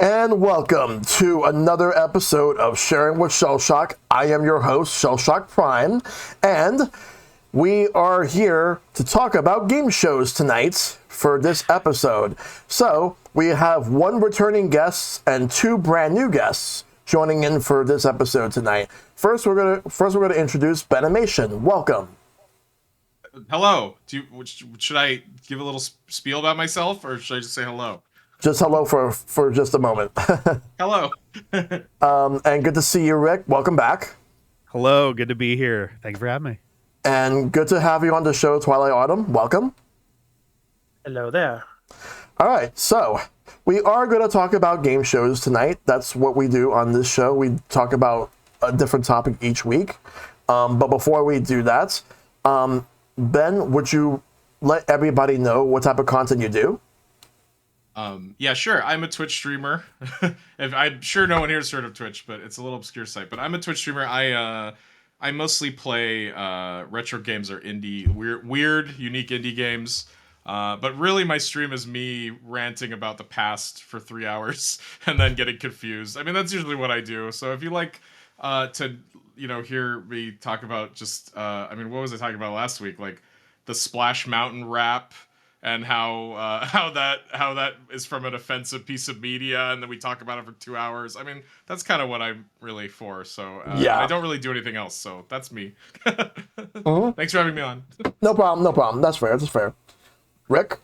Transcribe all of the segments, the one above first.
And welcome to another episode of Sharing with Shellshock. I am your host, ShellshockPrime, and we are here to talk about game shows tonight for this episode. So, we have one returning guest and two brand new guests joining in for this episode tonight. First, we're gonna introduce Benamation. Welcome. Hello. Should I give a little spiel about myself, or should I just say hello? Just hello for just a moment. Hello. And good to see you, Rick. Welcome back. Hello, good to be here. Thank you for having me. And good to have you on the show, TwiliAutumn. Welcome. Hello there. All right, so we are going to talk about game shows tonight. That's what we do on this show. We talk about a different topic each week. But before we do that, Ben, would you let everybody know what type of content you do? Yeah, sure. I'm a Twitch streamer. I'm sure no one here has heard of Twitch, but it's a little obscure site. But I'm a Twitch streamer. I mostly play retro games or weird, unique indie games. But really, my stream is me ranting about the past for 3 hours and then getting confused. I mean, that's usually what I do. So if you like to, hear me talk about just, what was I talking about last week? Like the Splash Mountain rap. And how that is from an offensive piece of media, and then we talk about it for 2 hours. I mean, that's kind of what I'm really for. So yeah, I don't really do anything else. So that's me. Thanks for having me on. No problem. That's fair. Rick?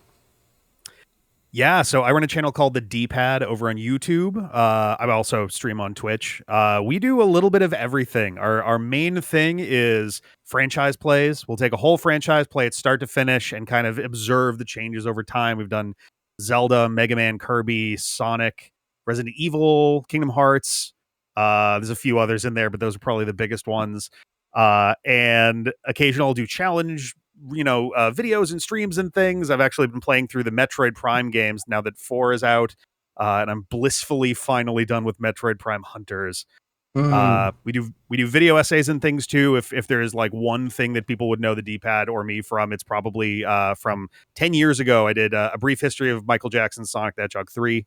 Yeah, so I run a channel called The D-Pad over on YouTube. I also stream on Twitch. We do a little bit of everything. Our main thing is franchise plays. We'll take a whole franchise, play it start to finish, and kind of observe the changes over time. We've done Zelda, Mega Man, Kirby, Sonic, Resident Evil, Kingdom Hearts. There's a few others in there, but those are probably the biggest ones. And occasionally I'll do challenge videos and streams and things. I've actually been playing through the Metroid Prime games now that 4 is out, and I'm blissfully finally done with Metroid Prime Hunters. We do video essays and things too. If there is like one thing that people would know the D-Pad or me from, it's probably from 10 years ago. I did a brief history of Michael Jackson's Sonic the Hedgehog 3,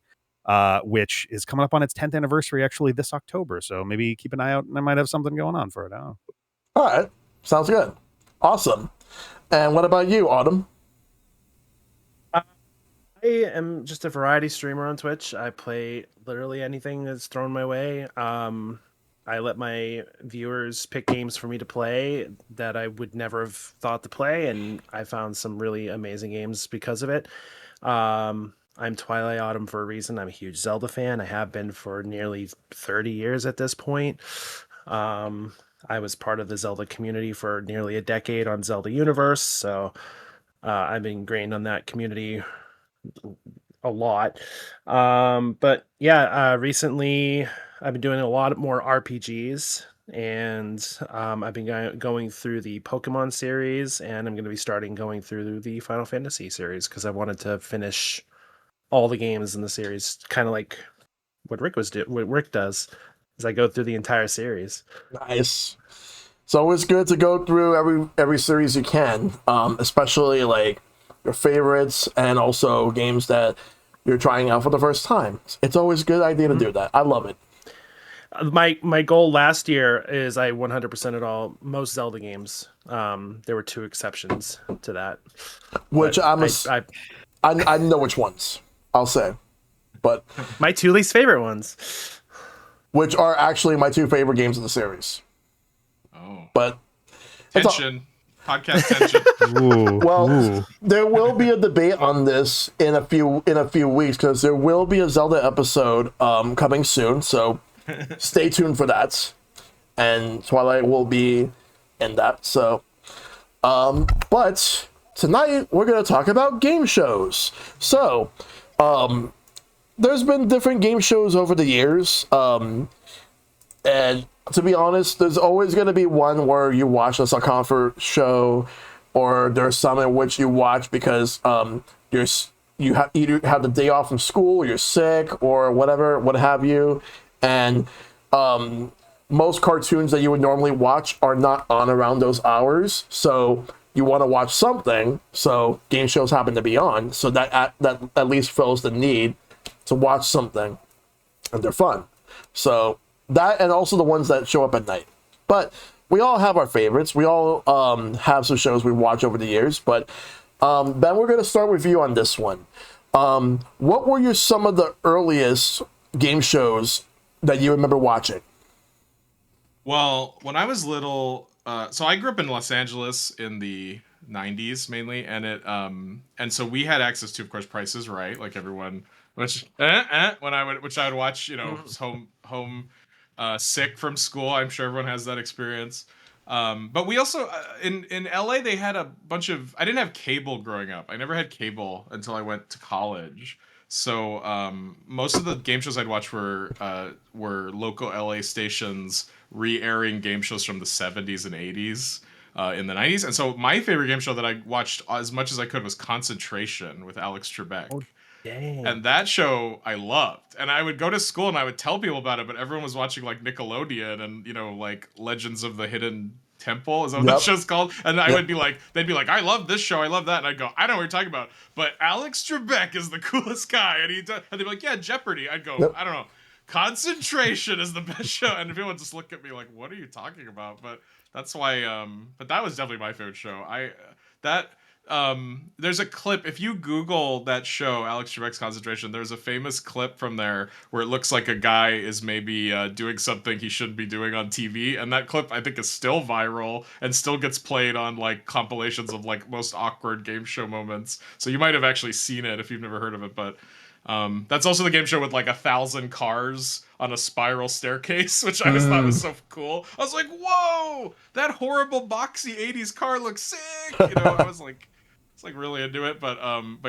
which is coming up on its 10th anniversary actually this October. So maybe keep an eye out, and I might have something going on for it. I don't know. All right, sounds good. Awesome. And what about you, Autumn? I am just a variety streamer on Twitch. I play literally anything that's thrown my way. I let my viewers pick games for me to play that I would never have thought to play, and I found some really amazing games because of it. I'm TwiliAutumn for a reason. I'm a huge Zelda fan. I have been for nearly 30 years at this point. I was part of the Zelda community for nearly a decade on Zelda Universe, so I've been ingrained on that community a lot. But yeah, recently I've been doing a lot more RPGs, and I've been going through the Pokemon series, and I'm going to be starting going through the Final Fantasy series because I wanted to finish all the games in the series, kind of like what Rick does. As I go through the entire series. Nice. It's always good to go through every series you can, especially like your favorites and also games that you're trying out for the first time. It's always a good idea to do that. I love it. My goal last year is I 100%ed most Zelda games. There were 2 exceptions to that. Which I know which ones, I'll say. But my 2 least favorite ones. Which are actually my 2 favorite games in the series. Oh. But tension. Podcast tension. Well, there will be a debate on this in a few weeks because there will be a Zelda episode coming soon, so stay tuned for that. And Twilight will be in that. So but tonight we're gonna talk about game shows. So there's been different game shows over the years, and to be honest, there's always going to be one where you watch a comfort show, or there's some in which you watch because you either have the day off from school, or you're sick, or whatever, what have you, and most cartoons that you would normally watch are not on around those hours, so you want to watch something, so game shows happen to be on, so that at least fills the need to watch something. and they're fun. So that, and also the ones that show up at night. But we all have our favorites. We all have some shows we watch over the years. But Ben, we're going to start with you on this one. What were some of the earliest game shows that you remember watching? Well, when I was little, so I grew up in Los Angeles in the 90s mainly, and and so we had access to, of course, Price is Right, like everyone, which when I would watch, home sick from school. I'm sure everyone has that experience. But we also in LA they had a bunch of. I didn't have cable growing up. I never had cable until I went to college. So most of the game shows I'd watch were local LA stations re-airing game shows from the 70s and 80s in the 90s. And so my favorite game show that I watched as much as I could was Concentration with Alex Trebek. Oh, dang. And that show I loved. And I would go to school and I would tell people about it, but everyone was watching like Nickelodeon and, like Legends of the Hidden Temple. Is that what that show's called? And I would be like, they'd be like, I love this show, I love that. And I'd go, I know what you're talking about, but Alex Trebek is the coolest guy. And they'd be like, yeah, Jeopardy. I'd go, I don't know. Concentration is the best show. And everyone would just look at me like, what are you talking about? But that's why, but that was definitely my favorite show. There's a clip, if you Google that show, Alex Trebek's Concentration, there's a famous clip from there where it looks like a guy is maybe doing something he shouldn't be doing on TV, and that clip I think is still viral and still gets played on like compilations of like most awkward game show moments. So you might have actually seen it if you've never heard of it, but that's also the game show with like 1,000 cars on a spiral staircase, which I just thought was so cool. I was like, whoa, that horrible boxy 80s car looks sick. I was like, really into it, but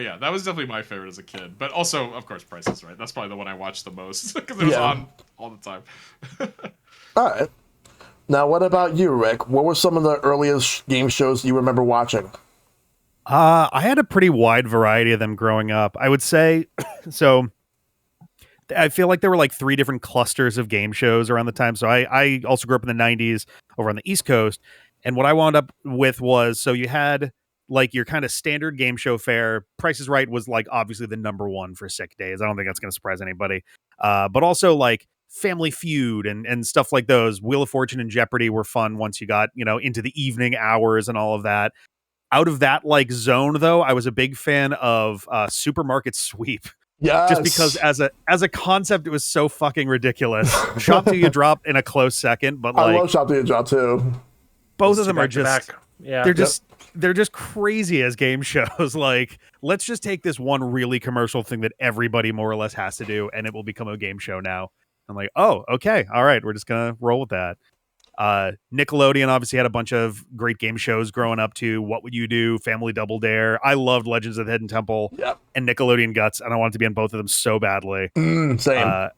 yeah, that was definitely my favorite as a kid. But also, of course, Price is Right. That's probably the one I watched the most because it was on all the time. All right. Now, what about you, Rick? What were some of the earliest game shows you remember watching? I had a pretty wide variety of them growing up. I would say, so I feel like there were like 3 different clusters of game shows around the time. So I also grew up in the 90s over on the East Coast. And what I wound up with was, so you had like your kind of standard game show fare. Price is Right was like obviously the number one for sick days. I don't think that's going to surprise anybody. But also like Family Feud and stuff like those. Wheel of Fortune and Jeopardy were fun once you got, into the evening hours and all of that. Out of that like zone though, I was a big fan of Supermarket Sweep. Yes. Just because as a concept, it was so fucking ridiculous. Shop Till You Drop in a close second, but like I love Shop Till You Drop too. Both of them are just back. Yeah. They're just crazy as game shows. Like, let's just take this one really commercial thing that everybody more or less has to do, and it will become a game show now. I'm like, oh, okay, all right, we're just gonna roll with that. Nickelodeon obviously had a bunch of great game shows growing up too. What Would You Do? Family Double Dare. I loved Legends of the Hidden Temple and Nickelodeon Guts, and I wanted to be in both of them so badly. Same.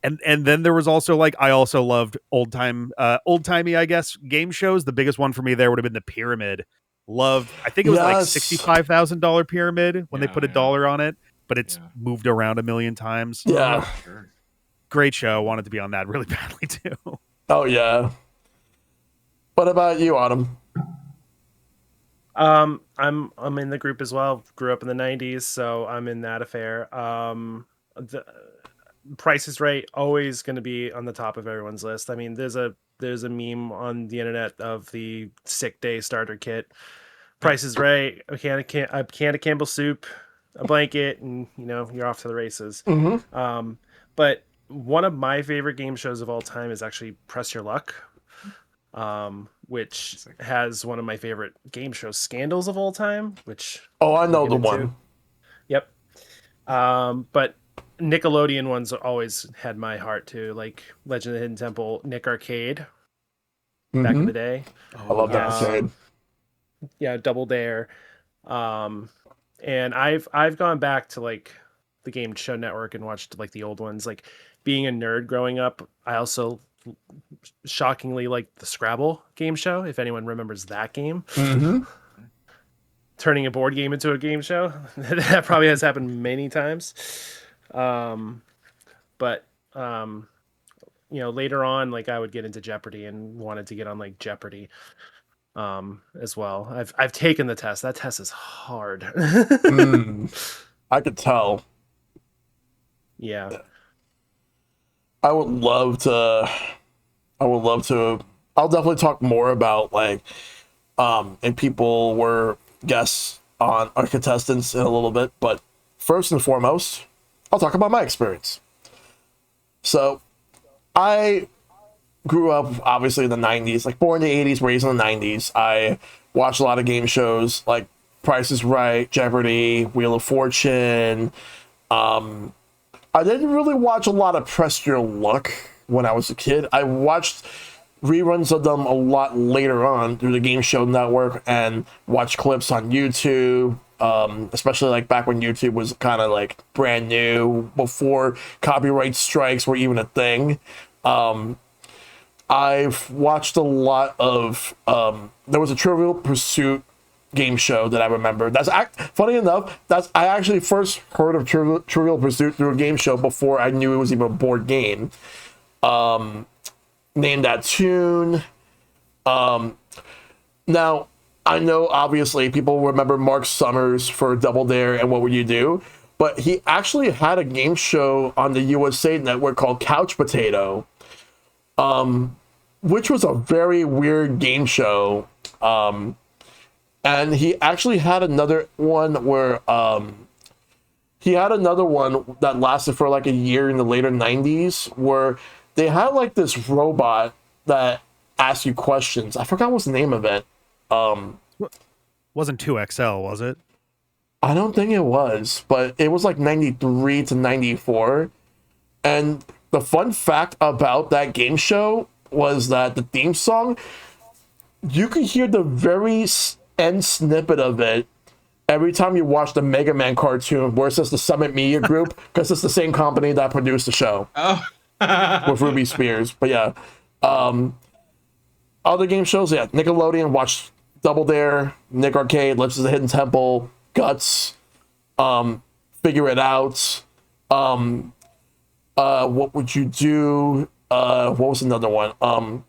And then there was also like, I also loved old-timey, I guess, game shows. The biggest one for me there would have been the Pyramid. Loved, I think it was like $65,000 Pyramid when they put $1 on it, but it's moved around a million times. Yeah. Great show. Wanted to be on that really badly too. Oh yeah. What about you, Autumn? I'm in the group as well. Grew up in the 90s, so I'm in that affair. The Price is Right, always going to be on the top of everyone's list. I mean, there's a meme on the internet of the sick day starter kit. Price is Right, a can of Campbell soup, a blanket, and you're off to the races. But one of my favorite game shows of all time is actually Press Your Luck, which has one of my favorite game show scandals of all time. Which I know the one. Yep. But Nickelodeon ones always had my heart too, like Legend of the Hidden Temple, Nick Arcade, back in the day. I love that arcade. Yeah, Double Dare. And I've gone back to like the Game Show Network and watched like the old ones. Like, being a nerd growing up, I also shockingly like the Scrabble game show, if anyone remembers that game. Turning a board game into a game show. That probably has happened many times. But later on, like, I would get into Jeopardy and wanted to get on like Jeopardy as well. I've taken the test. That test is hard. I could tell. Yeah. I would love to. I would love to. I'll definitely talk more about like, and people were guests on our contestants in a little bit. But first and foremost, I'll talk about my experience. So, I grew up obviously in the 90s, like born in the 80s, raised in the 90s. I watched a lot of game shows like Price is Right, Jeopardy, Wheel of Fortune. I didn't really watch a lot of Press Your Luck when I was a kid. I watched reruns of them a lot later on through the Game Show Network and watched clips on YouTube, especially like back when YouTube was kind of like brand new, before copyright strikes were even a thing. I've watched a lot of, there was a Trivial Pursuit game show that I remember. Funny enough, I actually first heard of Trivial Pursuit through a game show before I knew it was even a board game. Name That Tune. Now, I know obviously people remember Mark Summers for Double Dare and What Would You Do? But he actually had a game show on the USA Network called Couch Potato, which was a very weird game show. And he actually had another one where he had another one that lasted for like a year in the later 90s where they had like this robot that asked you questions. I forgot what's the name of it. Wasn't 2XL, was it? I don't think it was, but it was like 93 to 94. And the fun fact about that game show was that the theme song, you could hear the very end snippet of it every time you watch the Mega Man cartoon where it says the Summit Media Group, because it's the same company that produced the show. Oh. With Ruby Spears. But yeah. Other game shows, yeah. Nickelodeon, watched Double Dare, Nick Arcade, Legends of the Hidden Temple, Guts, Figure It Out. What Would You Do? What was another one?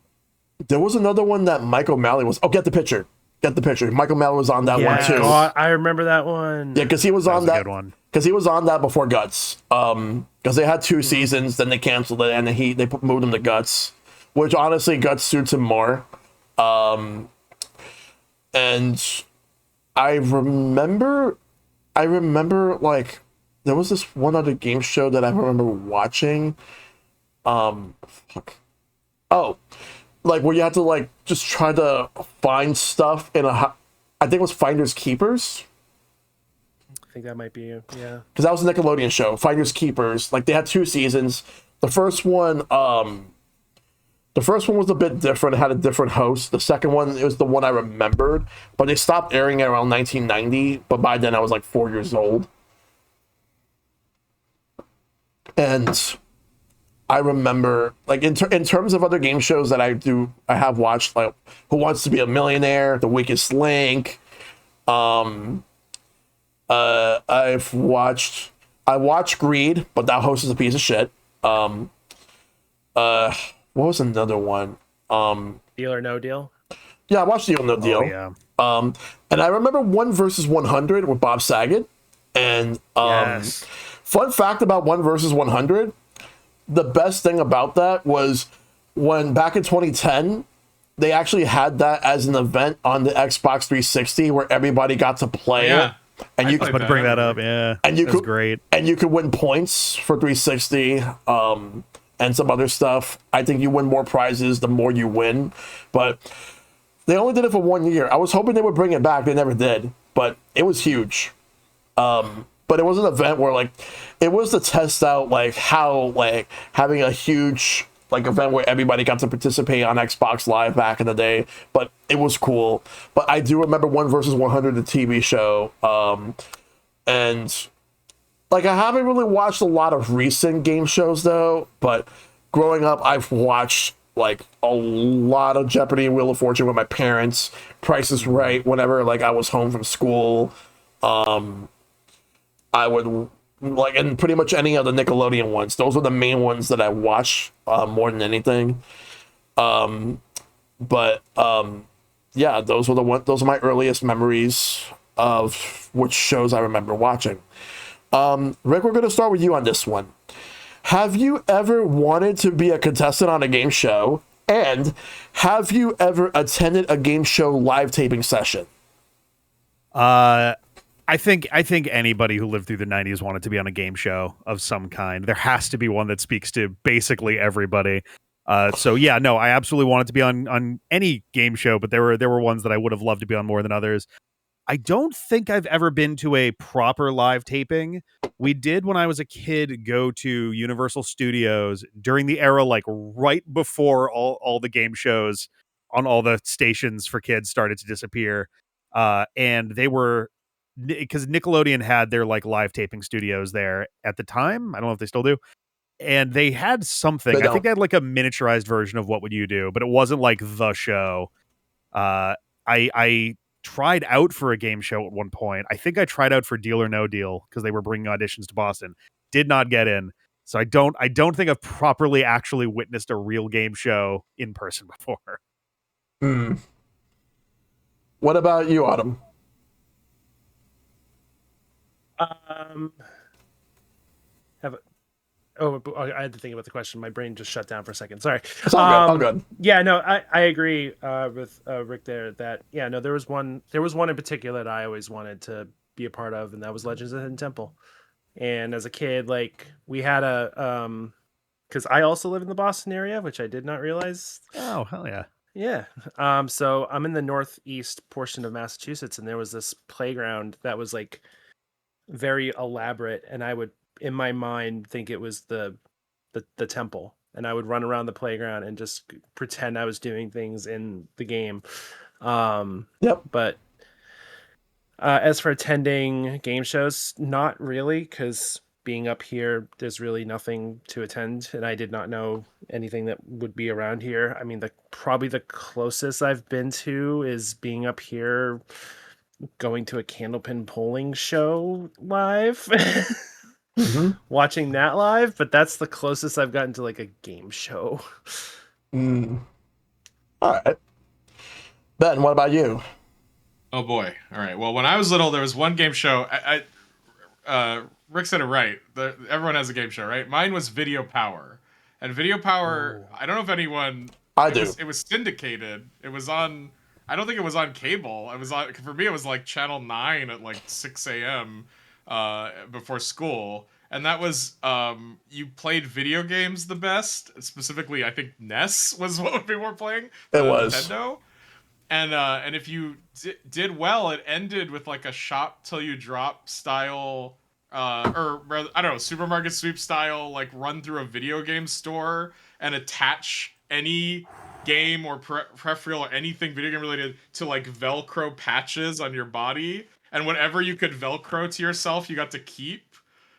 There was another one that Mike O'Malley was. Oh, Get the Picture. Get the Picture. Mike O'Malley was on that one too. Oh, I remember that one. Yeah, because he was on that. Good one. Because he was on that before Guts. Because they had 2 seasons, then they canceled it, and then they moved him to Guts, which honestly Guts suits him more. And I remember like there was this one other game show that I remember watching. Oh, like where you had to like just try to find stuff in I think it was Finders Keepers. I think that might be you. Yeah. Because that was a Nickelodeon show, Finders Keepers. Like they had 2 seasons. The first one was a bit different. It had a different host. The second one, it was the one I remembered, but they stopped airing it around 1990. But by then I was like 4 years old. And I remember, like in terms of other game shows that I have watched, like Who Wants to Be a Millionaire, The Weakest Link. I watched Greed, but that host is a piece of shit. What was another one? Deal or No Deal? Yeah, I watched Deal or No Deal. Oh, yeah. And I remember 1 versus 100 with Bob Saget. And Yes. fun fact about 1 versus 100, the best thing about that was when back in 2010, they actually had that as an event on the Xbox 360 where everybody got to play it. And you played could But bring that up, yeah. and you That's could great. and you could win points for 360 and some other stuff. I think you win more prizes the more you win, but they only did it for 1 year. I was hoping they would bring it back. They never did, but it was huge. But it was an event where like it was to test out like how like having a huge like event where everybody got to participate on Xbox Live back in the day, but it was cool. But I do remember 1 versus 100, the TV show, and like I haven't really watched a lot of recent game shows though. But growing up, I've watched like a lot of Jeopardy and Wheel of Fortune with my parents. Price is Right whenever like I was home from school. I would like, and pretty much any of the Nickelodeon ones. Those were the main ones that I watched more than anything. Yeah, those are my earliest memories of which shows I remember watching. Rick, we're going to start with you on this one. have you ever wanted to be a contestant on a game show? And have you ever attended a game show live taping session? I think anybody who lived through the 90s wanted to be on a game show of some kind. There has to be one that speaks to basically everybody. So yeah, no, I absolutely wanted to be on any game show, but there were ones that I would have loved to be on more than others. I don't think I've ever been to a proper live taping. We did when I was a kid go to Universal Studios during the era like right before all the game shows on all the stations for kids started to disappear. And they were because Nickelodeon had their like live taping studios there at the time. I don't know if they still do. And they had something. They I think don't. they had like a miniaturized version of What Would You Do, but it wasn't like the show. I tried out for a game show at one point. I think I tried out for Deal or No Deal because they were bringing auditions to Boston. Did not get in. So I don't think I've properly actually witnessed a real game show in person before. What about you, Autumn? Have I had to think about the question. My brain just shut down for a second. Sorry. It's all good. All good. Yeah, no, I agree with Rick there that yeah, no, there was one in particular that I always wanted to be a part of, and that was Legends of the Hidden Temple. And as a kid, like we had a because I also live in the Boston area, which I did not realize. Oh, hell yeah. Yeah. So I'm in the northeast portion of Massachusetts, and there was this playground that was like very elaborate, and I would in my mind think it was the temple, and I would run around the playground and just pretend I was doing things in the game. Yep. But as for attending game shows, not really, because being up here, there's really nothing to attend, and I did not know anything that would be around here. I mean, probably the closest I've been to is being up here, going to a candlepin polling show live, watching that live, but that's the closest I've gotten to like a game show. All right. Ben, what about you? Oh boy. All right. Well, when I was little, there was one game show. Rick said it right. Everyone has a game show, right? Mine was Video Power, and Video Power. I don't know if anyone. I do. It was syndicated. It was on. I don't think it was on cable. It was on. For me, it was like Channel 9 at like 6 a.m. Before school, and that was you played video games the best. Specifically, I think NES was what people were playing. It was Nintendo. And if you did well, it ended with like a shop till you drop style, or rather, I don't know, supermarket sweep style, like run through a video game store and attach any game or peripheral or anything video game related to like Velcro patches on your body, and whatever you could Velcro to yourself, you got to keep.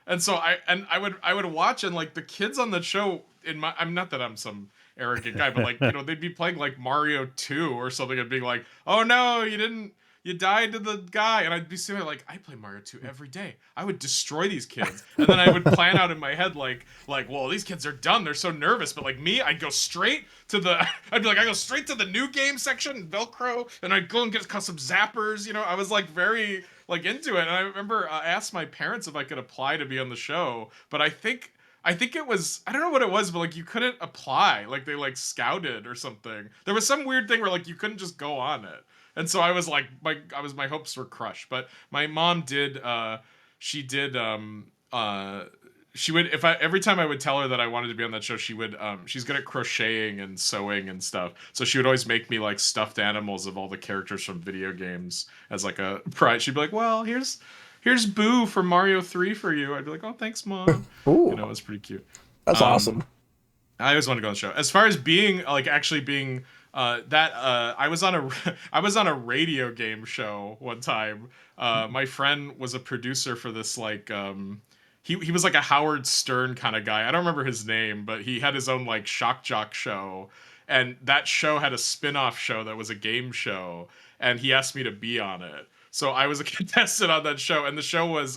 And so I would watch, and like the kids on the show I'm not that I'm some arrogant guy, but like, you know, they'd be playing like Mario 2 or something and being like, oh no, you died to the guy. And I'd be sitting there like, I play Mario 2 every day. I would destroy these kids. And then I would plan out in my head like, well, these kids are done. They're so nervous. But like me, I'd go straight to I go straight to the new game section, Velcro, and I'd go and get custom zappers. You know, I was like very like into it. And I remember I asked my parents if I could apply to be on the show, but I think it was, I don't know what it was, but like you couldn't apply, like they like scouted or something. There was some weird thing where like you couldn't just go on it. And so I was like, my hopes were crushed. But my mom did, she would, every time I would tell her that I wanted to be on that show, she would, she's good at crocheting and sewing and stuff. So she would always make me like stuffed animals of all the characters from video games as like a prize. She'd be like, well, here's Boo from Mario 3 for you. I'd be like, oh, thanks, Mom. Ooh, you know, it was pretty cute. that's awesome. I always wanted to go on the show. As far as being like actually being I was on a radio game show one time. My friend was a producer for this like he was like a Howard Stern kind of guy. I don't remember his name, but he had his own like shock jock show, and that show had a spin-off show that was a game show, and he asked me to be on it. So I was a contestant on that show, and the show was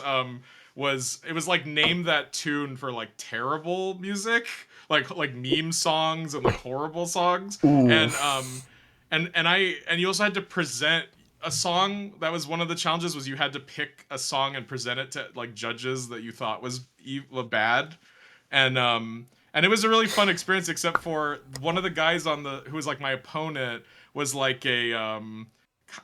it was like name that tune for like terrible music, like meme songs and like horrible songs. Ooh. And you also had to present a song. That was one of the challenges, was you had to pick a song and present it to like judges that you thought was bad. and it was a really fun experience, except for one of the guys who was like my opponent was like a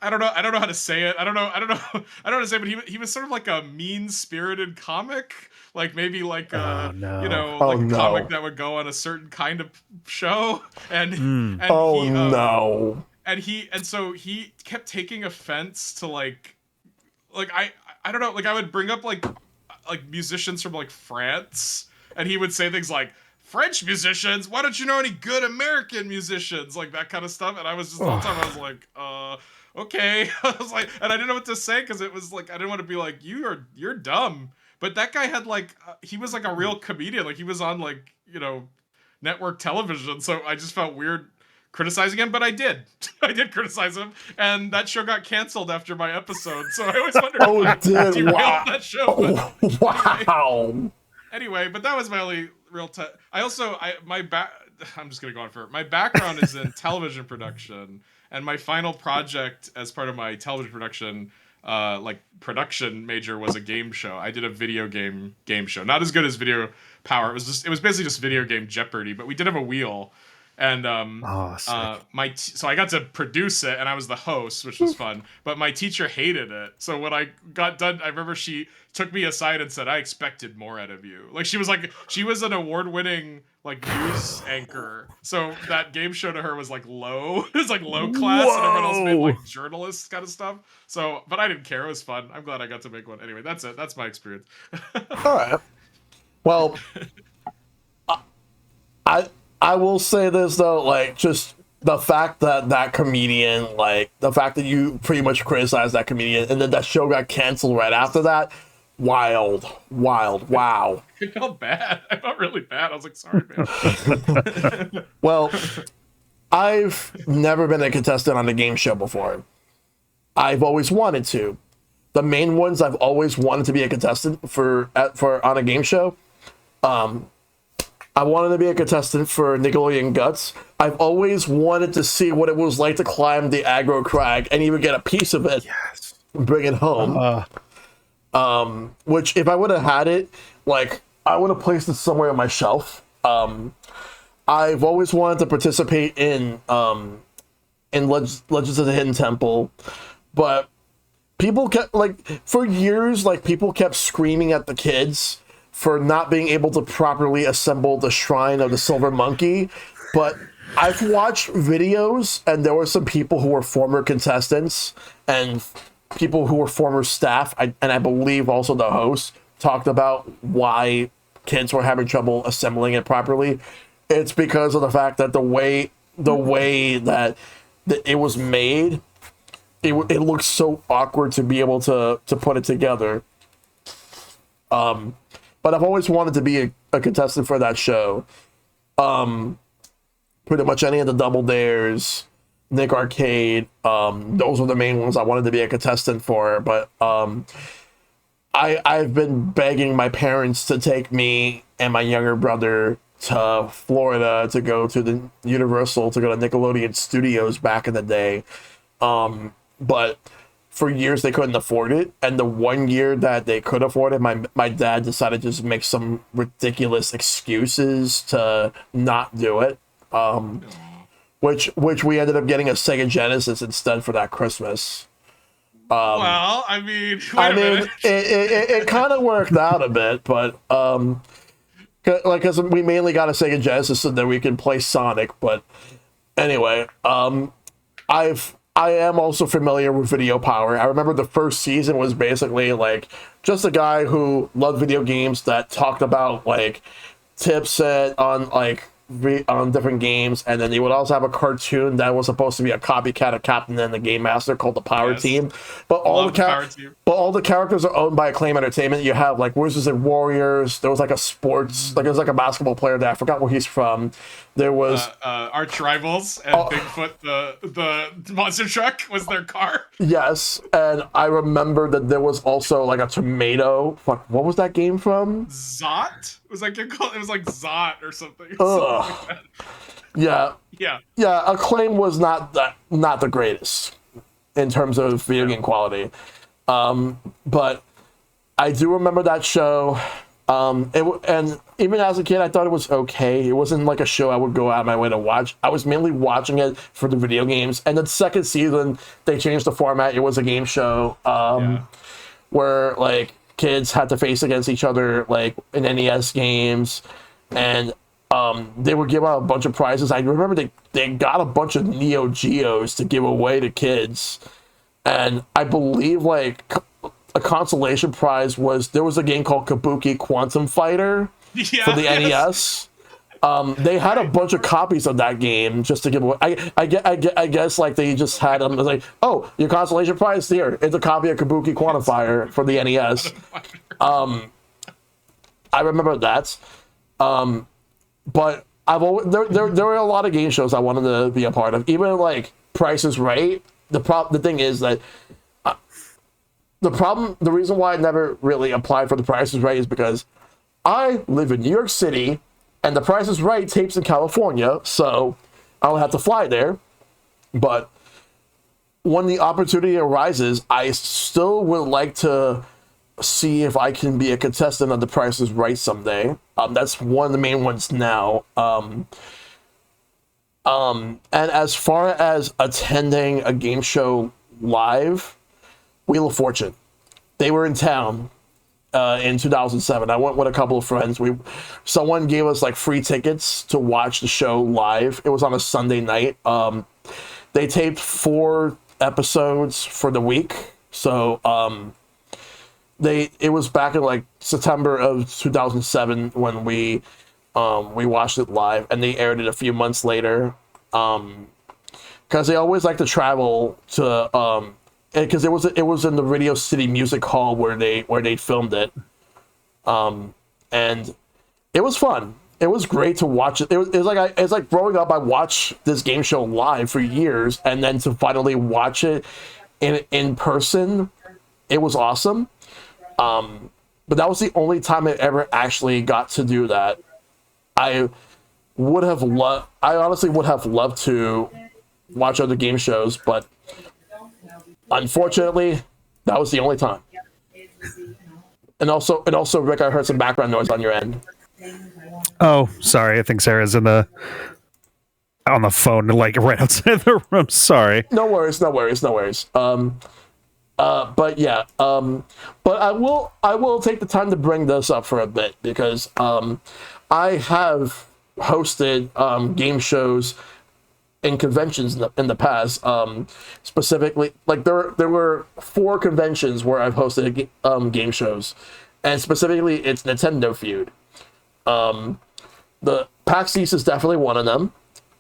I don't know how to say it. I don't know how to say it, but he was sort of like a mean-spirited comic, like maybe like a comic that would go on a certain kind of show, and so he kept taking offense to like I don't know, like I would bring up like musicians from like France, and he would say things like, French musicians? Why don't you know any good American musicians? Like that kind of stuff. And I was just, the whole time I was like, okay. I was like, and I didn't know what to say, because it was like, I didn't want to be like, you're dumb. But that guy had like, he was like a real comedian. Like he was on like, network television. So I just felt weird criticizing him, but I did. I did criticize him, and that show got canceled after my episode. So I always wondered if I derailed that show. Wow. Anyway, but that was my only real I'm just gonna go on for it. My background is in television production, and my final project as part of my television production production major was a game show. I did a video game show, not as good as Video Power. It was basically just video game Jeopardy, but we did have a wheel. And so I got to produce it, and I was the host, which was fun. But my teacher hated it. So when I got done, I remember she took me aside and said, "I expected more out of you." Like she was an award-winning like news anchor. So that game show to her was like low. It was like low class, and everyone else made like journalists kind of stuff. So, but I didn't care. It was fun. I'm glad I got to make one. Anyway, that's it. That's my experience. All right. Well, I will say this though, like just the fact that comedian, like the fact that you pretty much criticized that comedian, and then that show got canceled right after that. Wild, wow. I felt bad. I felt really bad. I was like, sorry, man. Well, I've never been a contestant on a game show before. I've always wanted to. The main ones I've always wanted to be a contestant for on a game show. I wanted to be a contestant for Nickelodeon Guts. I've always wanted to see what it was like to climb the aggro crag and even get a piece of it. Yes. Bring it home. Which, if I would have had it, like, I would have placed it somewhere on my shelf. I've always wanted to participate in Legends of the Hidden Temple, but people kept, like, for years, like, people kept screaming at the kids for not being able to properly assemble the Shrine of the Silver Monkey. But I've watched videos, and there were some people who were former contestants and people who were former staff, and I believe also the host, talked about why kids were having trouble assembling it properly. It's because of the fact that the way that it was made, it looks so awkward to be able to put it together. But I've always wanted to be a contestant for that show. Pretty much any of the Double Dares, Nick Arcade, those were the main ones I wanted to be a contestant for. But I've been begging my parents to take me and my younger brother to Florida to go to the Universal, to go to Nickelodeon Studios back in the day. But for years they couldn't afford it, and the one year that they could afford it, my dad decided to just make some ridiculous excuses to not do it. Which we ended up getting a Sega Genesis instead for that Christmas. Well, I mean, wait a minute. it kind of worked out a bit, but because we mainly got a Sega Genesis so that we can play Sonic. But anyway, I am also familiar with Video Power. I remember the first season was basically like just a guy who loved video games that talked about like tips on like on different games, and then they would also have a cartoon that was supposed to be a copycat of Captain and the Game Master called the Power Team. But all the characters are owned by Acclaim Entertainment. You have like Wizards and Warriors. There was like there was like a basketball player there. I forgot where he's from. There was arch rivals, and Bigfoot, the monster truck was their car. Yes, and I remember that there was also like a tomato. Fuck, what was that game from? Zot? Was that game called? It was like Zot or something. Ugh. Yeah. Acclaim was not the greatest in terms of video game quality, but I do remember that show. And even as a kid, I thought it was okay. It wasn't like a show I would go out of my way to watch. I was mainly watching it for the video games. And the second season, they changed the format. It was a game show where like kids had to face against each other like in NES games, and they would give out a bunch of prizes. I remember they got a bunch of Neo Geos to give away to kids, and I believe like a consolation prize was there was a game called Kabuki Quantum Fighter for the NES. They had a bunch of copies of that game just to give away. I guess like they just had them like, oh, your consolation prize here. It's a copy of Kabuki Quantum Fighter for the NES. I remember that. But I've always there were a lot of game shows I wanted to be a part of. Even like Price is Right. The thing is that the reason why I never really applied for the Price is Right is because I live in New York City and the Price is Right tapes in California, so I don't have to fly there. But when the opportunity arises, I still would like to see if I can be a contestant of the Price is Right someday. That's one of the main ones now. And as far as attending a game show live, Wheel of Fortune. They were in town in 2007. I went with a couple of friends. Someone gave us like free tickets to watch the show live. It was on a Sunday night. They taped 4 episodes for the week. So it was back in like September of 2007 when we watched it live, and they aired it a few months later. Because they always like to travel to because it was in the Radio City Music Hall where they filmed it, and it was fun. It was great to watch it. It's like growing up. I watched this game show live for years, and then to finally watch it in person, it was awesome. But that was the only time I ever actually got to do that. I honestly would have loved to watch other game shows, but unfortunately, that was the only time. And also, Rick, I heard some background noise on your end. Oh, sorry. I think Sarah's on the phone, like right outside the room. Sorry. No worries. But yeah. But I will take the time to bring this up for a bit because I have hosted game shows in conventions in the past. Specifically, like there were 4 conventions where I've hosted game shows, and specifically it's Nintendo Feud. The PAX East is definitely one of them.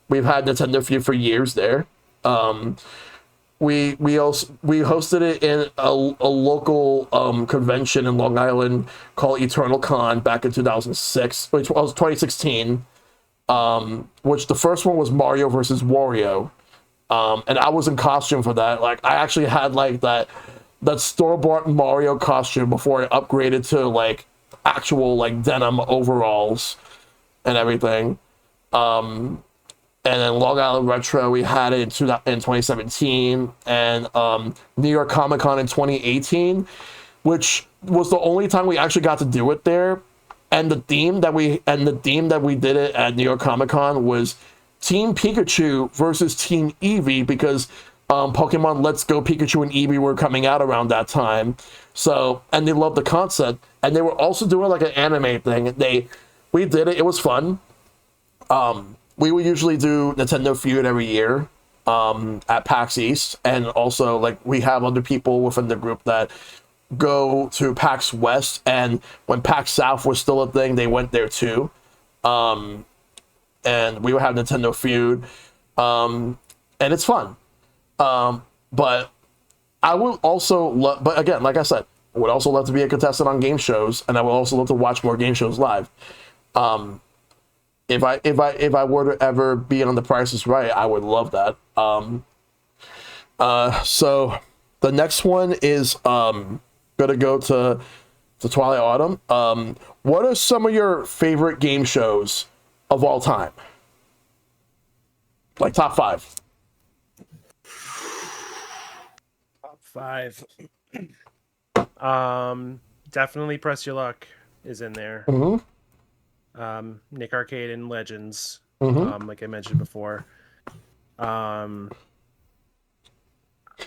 We've had Nintendo Feud for years there. We hosted it in a local convention in Long Island called Eternal Con back in 2006, which was 2016. Which the first one was Mario versus Wario, and I was in costume for that. Like I actually had like that store-bought Mario costume before I upgraded to like actual like denim overalls and everything. And then Long Island Retro, we had it in 2017, and New York Comic Con in 2018, which was the only time we actually got to do it there. And the theme that we did it at New York Comic Con was Team Pikachu versus Team Eevee because Pokemon Let's Go Pikachu and Eevee were coming out around that time. So, and they loved the concept, and they were also doing like an anime thing. We did it. It was fun. We would usually do Nintendo Feud every year at PAX East, and also like we have other people within the group that go to PAX West, and when PAX South was still a thing, they went there too. And we would have Nintendo Feud, and it's fun. But I would also but again, like I said, I would also love to be a contestant on game shows, and I would also love to watch more game shows live. If I were to ever be on The Price is Right, I would love that. So the next one is gonna go to TwiliAutumn. What are some of your favorite game shows of all time? Like top 5. Top 5. Definitely Press Your Luck is in there. Mm-hmm. Nick Arcade and Legends, Mm-hmm. like I mentioned before. I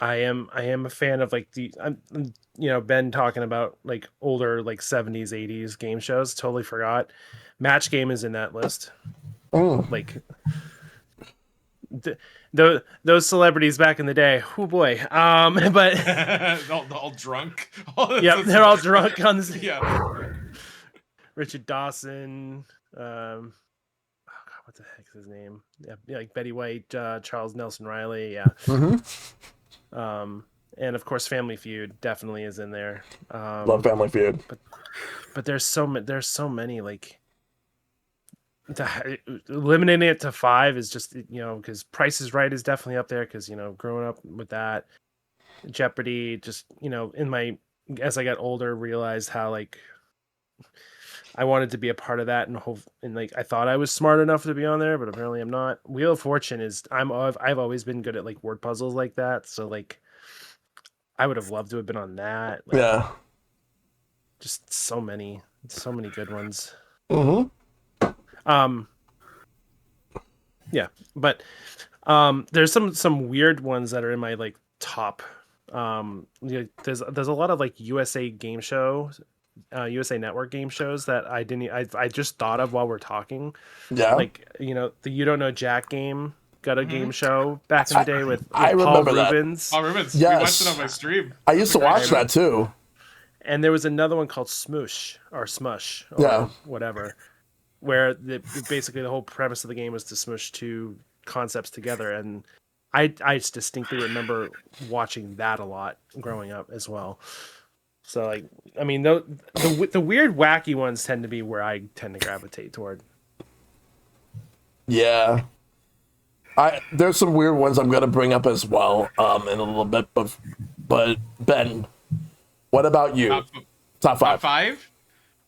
am a fan of like Ben talking about like older like 70s 80s game shows. Totally forgot. Match Game is in that list. Mm. Like those celebrities back in the day. Oh boy. But all drunk. yeah, they're all drunk on this. Yeah. Richard Dawson. Oh God, what the heck's his name? Yeah, like Betty White, Charles Nelson Riley. Yeah. Mm-hmm. And of course, Family Feud definitely is in there. Love Family Feud. But there's so many like eliminating it to 5 is just because Price is Right is definitely up there because growing up with that. Jeopardy, just as I got older realized how like I wanted to be a part of that, and like I thought I was smart enough to be on there, but apparently I'm not. Wheel of Fortune is I've always been good at like word puzzles like that, so like I would have loved to have been on that. Like, Yeah. just so many good ones. Mm-hmm. Yeah, but there's some weird ones that are in my like top. There's a lot of like USA game shows, USA Network game shows that I just thought of while we're talking. Yeah. Like the You Don't Know Jack game got a game show back in the day with I Paul remember that. Rubens. Paul Rubens. Yes. We watched it on my stream. I used to watch that too. And there was another one called Smoosh or Smush or Yeah. whatever, where basically the whole premise of the game was to smush two concepts together. And I just distinctly remember watching that a lot growing up as well. So like, I mean, the weird wacky ones tend to be where I tend to gravitate toward. Yeah. There's some weird ones I'm gonna bring up as well in a little bit, but Ben, what about you? Top 5. Top 5?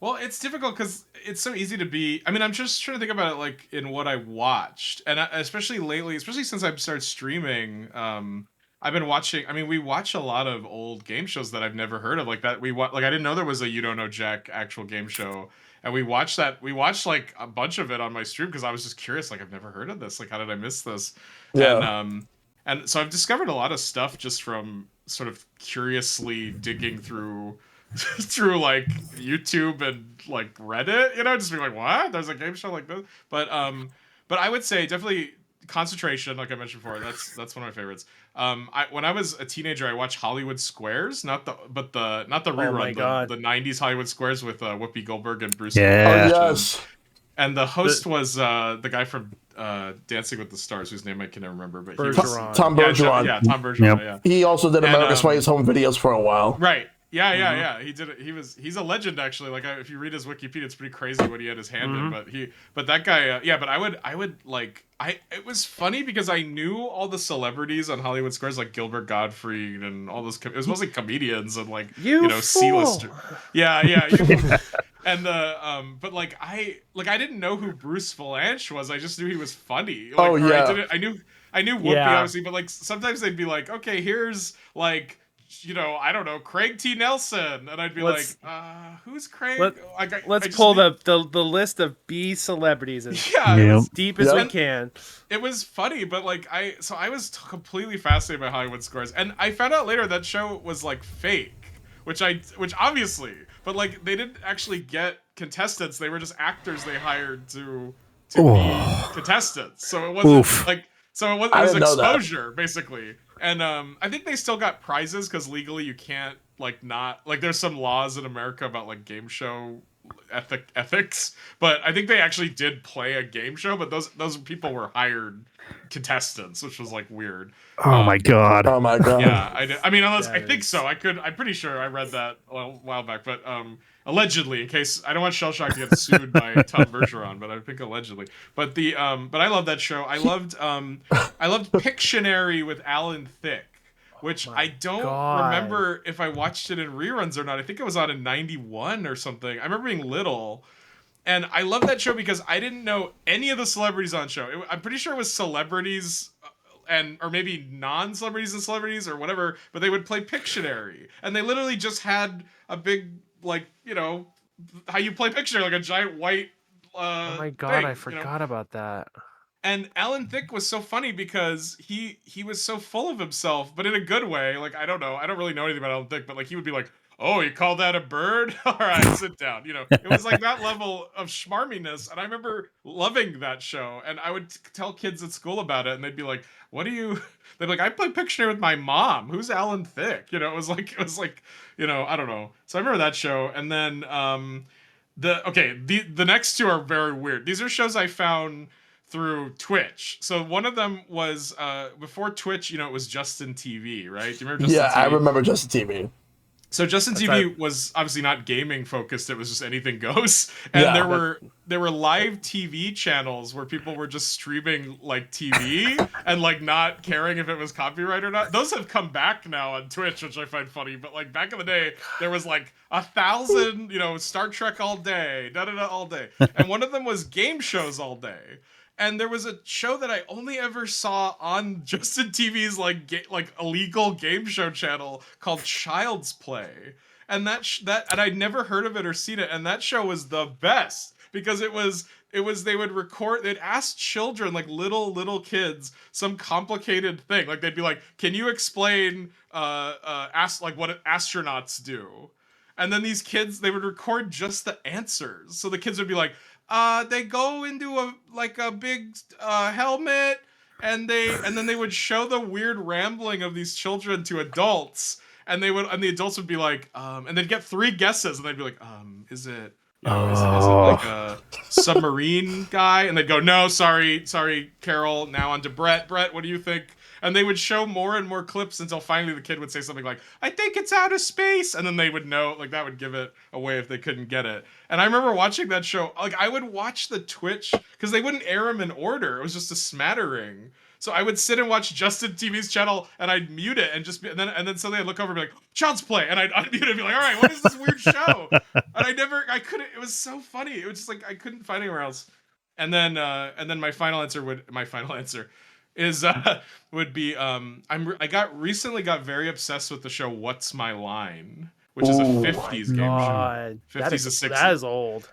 Well, it's difficult because it's so easy to be. I mean, I'm just trying to think about it like in what I watched, and especially lately, especially since I've started streaming. I've been watching. I mean, we watch a lot of old game shows that I've never heard of, like that. Like I didn't know there was a You Don't Know Jack actual game show, and we watched that. We watched like a bunch of it on my stream because I was just curious. Like I've never heard of this. Like how did I miss this? Yeah. And so I've discovered a lot of stuff just from sort of curiously digging through like YouTube and like Reddit, just being like, what? There's a game show like this. But I would say definitely Concentration, like I mentioned before. That's one of my favorites. When I was a teenager, I watched Hollywood Squares, not the rerun, the 90s Hollywood Squares with Whoopi Goldberg and Bruce. Yeah. Oh, yes. And the host was the guy from Dancing with the Stars, whose name I can never remember, but Bergeron. Tom Bergeron. Yeah, Tom Bergeron. Yeah. He also did America's Funniest Home Videos for a while. Right. Yeah. He did it. He's a legend actually. Like if you read his Wikipedia, it's pretty crazy what he had his hand in. But that guy, But I would like. It was funny because I knew all the celebrities on Hollywood Squares, like Gilbert Gottfried and all those. It was mostly comedians and like C-lister. Yeah. And but like I didn't know who Bruce Valanche was. I just knew he was funny. Like, I knew Whoopi obviously, but like sometimes they'd be like, okay, here's like. I don't know, Craig T. Nelson, and I'd be who's Craig? Let's pull the list of B celebrities as deep as we can. It was funny, but like I was completely fascinated by Hollywood Squares, and I found out later that show was like fake, which obviously, but like they didn't actually get contestants; they were just actors they hired to be contestants. So it wasn't it was exposure basically. And I think they still got prizes because legally you can't there's some laws in America about like game show ethics, but I think they actually did play a game show, but those people were hired contestants, which was like weird. Oh my god. Yeah, I did. I mean, unless I think so. I'm pretty sure I read that a while back, but allegedly, in case I don't want Shellshock to get sued by Tom Bergeron, but I think allegedly. But but I love that show. I loved Pictionary with Alan Thicke, which I don't remember if I watched it in reruns or not. I think it was on in '91 or something. I remember being little. And I love that show because I didn't know any of the celebrities on the show. I'm pretty sure it was celebrities or maybe non-celebrities and celebrities or whatever, but they would play Pictionary. And they literally just had a big, how you play Pictionary, like a giant white Oh my god, thing, I forgot about that. And Alan Thicke was so funny because he was so full of himself, but in a good way. Like, I don't know, I don't really know anything about Alan Thicke, but like he would be like, "Oh, you call that a bird? All right, sit down." It was like that level of schmarminess, and I remember loving that show. And I would tell kids at school about it, and they'd be like, "What do you?" They'd be like, "I play Pictionary with my mom. Who's Alan Thicke?" It was like I don't know. So I remember that show, and then the next two are very weird. These are shows I found through Twitch. So one of them was before Twitch, it was Justin TV, right? Do you remember Justin Yeah, I TV? remember Justin TV. So Justin That's TV was obviously not gaming focused. It was just anything goes. And Yeah. there were live TV channels where people were just streaming like TV and like not caring if it was copyright or not. Those have come back now on Twitch, which I find funny. But like back in the day, there was like 1,000, Star Trek all day, da da da all day, and one of them was game shows all day. And there was a show that I only ever saw on Justin TV's like illegal game show channel called Child's Play, and and I'd never heard of it or seen it, and that show was the best because it was they would record, they'd ask children, like little kids, some complicated thing, like they'd be like, "Can you explain ask like what astronauts do?" And then these kids, they would record just the answers. So the kids would be like, they go into a big helmet, and then they would show the weird rambling of these children to adults, and the adults would be like, and they'd get 3 guesses, and they'd be like, is it is it like a submarine guy? And they'd go, "No, sorry, Carol. Now on to Brett. Brett, what do you think?" And they would show more and more clips until finally the kid would say something like, "I think it's out of space," and then they would know, like that would give it away if they couldn't get it. And I remember watching that show, like I would watch the Twitch because they wouldn't air them in order. It was just a smattering. So I would sit and watch Justin TV's channel, and I'd mute it, and just be, and then suddenly I'd look over and be like, "Child's Play," and I'd unmute it and be like, "All right, what is this weird show?" And I couldn't. It was so funny. It was just like I couldn't find anywhere else. And then my final answer is would be recently got very obsessed with the show What's My Line, which is a Ooh, 50s game show. God, 50s to 60s. that is old.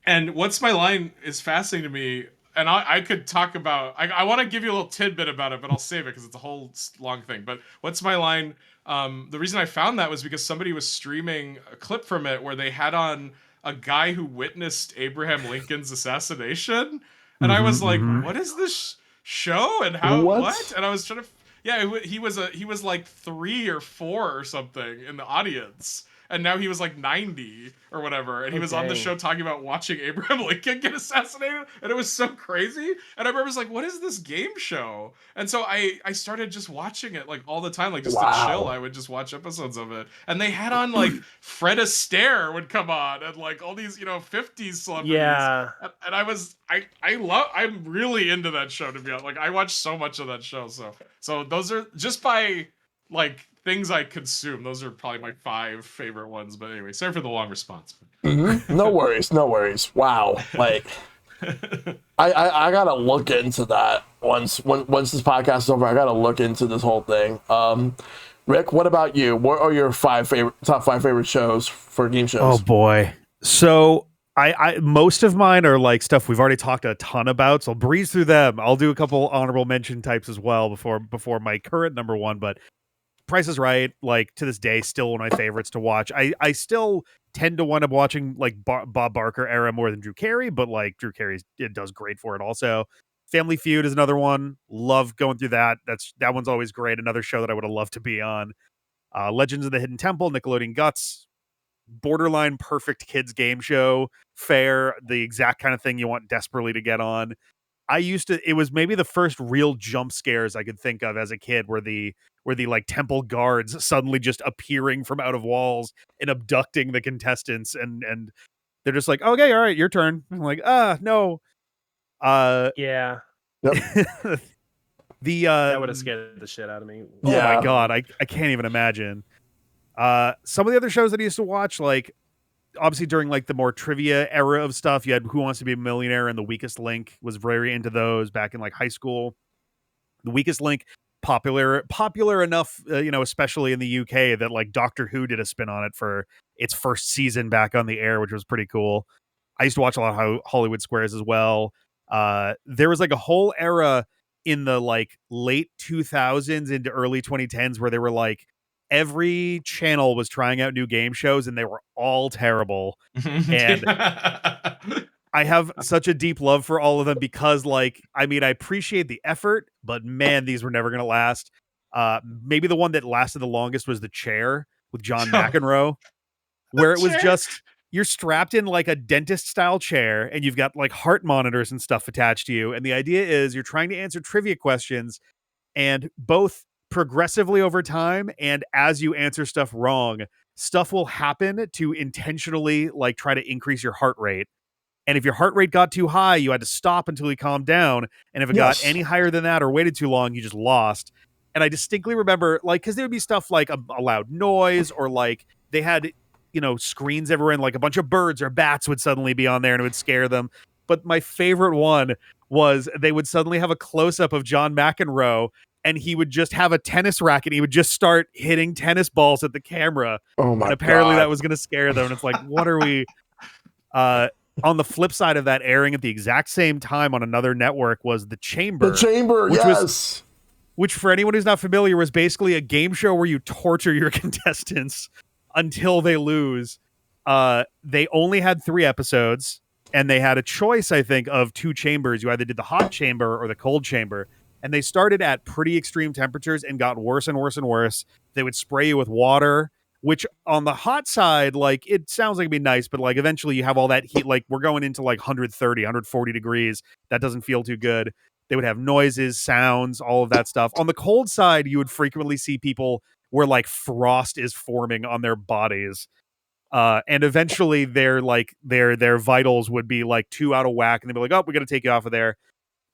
And What's My Line is fascinating to me. And I could talk about, I want to give you a little tidbit about it, but I'll save it because it's a whole long thing. But What's My Line? The reason I found that was because somebody was streaming a clip from it where they had on a guy who witnessed Abraham Lincoln's assassination. And I was like, what is this show? And how, what? And I was trying to, yeah, he was like 3 or 4 or something in the audience. And now he was like 90 or whatever, and he was on the show talking about watching Abraham Lincoln get assassinated, and it was so crazy. And I remember I was like, "What is this game show?" And so I started just watching it like all the time, like just to chill. I would just watch episodes of it, and they had on like Fred Astaire would come on, and like all these 50s celebrities. Yeah. And I'm really into that show, to be honest. Like I watch so much of that show, so those are just by like things I consume. Those are probably my 5 favorite ones. But anyway, sorry for the long response. No worries. Wow, like I gotta look into that once this podcast is over. I gotta look into this whole thing. Rick, what about you? What are your top 5 favorite shows for game shows? Oh boy, so I most of mine are like stuff we've already talked a ton about, so I'll breeze through them. I'll do a couple honorable mention types as well before my current number one, but Price is Right, like to this day, still one of my favorites to watch. I still tend to wind up watching like Bob Barker era more than Drew Carey, but like Drew Carey does great for it also. Family Feud is another one. Love going through that. That one's always great. Another show that I would have loved to be on. Legends of the Hidden Temple, Nickelodeon Guts, borderline perfect kids game show, fair, the exact kind of thing you want desperately to get on. It was maybe the first real jump scares I could think of as a kid where the like temple guards suddenly just appearing from out of walls and abducting the contestants and they're just like, "Okay, all right, your turn." I'm like, no. Yeah. Yep. That would have scared the shit out of me. Oh Yeah. my god, I can't even imagine. Some of the other shows that I used to watch, like obviously during like the more trivia era of stuff, you had Who Wants to Be a Millionaire and The Weakest Link. Was very into those back in like high school. The Weakest Link popular enough, especially in the UK, that like Doctor Who did a spin on it for its first season back on the air, which was pretty cool. I used to watch a lot of Hollywood Squares as well. There was like a whole era in the like late 2000s into early 2010s where they were like every channel was trying out new game shows and they were all terrible. And I have such a deep love for all of them because, like, I mean, I appreciate the effort, but man, these were never going to last. Maybe the one that lasted the longest was The Chair with John McEnroe, where it was just you're strapped in like a dentist style chair and you've got like heart monitors and stuff attached to you. And the idea is you're trying to answer trivia questions, and both progressively over time and as you answer stuff wrong, stuff will happen to intentionally like try to increase your heart rate. And if your heart rate got too high, you had to stop until you calmed down. And if it got any higher than that or waited too long, you just lost. And I distinctly remember, like, because there would be stuff like a loud noise, or like they had, screens everywhere, and like a bunch of birds or bats would suddenly be on there and it would scare them. But my favorite one was they would suddenly have a close up of John McEnroe, and he would just have a tennis racket. He would just start hitting tennis balls at the camera. Oh my And apparently God. that was going to scare them. And it's like, what are we? On the flip side of that, airing at the exact same time on another network was The Chamber. The Chamber, yes. Which, for anyone who's not familiar, was basically a game show where you torture your contestants until they lose. They only had 3 episodes, and they had a choice, I think, of 2 chambers. You either did the hot chamber or the cold chamber. And they started at pretty extreme temperatures and got worse and worse and worse. They would spray you with water, which on the hot side, like, it sounds like it'd be nice, but like eventually you have all that heat. Like, we're going into like 130, 140 degrees. That doesn't feel too good. They would have noises, sounds, all of that stuff. On the cold side, you would frequently see people where like frost is forming on their bodies. And eventually their vitals would be like too out of whack, and they'd be like, oh, we got to take you off of there.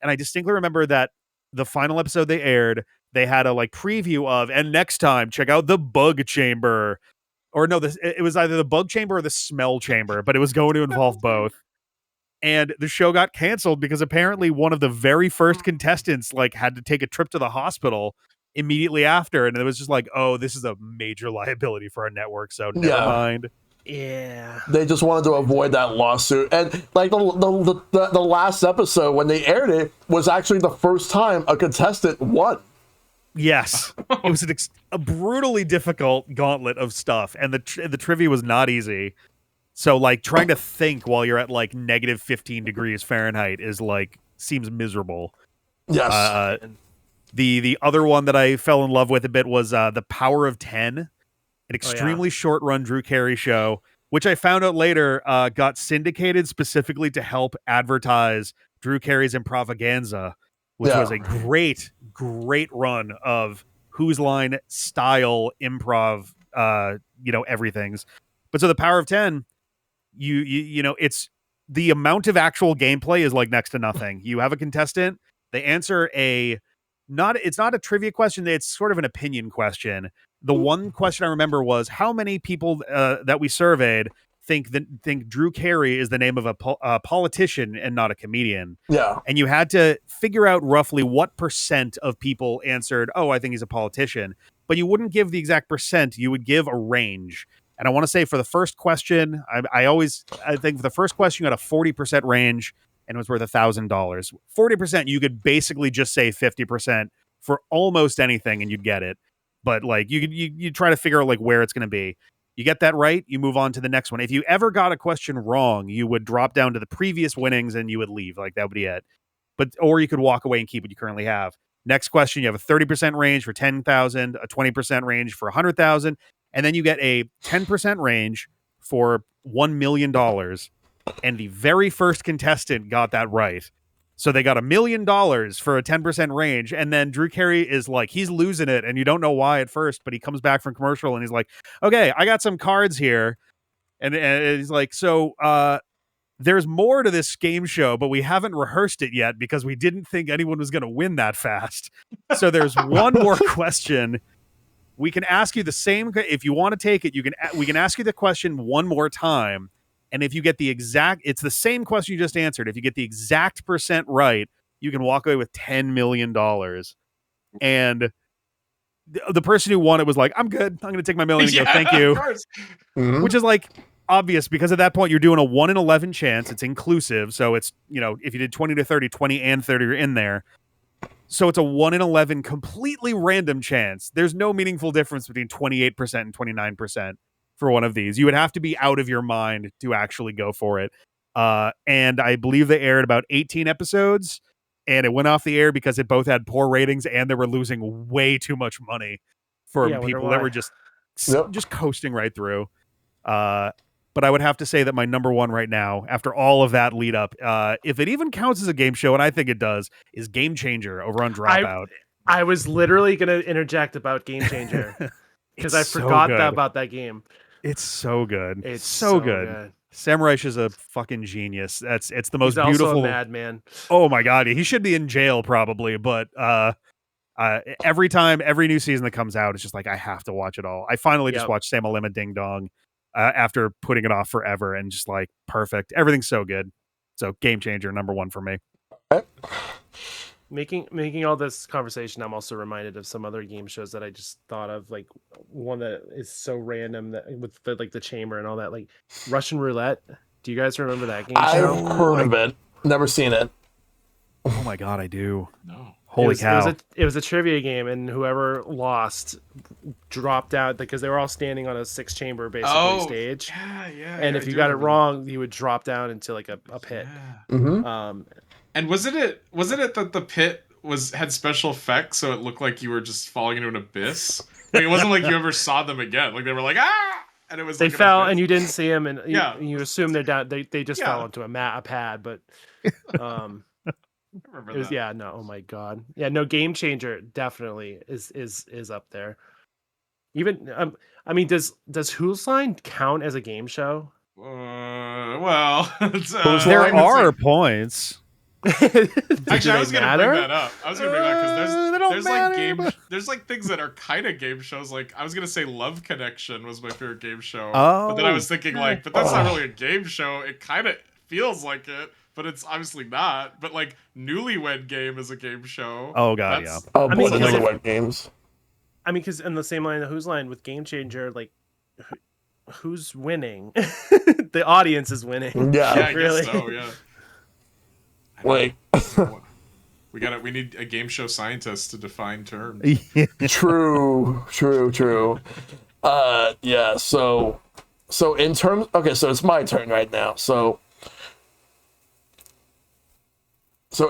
And I distinctly remember that the final episode they aired, they had a like preview of, and next time check out the bug chamber, or no, it was either the bug chamber or the smell chamber, but it was going to involve both. And the show got canceled because apparently one of the very first contestants like had to take a trip to the hospital immediately after, and it was just like, oh, this is a major liability for our network, so never mind. Yeah, they just wanted to avoid that lawsuit. And like the last episode when they aired it was actually the first time a contestant won. Yes, it was a brutally difficult gauntlet of stuff, and the trivia was not easy. So like trying to think while you're at like negative 15 degrees Fahrenheit is like seems miserable. Yes. The other one that I fell in love with a bit was The Power of 10, an extremely short run Drew Carey show, which I found out later got syndicated specifically to help advertise Drew Carey's Improvaganza, which was a great run of Whose Line style improv, everything's. But so The Power of 10, it's the amount of actual gameplay is like next to nothing. You have a contestant, they answer it's not a trivia question, it's sort of an opinion question. The one question I remember was how many people that we surveyed think Drew Carey is the name of a politician and not a comedian. Yeah. And you had to figure out roughly what percent of people answered, oh, I think he's a politician. But you wouldn't give the exact percent, you would give a range. And I want to say for the first question, I think for the first question, you got a 40% range and it was worth $1,000. 40%, you could basically just say 50% for almost anything and you'd get it. But like you try to figure out like where it's going to be. You get that right, you move on to the next one. If you ever got a question wrong, you would drop down to the previous winnings and you would leave. Like that would be it. Or you could walk away and keep what you currently have. Next question, you have a 30% range for 10,000, a 20% range for 100,000. And then you get a 10% range for $1 million. And the very first contestant got that right. So they got $1 million for a 10% range. And then Drew Carey is like, he's losing it. And you don't know why at first, but he comes back from commercial and he's like, okay, I got some cards here. And he's like, so there's more to this game show, but we haven't rehearsed it yet because we didn't think anyone was going to win that fast. So there's one more question. We can ask you the same, if you want to take it, we can ask you the question one more time. And if you get it's the same question you just answered. If you get the exact percent right, you can walk away with $10 million. And the person who won it was like, I'm good. I'm going to take my million and go, thank you. Of course. Mhm. Which is like obvious because at that point you're doing a 1 in 11 chance. It's inclusive. So it's, if you did 20 to 30, 20 and 30 are in there. So it's a 1 in 11 completely random chance. There's no meaningful difference between 28% and 29% for one of these. You would have to be out of your mind to actually go for it. And I believe they aired about 18 episodes and it went off the air because it both had poor ratings and they were losing way too much money for Yeah, I wonder people that why. were just coasting right through. But I would have to say that my number one right now, after all of that lead up, if it even counts as a game show, and I think it does, is Game Changer over on Dropout. I was literally going to interject about Game Changer because I so forgot good. about that game. It's so good. It's so good. Samurai is a fucking genius. It's the most He's beautiful. Also a madman. Oh my god, he should be in jail probably. But every new season that comes out, it's just like I have to watch it all. I finally just watched Sam Alima Ding Dong after putting it off forever, and just like perfect. Everything's so good. So Game Changer, number one for me. Making all this conversation, I'm also reminded of some other game shows that I just thought of, like one that is so random that with the chamber and all that, like Russian Roulette. Do you guys remember that game show? I've heard of it, never seen it. Oh my god, I do. No. Holy cow! It was a trivia game, and whoever lost dropped out because they were all standing on a 6-chamber basically stage. Yeah. And if you got it wrong, you would drop down into like a pit. Yeah. Mm-hmm. And wasn't it that the pit had special effects, so it looked like you were just falling into an abyss? Like, it wasn't like you ever saw them again. Like they were like and it was they like fell and you didn't see them, and Yeah. you assume they're down. They just fell onto a pad, but remember it was that. oh my god, no, Game Changer definitely is up there. Even I mean, does Whose Line count as a game show? Well, there are points. Actually, I was gonna bring that up. I was gonna bring that because there's like things that are kind of game shows. Like I was gonna say Love Connection was my favorite game show, but then I was thinking but that's not really a game show. It kind of feels like it, but it's obviously not. But like Newlywed Game is a game show. Oh god, Oh, I mean, boy, Newlywed Games. I mean, because in the same line, Whose Line with Game Changer, like who's winning? The audience is winning. Yeah, I really. guess so. Yeah. Like, we need a game show scientist to define terms. true. Yeah. So in terms, okay, so it's my turn right now. So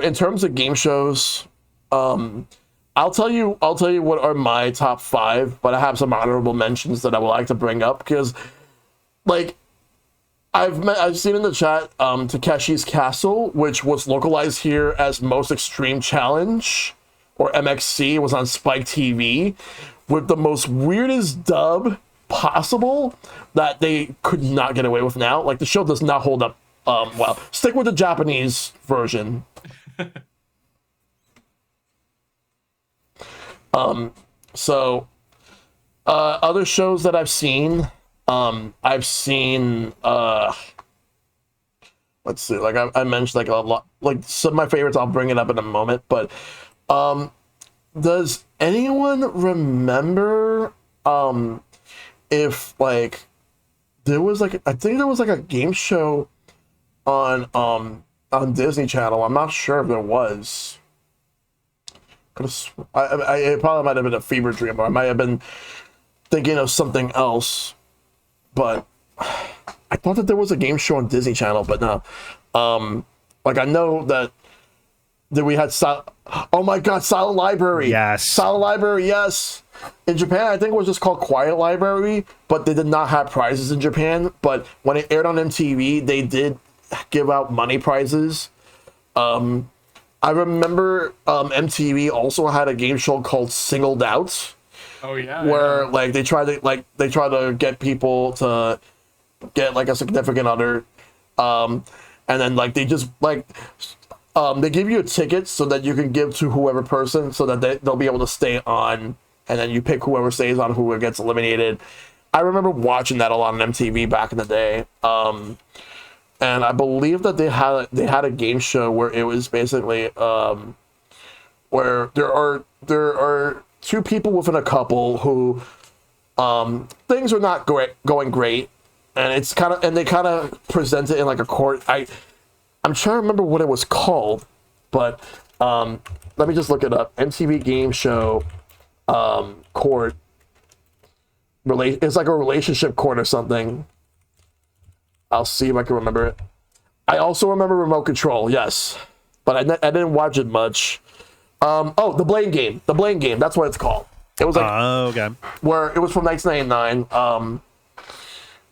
in terms of game shows, I'll tell you what are my top 5, but I have some honorable mentions that I would like to bring up because, like, I've seen in the chat Takeshi's Castle, which was localized here as Most Extreme Challenge, or MXC, was on Spike TV with the most weirdest dub possible that they could not get away with now. Like, the show does not hold up well. Stick with the Japanese version. Other shows that I've seen, let's see, like I mentioned, like a lot, like some of my favorites, I'll bring it up in a moment, but does anyone remember if like there was like, I think there was like a game show on Disney Channel. I'm not sure if there was. It probably might have been a fever dream, or I might have been thinking of something else, but I thought that there was a game show on Disney Channel, but no. Like I know that we had oh my god, Silent Library. Yes. Silent Library, yes. In Japan, I think it was just called Quiet Library, but they did not have prizes in Japan. But when it aired on MTV, they did give out money prizes. I remember MTV also had a game show called Singled Out. Oh yeah. Where like they try to get people to get like a significant other, and then like they just like they give you a ticket so that you can give to whoever person so that they'll be able to stay on, and then you pick whoever stays on, whoever gets eliminated. I remember watching that a lot on MTV back in the day. And I believe that they had a game show where it was basically where there are two people within a couple who things are not going great, and they kind of present it in like a court. I'm trying to remember what it was called, but let me just look it up. MTV Game Show court. It's like a relationship court or something. I'll see if I can remember it. I also remember Remote Control, yes, but I didn't watch it much. The Blame Game. The Blame Game. That's what it's called. It was like okay. Where it was from 1999.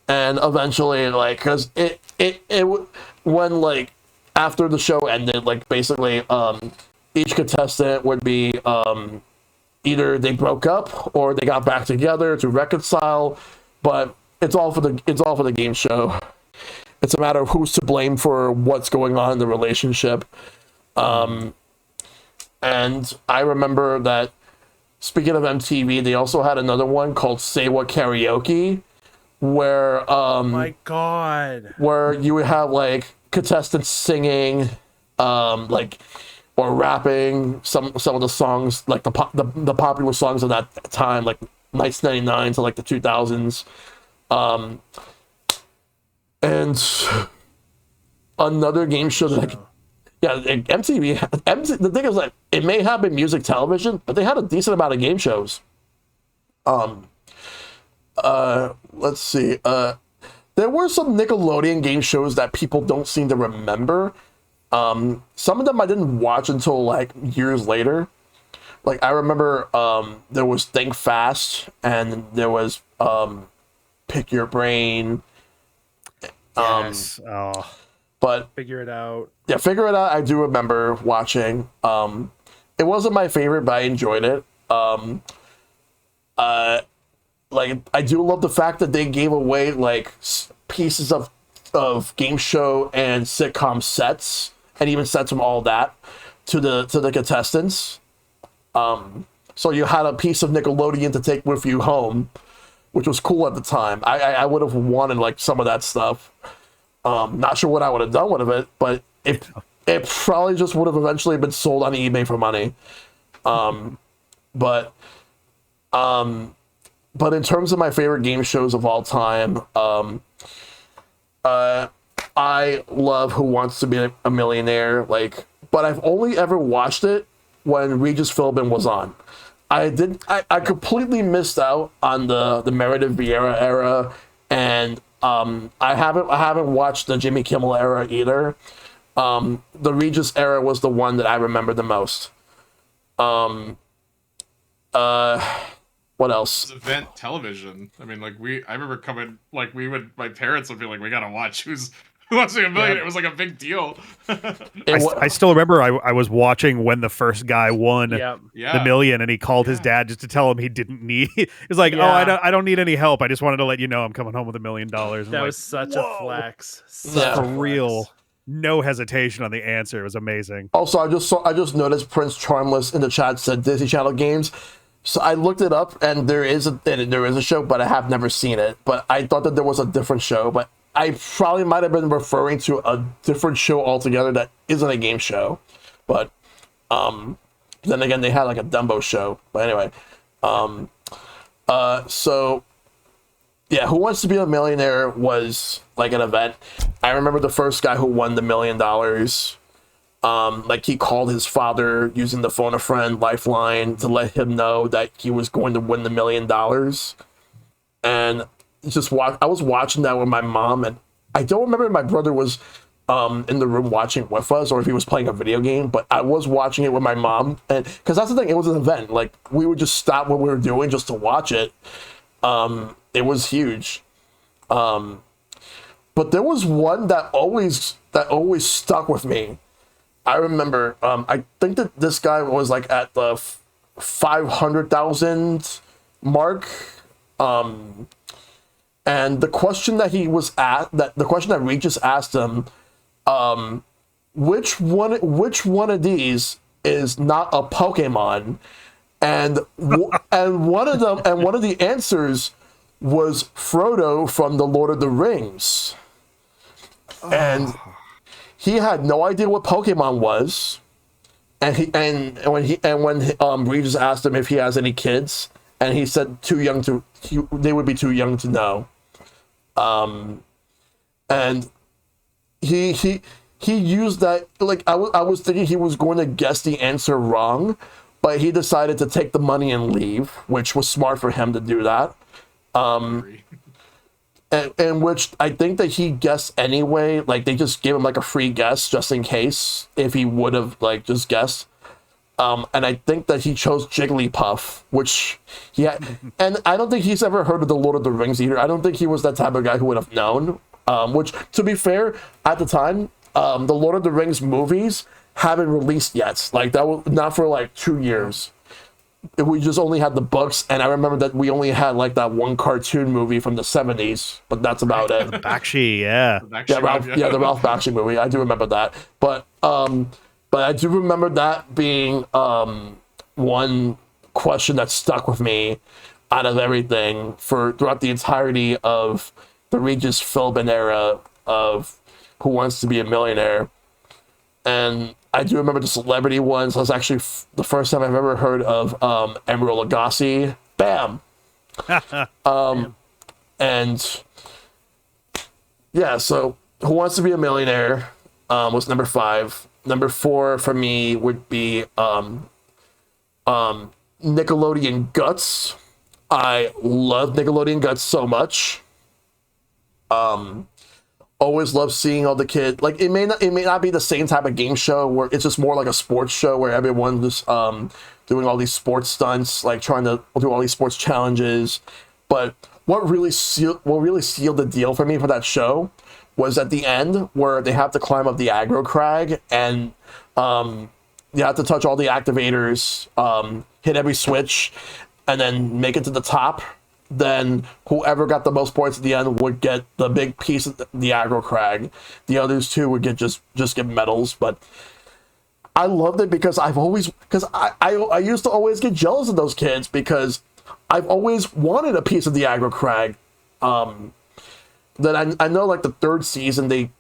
And eventually, like, because it when like after the show ended, like basically each contestant would be either they broke up or they got back together to reconcile, but it's all for the game show. It's a matter of who's to blame for what's going on in the relationship. And I remember that, speaking of MTV, they also had another one called Say What Karaoke, where my God, where you would have like contestants singing, like, or rapping some of the songs, like the popular songs of that time, like 1999 to like the 2000s. And another game show that MTV, the thing is that it may have been music television, but they had a decent amount of game shows. Let's see. There were some Nickelodeon game shows that people don't seem to remember. Some of them I didn't watch until like years later. Like I remember there was Think Fast, and there was Pick Your Brain. Yes. But Figure It Out. Yeah, Figure It Out I do remember watching. It wasn't my favorite, but I enjoyed it. Like I do love the fact that they gave away like pieces of game show and sitcom sets, and even sets from all that to the contestants. So you had a piece of Nickelodeon to take with you home, which was cool at the time. I would have wanted like some of that stuff. Not sure what I would have done with it, but it probably just would have eventually been sold on eBay for money. But in terms of my favorite game shows of all time, I love Who Wants to Be a Millionaire, like, but I've only ever watched it when Regis Philbin was on. I completely missed out on the Meredith Vieira era, and I haven't watched the Jimmy Kimmel era either. The Regis era was the one that I remember the most. What else? It was event television. I mean, like I remember coming, like my parents would be like, we gotta watch Who Wants to Be a Millionaire. Yeah. It was like a big deal. I still remember I was watching when the first guy won Yeah. the million, and he called his dad just to tell him he didn't need. He's like, oh, I don't need any help. I just wanted to let you know I'm coming home with $1 million. That was such a flex. For real. No hesitation on the answer. It was amazing. Also, I just noticed Prince Charmless in the chat said Disney Channel games. So I looked it up, and there is a show, but I have never seen it. But I thought that there was a different show, but I probably might have been referring to a different show altogether that isn't a game show. But then again, they had like a Dumbo show. But anyway, so yeah, Who Wants to Be a Millionaire was like an event. I remember the first guy who won the $1 million. Like he called his father using the phone a friend lifeline to let him know that he was going to win the $1 million. And I was watching that with my mom, and I don't remember if my brother was in the room watching with us or if he was playing a video game, but I was watching it with my mom, and because that's the thing, it was an event. Like we would just stop what we were doing just to watch it. It was huge. But there was one that always stuck with me. I remember, I think that this guy was like at the 500,000 mark. And the question that the question that Regis asked him, which one of these is not a Pokemon? And one of the answers was Frodo from the Lord of the Rings. And he had no idea what Pokemon was. when Regis asked him if he has any kids, and he said they would be too young to know. And he used that, like, I was thinking he was going to guess the answer wrong, but he decided to take the money and leave, which was smart for him to do that. And which I think that he guessed anyway. Like, they just gave him like a free guess just in case if he would have like just guessed. And I think that he chose Jigglypuff, which he had, and I don't think he's ever heard of the Lord of the Rings either. I don't think he was that type of guy who would have known. Which, to be fair, at the time, the Lord of the Rings movies haven't released yet. Like, that was not for like 2 years. We just only had the books, and I remember that we only had like that one cartoon movie from the 70s, but that's about it. Bakshi, yeah. The Ralph Bakshi movie. I do remember that. But I do remember that being one question that stuck with me out of everything throughout the entirety of the Regis Philbin era of Who Wants to Be a Millionaire. And I do remember the celebrity ones. That's actually the first time I've ever heard of Emeril Lagasse. Bam! And yeah, so Who Wants to Be a Millionaire was number 5. Number 4 for me would be Nickelodeon Guts. I love Nickelodeon Guts so much. Always love seeing all the kids. Like, it may not be the same type of game show where it's just more like a sports show where everyone just doing all these sports stunts, like trying to do all these sports challenges. But what really sealed the deal for me for that show was at the end where they have to climb up the aggro crag, and you have to touch all the activators, hit every switch, and then make it to the top. Then whoever got the most points at the end would get the big piece of the aggro crag. The others two would get just get medals. But I loved it because I used to always get jealous of those kids because I've always wanted a piece of the aggro crag. Then I know, like, the 3rd season they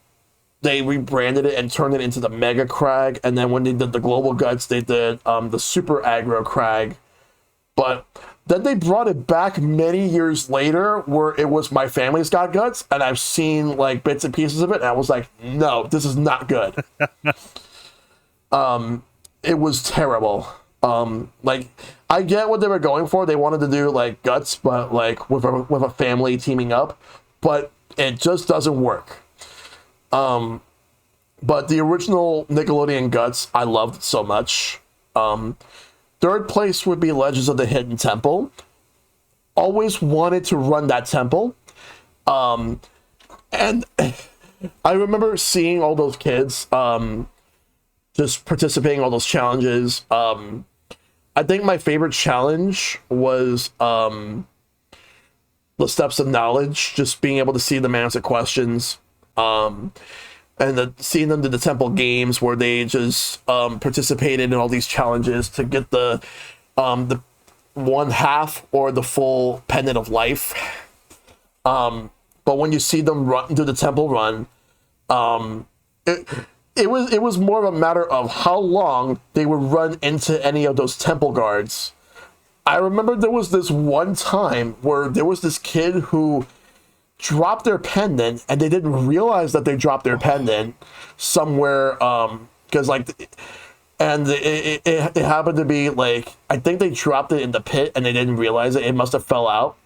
rebranded it and turned it into the Mega Crag, and then when they did the Global Guts, they did the Super Aggro Crag. But then they brought it back many years later where it was My Family's Got Guts, and I've seen like bits and pieces of it, and I was like, no, this is not good. It was terrible. Like, I get what they were going for. They wanted to do like Guts, but like with a family teaming up, but it just doesn't work. But the original Nickelodeon Guts, I loved so much. 3rd place would be Legends of the Hidden Temple. Always wanted to run that temple. And I remember seeing all those kids just participating in all those challenges. I think my favorite challenge was the Steps of Knowledge, just being able to see them answer questions. And seeing them do the temple games where they just participated in all these challenges to get the 1/2 or the full pendant of life. But when you see them do the temple run, it was more of a matter of how long they would run into any of those temple guards. I remember there was this one time where there was this kid who dropped their pendant and they didn't realize that they dropped their pendant somewhere because it happened to be like, I think they dropped it in the pit and they didn't realize it must have fell out,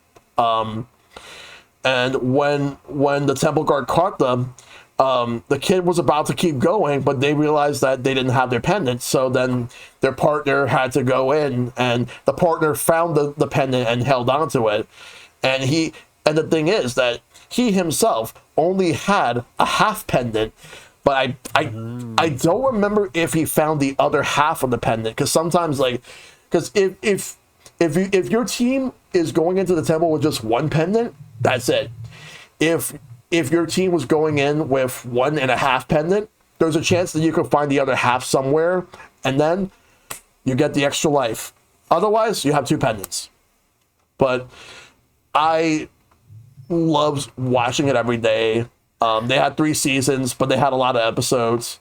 and when the temple guard caught them, the kid was about to keep going, but they realized that they didn't have their pendant, so then their partner had to go in, and the partner found the pendant and held onto it, and the thing is that he himself only had a half pendant, but I don't remember if he found the other half of the pendant, because sometimes, like, because if your team is going into the temple with just one pendant, that's it. If your team was going in with 1.5 pendant, there's a chance that you could find the other half somewhere, and then you get the extra life. Otherwise, you have 2 pendants. But I loved watching it every day. They had 3 seasons, but they had a lot of episodes.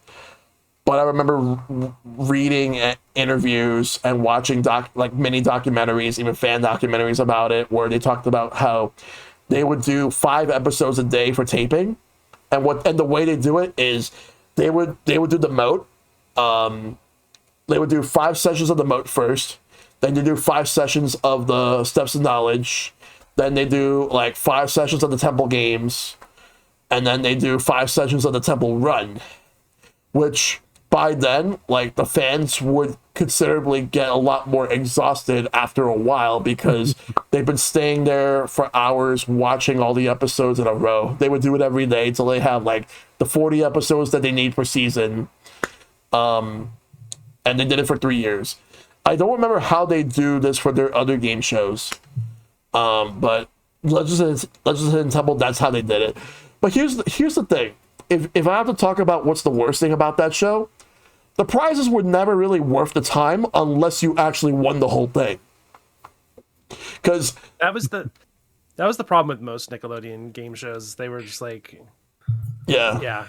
but I remember reading interviews and watching mini documentaries, even fan documentaries about it, where they talked about how they would do 5 episodes a day for taping, and the way they do it is they would do the moat. They would do 5 sessions of the moat first, then they do 5 sessions of the Steps of Knowledge, then they do like 5 sessions of the Temple Games, and then they do 5 sessions of the Temple Run, which by then, like, the fans would considerably get a lot more exhausted after a while because they've been staying there for hours watching all the episodes in a row. They would do it every day until they have like the 40 episodes that they need per season. And they did it for 3 years. I don't remember how they do this for their other game shows. But Legends of Hidden Temple, that's how they did it. But here's the thing. If I have to talk about what's the worst thing about that show, the prizes were never really worth the time unless you actually won the whole thing. Because that was the problem with most Nickelodeon game shows. They were just like, yeah.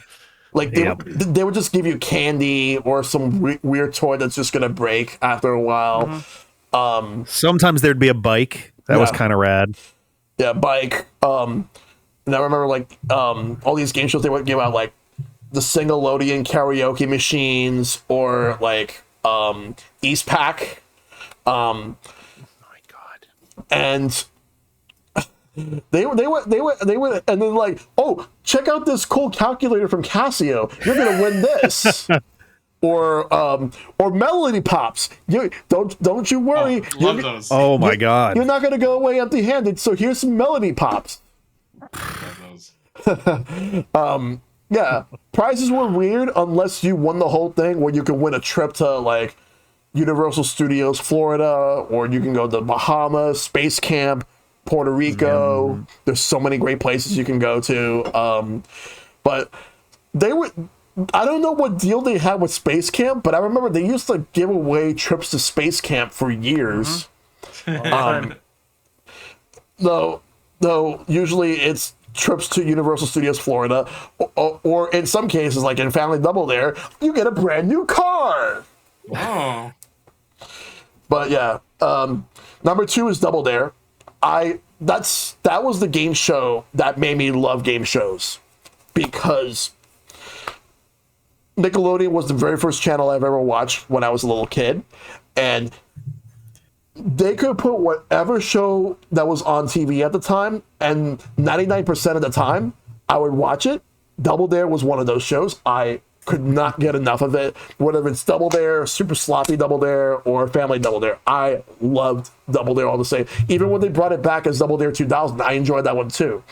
Like they would just give you candy or some weird toy that's just gonna break after a while. Mm-hmm. Sometimes there'd be a bike that was kind of rad. Yeah, bike. And I remember like all these game shows, they would give out like the Singelodeon karaoke machines or like East Pack. Oh my god! And they would and then like, oh, check out this cool calculator from Casio. You're gonna win this. Or Melody Pops. Don't you worry. Love those. Oh my god! You're not gonna go away empty-handed. So here's some Melody Pops. Love those. Yeah, prizes were weird unless you won the whole thing, where you could win a trip to like Universal Studios Florida, or you can go to Bahamas, Space Camp, Puerto Rico. There's so many great places you can go to. But they would. I don't know what deal they had with Space Camp, but I remember they used to give away trips to Space Camp for years. Though usually it's trips to Universal Studios Florida, or in some cases, like in Family Double Dare, you get a brand new car. Oh. But yeah, number 2 is Double Dare. That was the game show that made me love game shows, because Nickelodeon was the very first channel I've ever watched when I was a little kid, and they could put whatever show that was on TV at the time, and 99% of the time, I would watch it. Double Dare was one of those shows. I could not get enough of it. Whether it's Double Dare, Super Sloppy Double Dare, or Family Double Dare, I loved Double Dare all the same. Even when they brought it back as Double Dare 2000, I enjoyed that one too.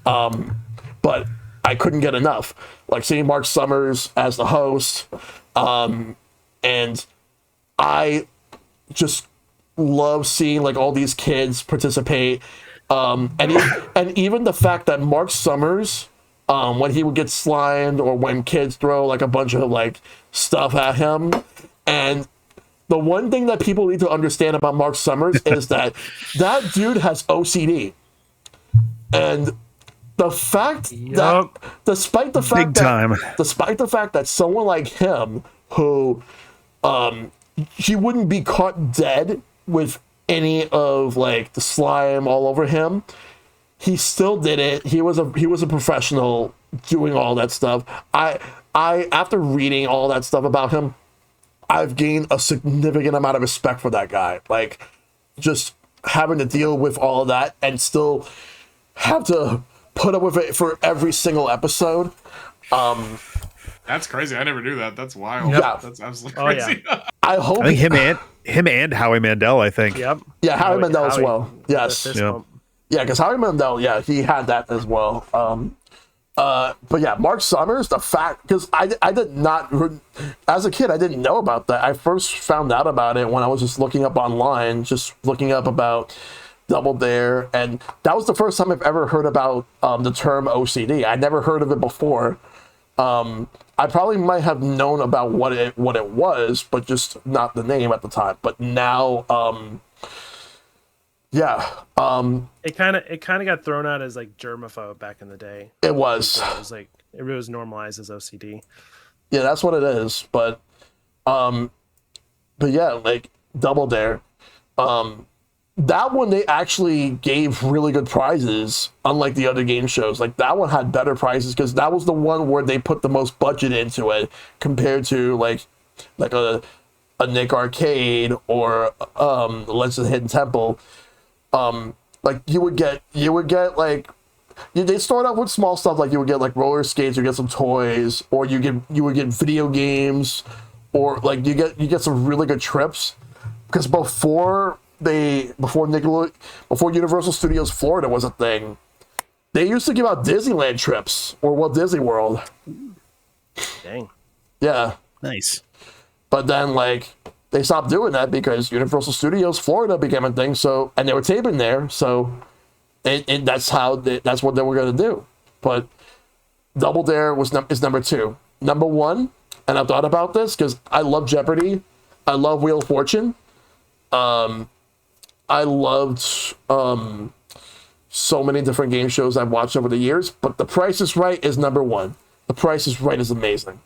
But I couldn't get enough. Like seeing Mark Summers as the host, and I just love seeing like all these kids participate, and even the fact that Mark Summers, when he would get slimed or when kids throw like a bunch of like stuff at him, and the one thing that people need to understand about Mark Summers is that dude has OCD, and the fact that despite the fact that someone like him, who he wouldn't be caught dead with any of like the slime all over him, he still did it. He was a professional doing all that stuff. I after reading all that stuff about him, I've gained a significant amount of respect for that guy. Like, just having to deal with all of that and still have to put up with it for every single episode. That's crazy. I never knew that. That's wild. Yeah. That's absolutely crazy. Yeah. I think him and Howie Mandel, I think. Yep. Yeah, Howie Mandel as well. Yes. Yeah, because Howie Mandel, he had that as well. But yeah, Mark Summers, the fact, because I did not, as a kid, I didn't know about that. I first found out about it when I was just looking up online, just looking up about Double Dare, and that was the first time I've ever heard about the term OCD. I never heard of it before. I probably might have known about what it was, but just not the name at the time. But now, it kind of got thrown out as like germaphobe back in the day. It was. It was normalized as OCD. Yeah, that's what it is. But yeah, like Double Dare. That one they actually gave really good prizes, unlike the other game shows. Like that one had better prizes because that was the one where they put the most budget into it compared to like a Nick Arcade or Legends of the Hidden Temple. Like you would get like they start off with small stuff, like you would get like roller skates, you get some toys, or you would get video games, or like you get some really good trips. Because before Universal Studios Florida was a thing, they used to give out Disneyland trips or Walt Disney World. Dang. Yeah. Nice. But then like they stopped doing that because Universal Studios Florida became a thing. So, and they were taping there, so that's what they were gonna do. But Double Dare is number 2. Number 1, and I've thought about this because I love Jeopardy, I love Wheel of Fortune. I loved so many different game shows I've watched over the years, but The Price is Right is number 1. The Price is Right is amazing.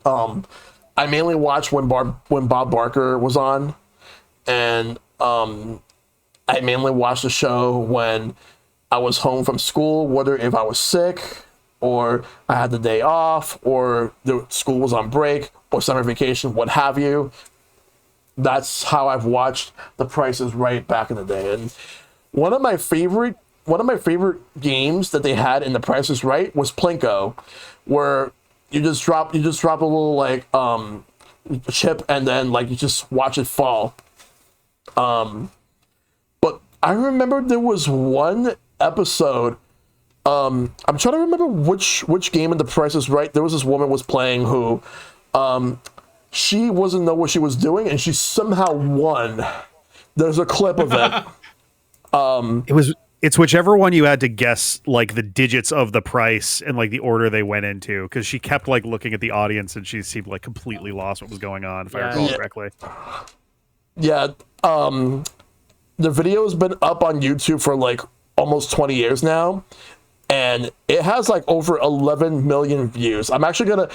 I mainly watched when Bob Barker was on, and I mainly watched the show when I was home from school, whether if I was sick or I had the day off or the school was on break or summer vacation, what have you. That's how I've watched The Price is Right back in the day. And one of my favorite games that they had in The Price is Right was Plinko, where you just drop a little like chip and then like you just watch it fall. But I remember there was one episode. I'm trying to remember which game in The Price is Right. There was this woman was playing who she wasn't know what she was doing, and she somehow won. There's a clip of it. It's whichever one you had to guess, like the digits of the price and like the order they went into, because she kept like looking at the audience and she seemed like completely lost what was going on, if I recall correctly. Yeah, the video's been up on YouTube for like almost 20 years now, and it has like over 11 million views. I'm actually gonna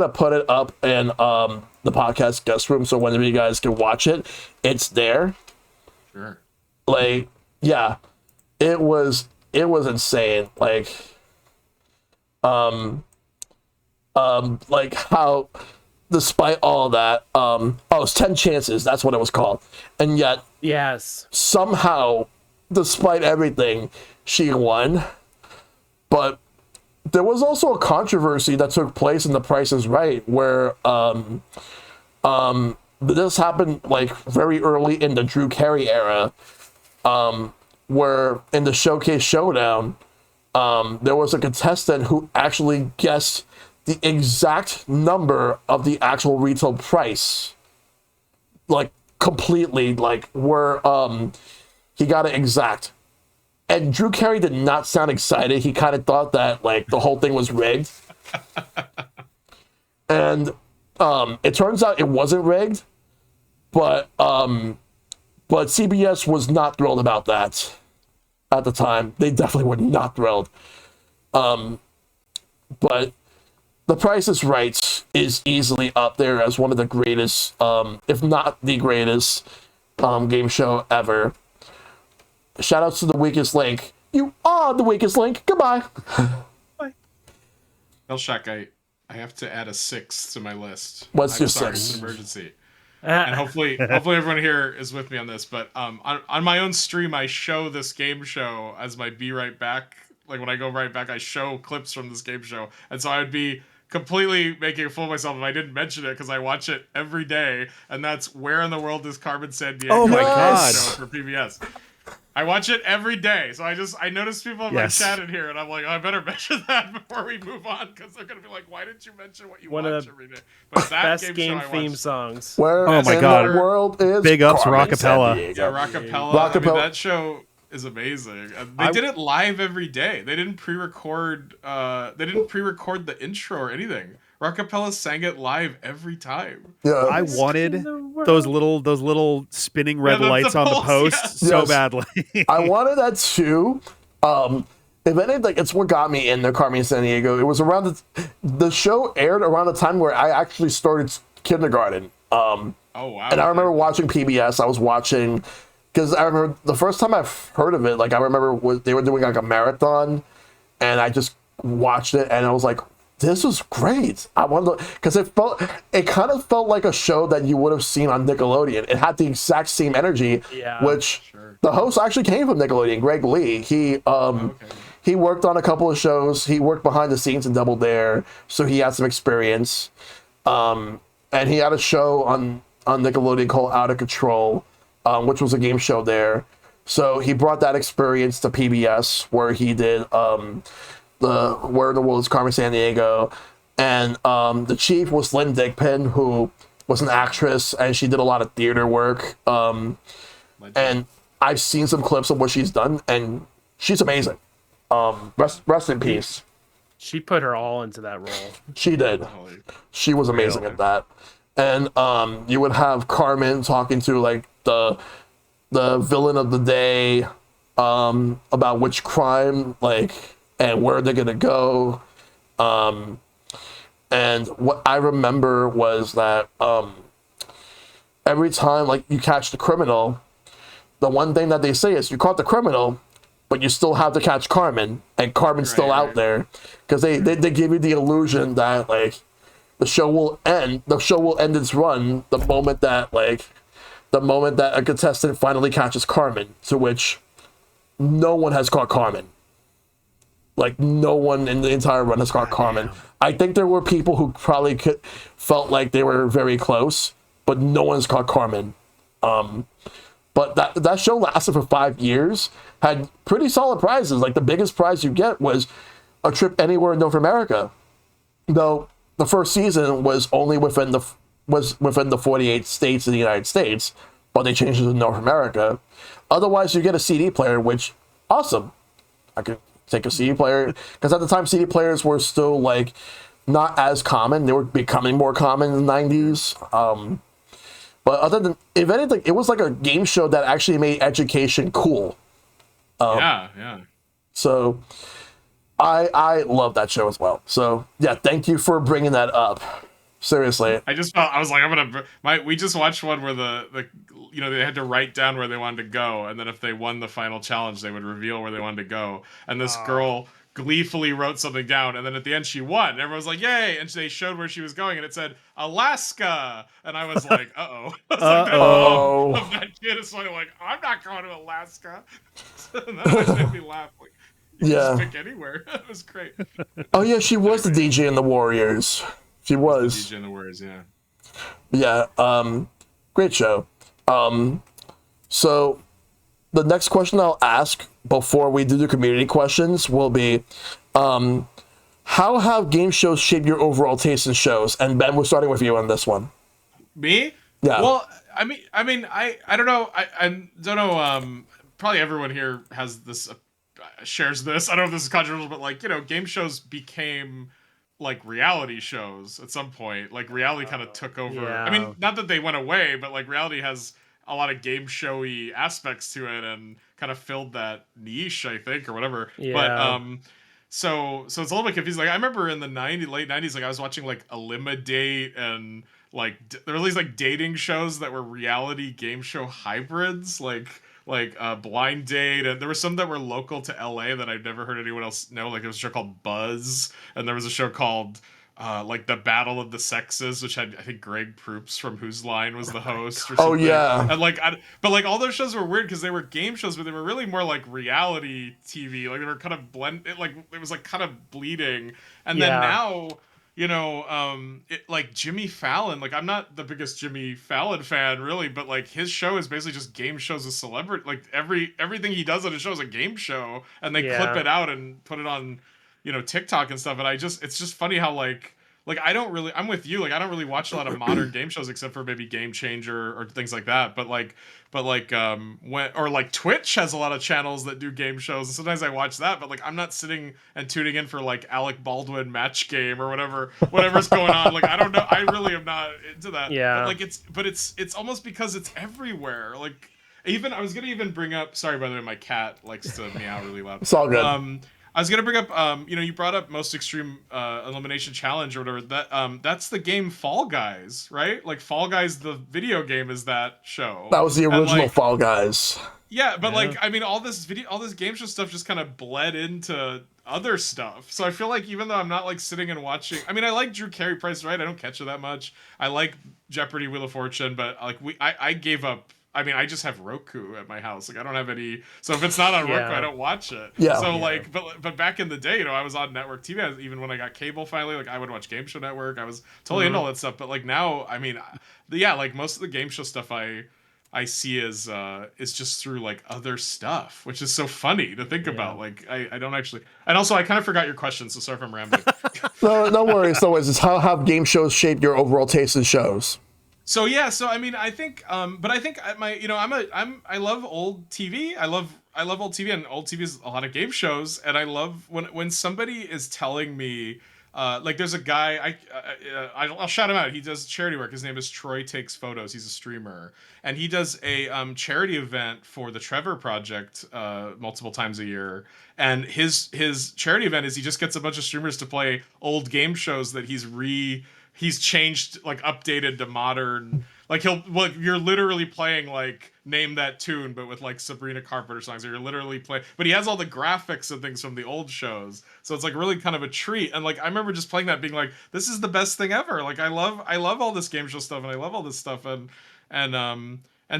put it up in the podcast guest room so whenever you guys can watch it, it's there. Sure. Like, yeah, it was insane. Like, like how, despite all that, it's 10 chances. That's what it was called, and yet, Yes. somehow, despite everything, she won. But there was also a controversy that took place in The Price is Right, where this happened like very early in the Drew Carey era, where in the Showcase Showdown, there was a contestant who actually guessed the exact number of the actual retail price, like completely, like where he got it exact. And Drew Carey did not sound excited. He kind of thought that like the whole thing was rigged. And it turns out it wasn't rigged, but CBS was not thrilled about that at the time. They definitely were not thrilled. But The Price is Right is easily up there as one of the greatest, if not the greatest, game show ever. Shout outs to The Weakest Link. You are the weakest link. Goodbye. Bye. Shellshock, I have to add a 6 to my list. What's your sorry, 6? It's an emergency. And hopefully everyone here is with me on this. But on my own stream, I show this game show as my Be Right Back. Like when I go right back, I show clips from this game show. And so I would be completely making a fool of myself if I didn't mention it because I watch it every day. And that's Where in the World is Carmen Sandiego? Oh my God. Show for PBS. I watch it every day, so I notice people in my chat in here, and I'm like, I better mention that before we move on, because they're gonna be like, why didn't you mention what you watch every day? But that best game theme songs. Where oh my God. the world is Big ups, Carmen Rockapella. Sandiego. Yeah, Rockapella. I mean, that show is amazing. They did it live every day. They didn't pre-record. They didn't pre-record the intro or anything. Rockapella sang it live every time. Yeah. I wanted those little spinning red lights on the post so badly. I wanted that too. if anything, like, it's what got me into Carmen Sandiego. It was around the show aired around the time where I actually started kindergarten. Oh wow! And I remember watching PBS. I was watching because I remember the first time I've heard of it. Like I remember they were doing like a marathon, and I just watched it, and I was like, "This was great." I wanted because it kind of felt like a show that you would have seen on Nickelodeon. It had the exact same energy, which the host actually came from Nickelodeon. Greg Lee. He worked on a couple of shows. He worked behind the scenes in Double Dare, so he had some experience. And he had a show on Nickelodeon called Out of Control, which was a game show there. So he brought that experience to PBS, where he did Where in the World is Carmen Sandiego, and the chief was Lynn Digpin, who was an actress, and she did a lot of theater work. And I've seen some clips of what she's done, and she's amazing. Rest in peace. She put her all into that role. She did. She was amazing at that. And you would have Carmen talking to like the villain of the day about which crime, like, and where they're gonna go. And what I remember was that every time like you catch the criminal, the one thing that they say is you caught the criminal, but you still have to catch Carmen, and Carmen's still out there, because they give you the illusion that like the show will end its run the moment that a contestant finally catches Carmen, to which no one has caught Carmen. Like no one in the entire run has caught Carmen. I think there were people who probably felt like they were very close, but no one's caught Carmen. But that show lasted for 5 years, had pretty solid prizes. Like the biggest prize you get was a trip anywhere in North America. Though the first season was only within the 48 states in the United States, but they changed it to North America. Otherwise, you get a CD player, which awesome. I could take a CD player, because at the time CD players were still like not as common. They were becoming more common in the 90s. But other than, if anything, it was like a game show that actually made education cool. Yeah. So I love that show as well. So yeah, thank you for bringing that up. Seriously. I was like, we just watched one where the they had to write down where they wanted to go, and then if they won the final challenge, they would reveal where they wanted to go. And this girl gleefully wrote something down, and then at the end she won. And everyone was like, "Yay!" And they showed where she was going, and it said Alaska. And I was like, "Uh-oh." I was like, the mom of that kid is like, "I'm not going to Alaska." And that always made me laugh. Like, you can just pick anywhere. It was great. Oh yeah, she was the DJ in the Warriors. She was. DJ in the Warriors, yeah. Yeah. Great show. So the next question I'll ask before we do the community questions will be, how have game shows shaped your overall taste in shows? And Ben, we're starting with you on this one. Me? Yeah. Well, I mean, I don't know. I don't know. Probably everyone here has this, shares this. I don't know if this is controversial, but like, game shows became like reality shows at some point. Like reality kind of took over. Yeah. I mean, not that they went away, but like reality has a lot of game showy aspects to it and kind of filled that niche, I think, or whatever. Yeah. But so it's a little bit confusing. Like I remember in the late 90s, like I was watching like Eliminate and like there were these like dating shows that were reality game show hybrids, like Blind Date, and there were some that were local to LA that I'd never heard anyone else know. Like there was a show called Buzz, and there was a show called like The Battle of the Sexes, which had, I think, Greg Proops from Whose Line was the host. Or something. Oh yeah. And but like all those shows were weird because they were game shows, but they were really more like reality TV. Like they were kind of it was like kind of bleeding. And then now, like Jimmy Fallon, like I'm not the biggest Jimmy Fallon fan really, but like his show is basically just game shows of celebrity. Like everything he does on his show is a game show, and they clip it out and put it on, TikTok and stuff. And it's just funny how like I'm with you. Like I don't really watch a lot of modern game shows except for maybe Game Changer or things like that. But Twitch has a lot of channels that do game shows, and sometimes I watch that. But like I'm not sitting and tuning in for like Alec Baldwin Match Game or whatever's going on. Like I don't know. I really am not into that. Yeah. But it's almost because it's everywhere. Like I was gonna even bring up. Sorry, by the way, my cat likes to meow really loud. It's all good. I was gonna bring up, you brought up most extreme elimination challenge or whatever. That's the game Fall Guys, right? Like Fall Guys, the video game, is that show, That was the and original like, Fall Guys. yeah, but Yeah. like, I mean, all this game show stuff just kind of bled into other stuff. So I feel like even though I'm not like sitting and watching, I mean, I like Drew Carey, Price Right. I don't catch it that much. I like Jeopardy, Wheel of Fortune, but like I gave up. I mean, I just have Roku at my house. Like, I don't have any. So if it's not on Roku, Yeah. I don't watch it. Yeah. So Yeah. like, but back in the day, I was on network TV. Even when I got cable finally, like I would watch Game Show Network. I was totally into all that stuff. But like now, I mean, yeah, like most of the game show stuff I see is just through like other stuff, which is so funny to think about. Like I don't actually, and also I kind of forgot your question, so sorry if I'm rambling. No worries. No worries. It's how have game shows shaped your overall taste in shows? So yeah, so I mean, I think, but I think I love old TV. I love old TV, and old TV is a lot of game shows, and I love when somebody is telling me, like there's a guy I'll shout him out. He does charity work. His name is Troy Takes Photos. He's a streamer, and he does a charity event for the Trevor Project multiple times a year. And his charity event is he just gets a bunch of streamers to play old game shows that he's changed, like updated to modern, like you're literally playing like Name That Tune but with like Sabrina Carpenter songs, or you're literally playing, but he has all the graphics and things from the old shows, so it's like really kind of a treat. And like I remember just playing that being like, this is the best thing ever. Like I love all this game show stuff, and I love all this stuff, and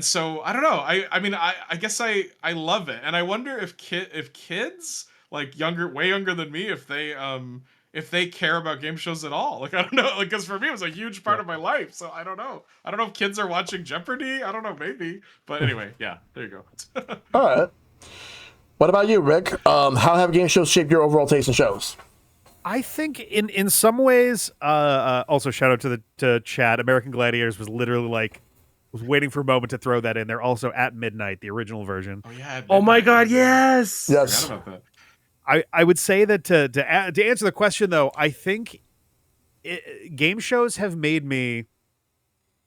so I don't know, I mean I guess I love it, and I wonder if kids like way younger than me, if they care about game shows at all. Like I don't know, like because for me it was a huge part of my life, so I don't know if kids are watching Jeopardy. I don't know, maybe, but anyway, yeah, there you go. All right. What about you, Rick? How have game shows shaped your overall taste in shows? I think in some ways, also shout out to chat. American Gladiators was literally like, was waiting for a moment to throw that in there. Also at midnight, the original version. Oh yeah. Oh my God! Yes. Yes. Forgot about that. I would say that to answer the question though, I think game shows have made me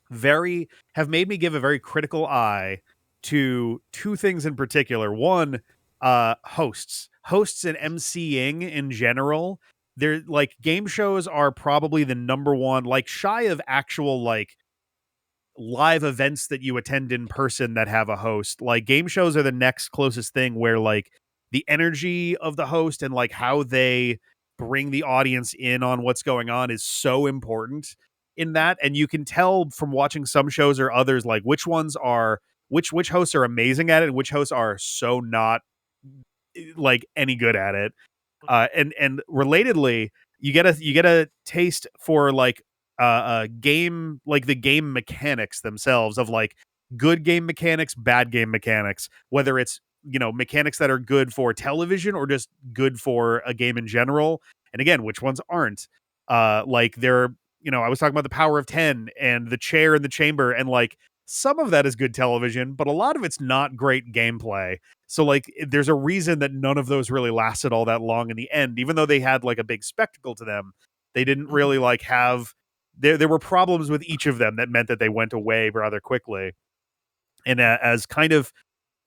give a very critical eye to two things in particular. One, hosts and emceeing in general. They're like, game shows are probably the number one, like shy of actual like live events that you attend in person that have a host. Like game shows are the next closest thing where like the energy of the host and like how they bring the audience in on what's going on is so important in that. And you can tell from watching some shows or others, like which hosts are amazing at it and which hosts are so not like any good at it. And relatedly, you get a taste for like game, like the game mechanics themselves, of like good game mechanics, bad game mechanics, whether it's, mechanics that are good for television or just good for a game in general. And again, which ones aren't. Like they're, I was talking about the Power of 10 and the chair in the chamber, and like some of that is good television, but a lot of it's not great gameplay. So like there's a reason that none of those really lasted all that long in the end, even though they had like a big spectacle to them. They didn't really like have, there were problems with each of them that meant that they went away rather quickly. And as kind of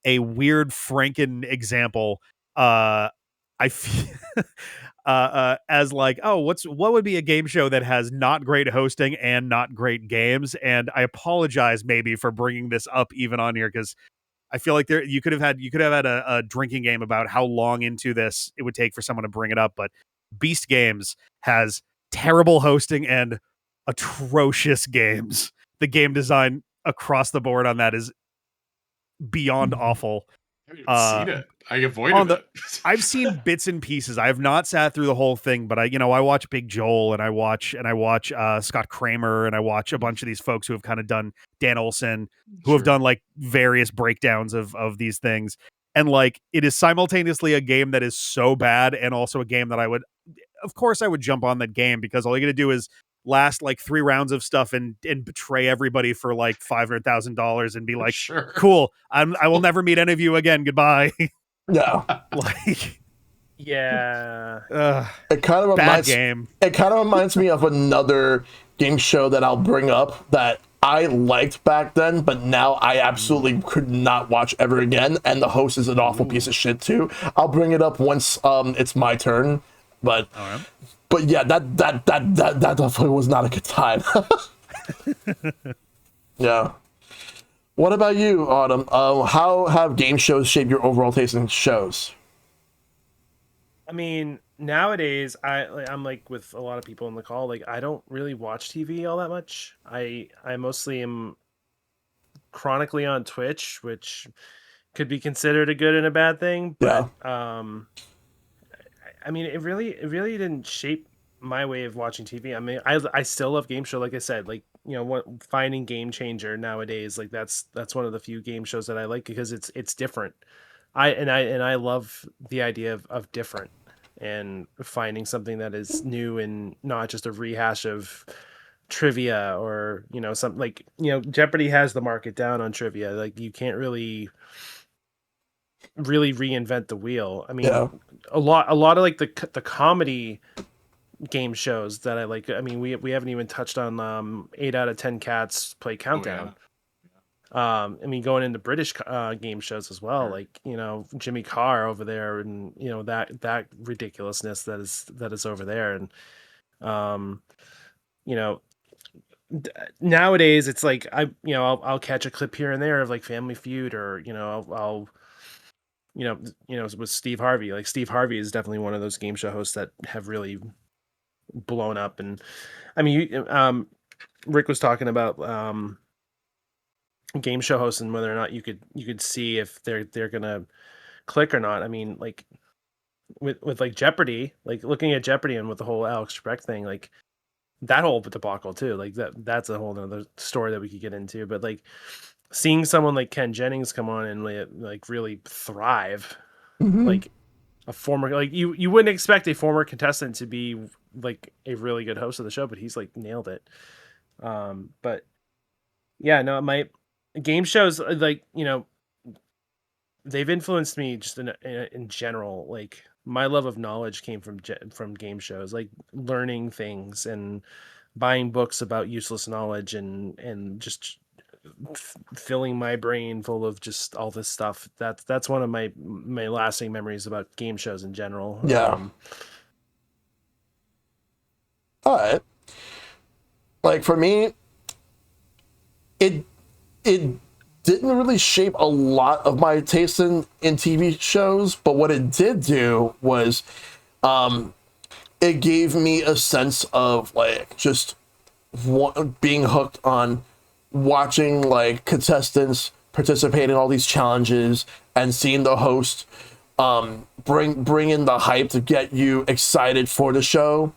a weird Franken example, I feel as like, oh, what would be a game show that has not great hosting and not great games? And I apologize maybe for bringing this up even on here, because I feel like you could have had a drinking game about how long into this it would take for someone to bring it up. But Beast Games has terrible hosting and atrocious games. The game design across the board on that is beyond awful. I haven't even seen it. I avoided it. I've seen bits and pieces. I have not sat through the whole thing, but I watch Big Joel, and I watch Scott Kramer, and I watch a bunch of these folks who have kind of done, Dan Olson, who have done like various breakdowns of these things. And like, it is simultaneously a game that is so bad and also a game that I would jump on that game, because all you got to do is last like 3 rounds of stuff and betray everybody for like $500,000 and be like, sure, cool, I will never meet any of you again. Goodbye. Yeah. Like, yeah. It kind of bad game. It kind of reminds me of another game show that I'll bring up that I liked back then, but now I absolutely could not watch ever again. And the host is an awful piece of shit too. I'll bring it up once it's my turn, but yeah, that definitely was not a good time. Yeah. What about you, Autumn? How have game shows shaped your overall taste in shows? I mean, nowadays I'm like with a lot of people in the call, like I don't really watch TV all that much. I mostly am chronically on Twitch, which could be considered a good and a bad thing, but I mean, it really didn't shape my way of watching TV. I mean, I still love game show, like I said, like what finding Game Changer nowadays, like that's one of the few game shows that I like because it's different. I love the idea of different and finding something that is new and not just a rehash of trivia or something like Jeopardy has the market down on trivia. Like you can't really reinvent the wheel. I mean, a lot of like the comedy game shows that I like. I mean, we haven't even touched on 8 out of 10 Cats Play Countdown. I mean, going into British game shows as well, like Jimmy Carr over there, and that ridiculousness that is over there, and you know nowadays it's like I'll catch a clip here and there of like Family Feud, or I'll with Steve Harvey. Like Steve Harvey is definitely one of those game show hosts that have really blown up. And I mean, Rick was talking about game show hosts and whether or not you could see if they're gonna click or not. I mean, like with like Jeopardy, like looking at Jeopardy and with the whole Alex Trebek thing, like that whole debacle too, like that's a whole other story that we could get into. But like seeing someone like Ken Jennings come on and like really thrive, like a former, like you wouldn't expect a former contestant to be like a really good host of the show, but he's like nailed it. But yeah, no, my game shows, like they've influenced me just in general. Like my love of knowledge came from game shows, like learning things and buying books about useless knowledge and just filling my brain full of just all this stuff. That's one of my lasting memories about game shows in general. All right. Like for me, it didn't really shape a lot of my taste in TV shows, but what it did do was it gave me a sense of like just being hooked on watching like contestants participate in all these challenges and seeing the host bring in the hype to get you excited for the show.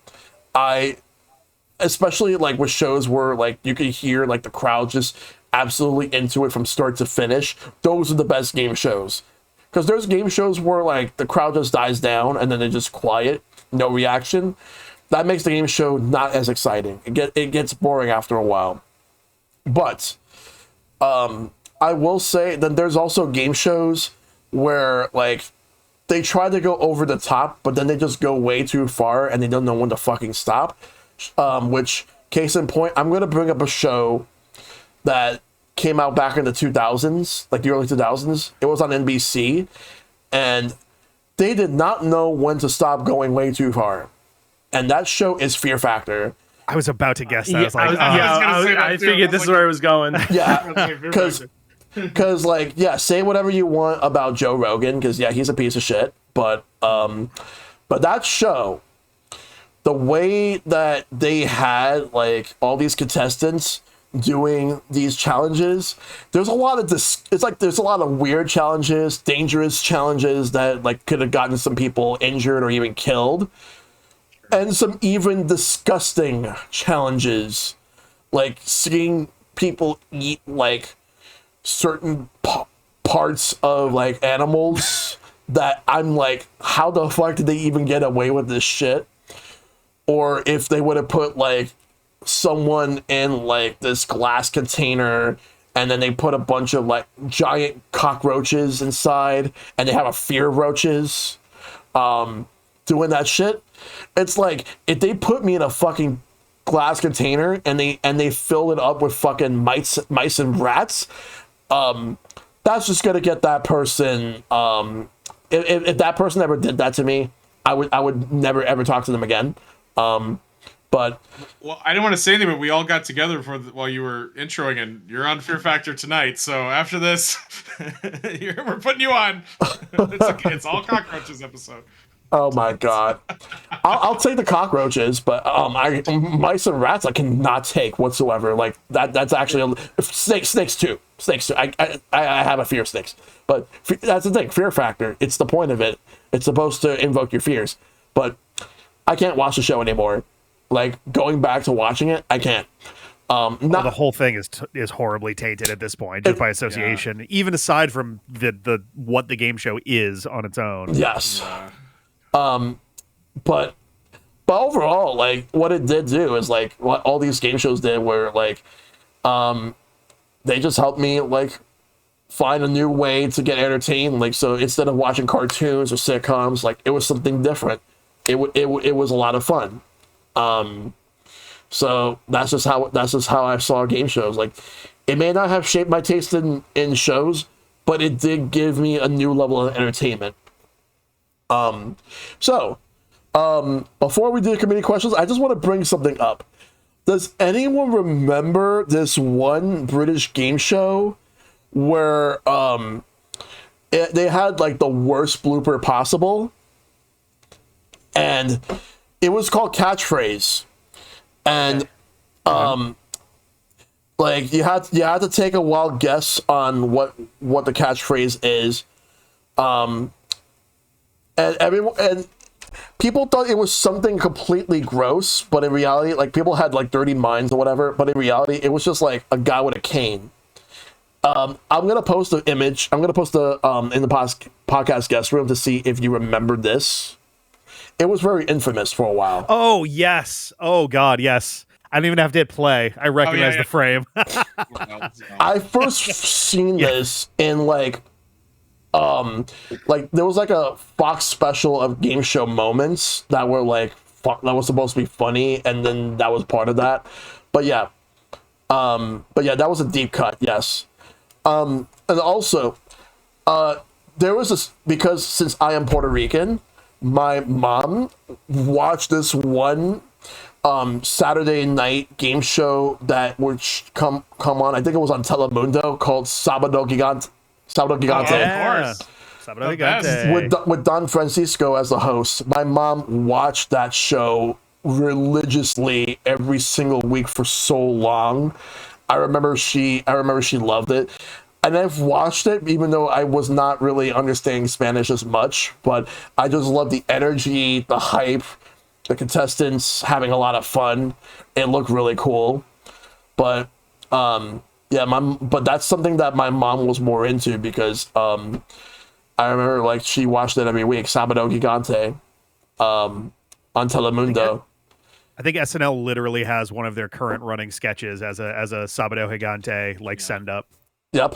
Especially like with shows where like you could hear like the crowd just absolutely into it from start to finish. Those are the best game shows, because there's game shows where like the crowd just dies down and then they're just quiet, no reaction. That makes the game show not as exciting. It gets boring after a while. But I will say that there's also game shows where like they try to go over the top, but then they just go way too far and they don't know when to fucking stop. Which, case in point, I'm going to bring up a show that came out back in the 2000s, like the early 2000s. It was on NBC, and they did not know when to stop going way too far. And that show is Fear Factor. I was about to guess that. I figured this is where it was going. Yeah, because like, yeah, say whatever you want about Joe Rogan, because yeah, he's a piece of shit. But that show, the way that they had like all these contestants doing these challenges, there's a lot of there's a lot of weird challenges, dangerous challenges that like could have gotten some people injured or even killed. And some even disgusting challenges, like seeing people eat like certain parts of like animals that I'm like, how the fuck did they even get away with this shit? Or if they would have put like someone in like this glass container and then they put a bunch of like giant cockroaches inside and they have a fear of roaches doing that shit. It's like, if they put me in a fucking glass container and they fill it up with fucking mice and rats, that's just gonna get that person. If that person ever did that to me, I would never ever talk to them again. But well, I didn't want to say anything, but we all got together while you were introing, and you're on Fear Factor tonight. So after this, we're putting you on. It's okay. It's all cockroaches episode. oh my god, I'll take the cockroaches, but mice and rats I cannot take whatsoever. Like that's actually snakes too. I have a fear of snakes, but that's the thing. Fear Factor. It's the point of it. It's supposed to invoke your fears, but I can't watch the show anymore. Like going back to watching it, I can't. The whole thing is horribly tainted at this point, just by association. Yeah. Even aside from the what the game show is on its own. Yes. But overall, like what it did do is like what all these game shows did were like, they just helped me like find a new way to get entertained. Like so, instead of watching cartoons or sitcoms, like it was something different. It was a lot of fun. So that's just how I saw game shows. Like it may not have shaped my taste in shows, but it did give me a new level of entertainment. So before we do the committee questions, I just want to bring something up. Does anyone remember this one British game show where they had like the worst blooper possible, and it was called Catchphrase, and like you had to take a wild guess on what the catchphrase is, and people thought it was something completely gross, but in reality, like people had like dirty minds or whatever, but in reality, it was just like a guy with a cane. I'm gonna post an image. I'm gonna post in the podcast guest room to see if you remember this. It was very infamous for a while. Oh, yes. Oh, God, yes. I didn't even have to hit play. I recognize the frame. I first seen this in like there was like a Fox special of game show moments that were like that was supposed to be funny, and then that was part of that. But yeah, that was a deep cut. Yes, and also, there was this because since I am Puerto Rican. My mom watched this one Saturday night game show that would come on. I think it was on Telemundo called Sábado Gigante. Of course. Sábado Gigante. With Don Francisco as the host. My mom watched that show religiously every single week for so long. I remember she loved it. And I've watched it, even though I was not really understanding Spanish as much, but I just love the energy, the hype, the contestants having a lot of fun. It looked really cool. But but that's something that my mom was more into because I remember like she watched it every week, Sábado Gigante, on Telemundo. I think SNL literally has one of their current running sketches as a Sábado Gigante send up. Yep.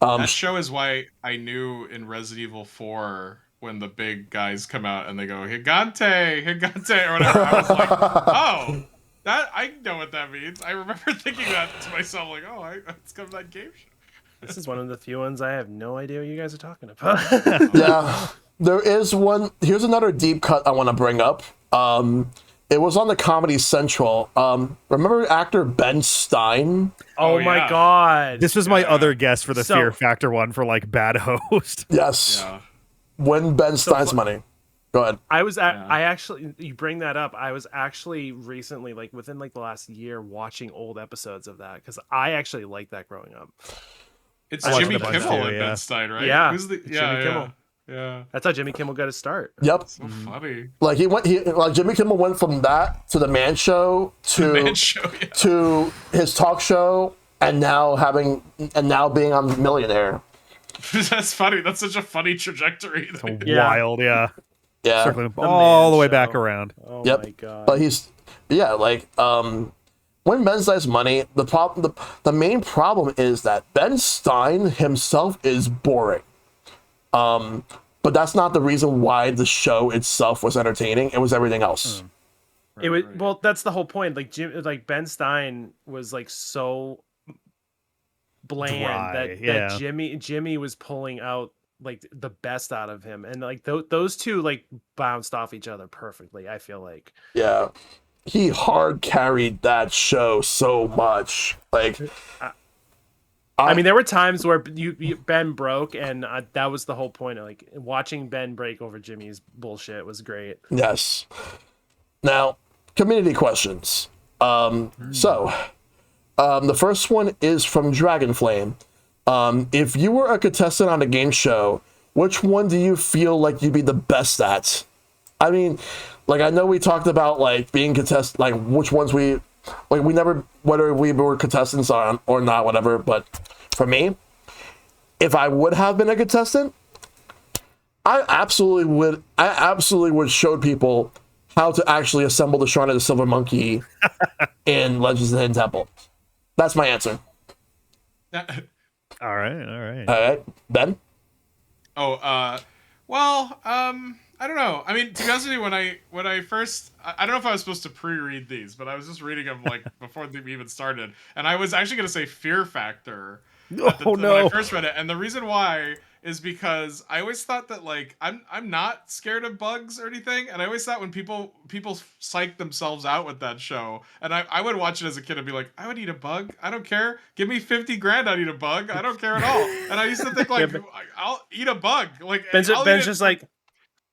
That show is why I knew in Resident Evil 4 when the big guys come out and they go Gigante, or whatever. I was like, oh, that I know what that means. I remember thinking that to myself, like, oh, it's come that game show. This is one of the few ones I have no idea what you guys are talking about. Yeah, there is one. Here's another deep cut I want to bring up. It was on the Comedy Central. Remember actor Ben Stein? Oh my god! This was my other guess for the Fear Factor one for like bad host. Yes. Yeah. Win Ben Stein's money. Go ahead. I actually, you bring that up. I was actually recently, like within like the last year, watching old episodes of that because I actually liked that growing up. It's Jimmy Kimmel and Ben Stein, right? Yeah. Who's the Jimmy Kimmel. Yeah, that's how Jimmy Kimmel got his start. Yep, so funny. Like Jimmy Kimmel went from that to the Man Show to his talk show, and now being on Millionaire. That's funny. That's such a funny trajectory. Wild, yeah. Circling all the way back around. Oh my god! But when Ben Stein's money, the main problem is that Ben Stein himself is boring. But that's not the reason why the show itself was entertaining. It was everything else. It was well. That's the whole point. Like Ben Stein was like so bland Dry, that Jimmy was pulling out like the best out of him, and like those two like bounced off each other perfectly. I feel like Yeah, he hard carried that show so much. Like, I mean, there were times where Ben broke, and that was the whole point. Of, like watching Ben break over Jimmy's bullshit was great. yes. Now, community questions. The first one is from Dragonflame. If you were a contestant on a game show, which one do you feel like you'd be the best at? I mean, like, I know we talked about like being contestant, like which ones we never, whether we were contestants on or not, whatever. But for me, if I would have been a contestant, I absolutely would show people how to actually assemble the Shrine of the Silver Monkey in Legends of the Hidden Temple. That's my answer. All right. All right, Ben? Well, I don't know. I mean, to be honest with you, when I first, I don't know if I was supposed to pre-read these, but I was just reading them like before we even started, and I was actually gonna say Fear Factor. When I first read it, and the reason why is because I always thought that like I'm not scared of bugs or anything, and I always thought when people psych themselves out with that show, and I would watch it as a kid and be like, I would eat a bug, I don't care, give me 50 grand, I'd eat a bug, I don't care at all. And I used to think like I'll eat a bug, like Ben's just like.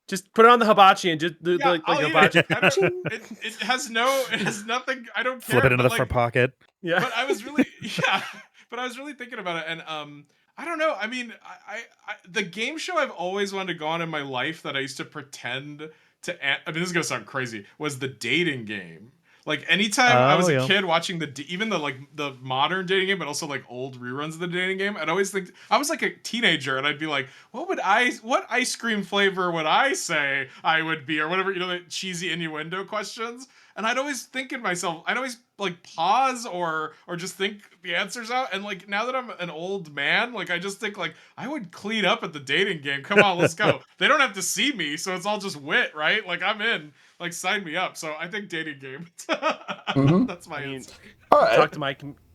Just put it on the hibachi and just do the hibachi. It has nothing. I don't care. Flip it into the front pocket. Yeah. But I was really thinking about it, and I don't know. I mean, I the game show I've always wanted to go on in my life that I used to pretend to. I mean, this is gonna sound crazy. Was the dating game. Like anytime I was a kid watching even the modern dating game, but also like old reruns of the dating game, I'd always think I was like a teenager, and I'd be like, what ice cream flavor would I say I would be, or whatever, the cheesy innuendo questions. And I'd always think in myself, I'd always like pause or just think the answers out. And like now that I'm an old man, like I just think like I would clean up at the dating game. Come on, let's go. They don't have to see me, so it's all just wit, right? Like I'm in. Like sign me up. So I think dating game. That's my answer. All right.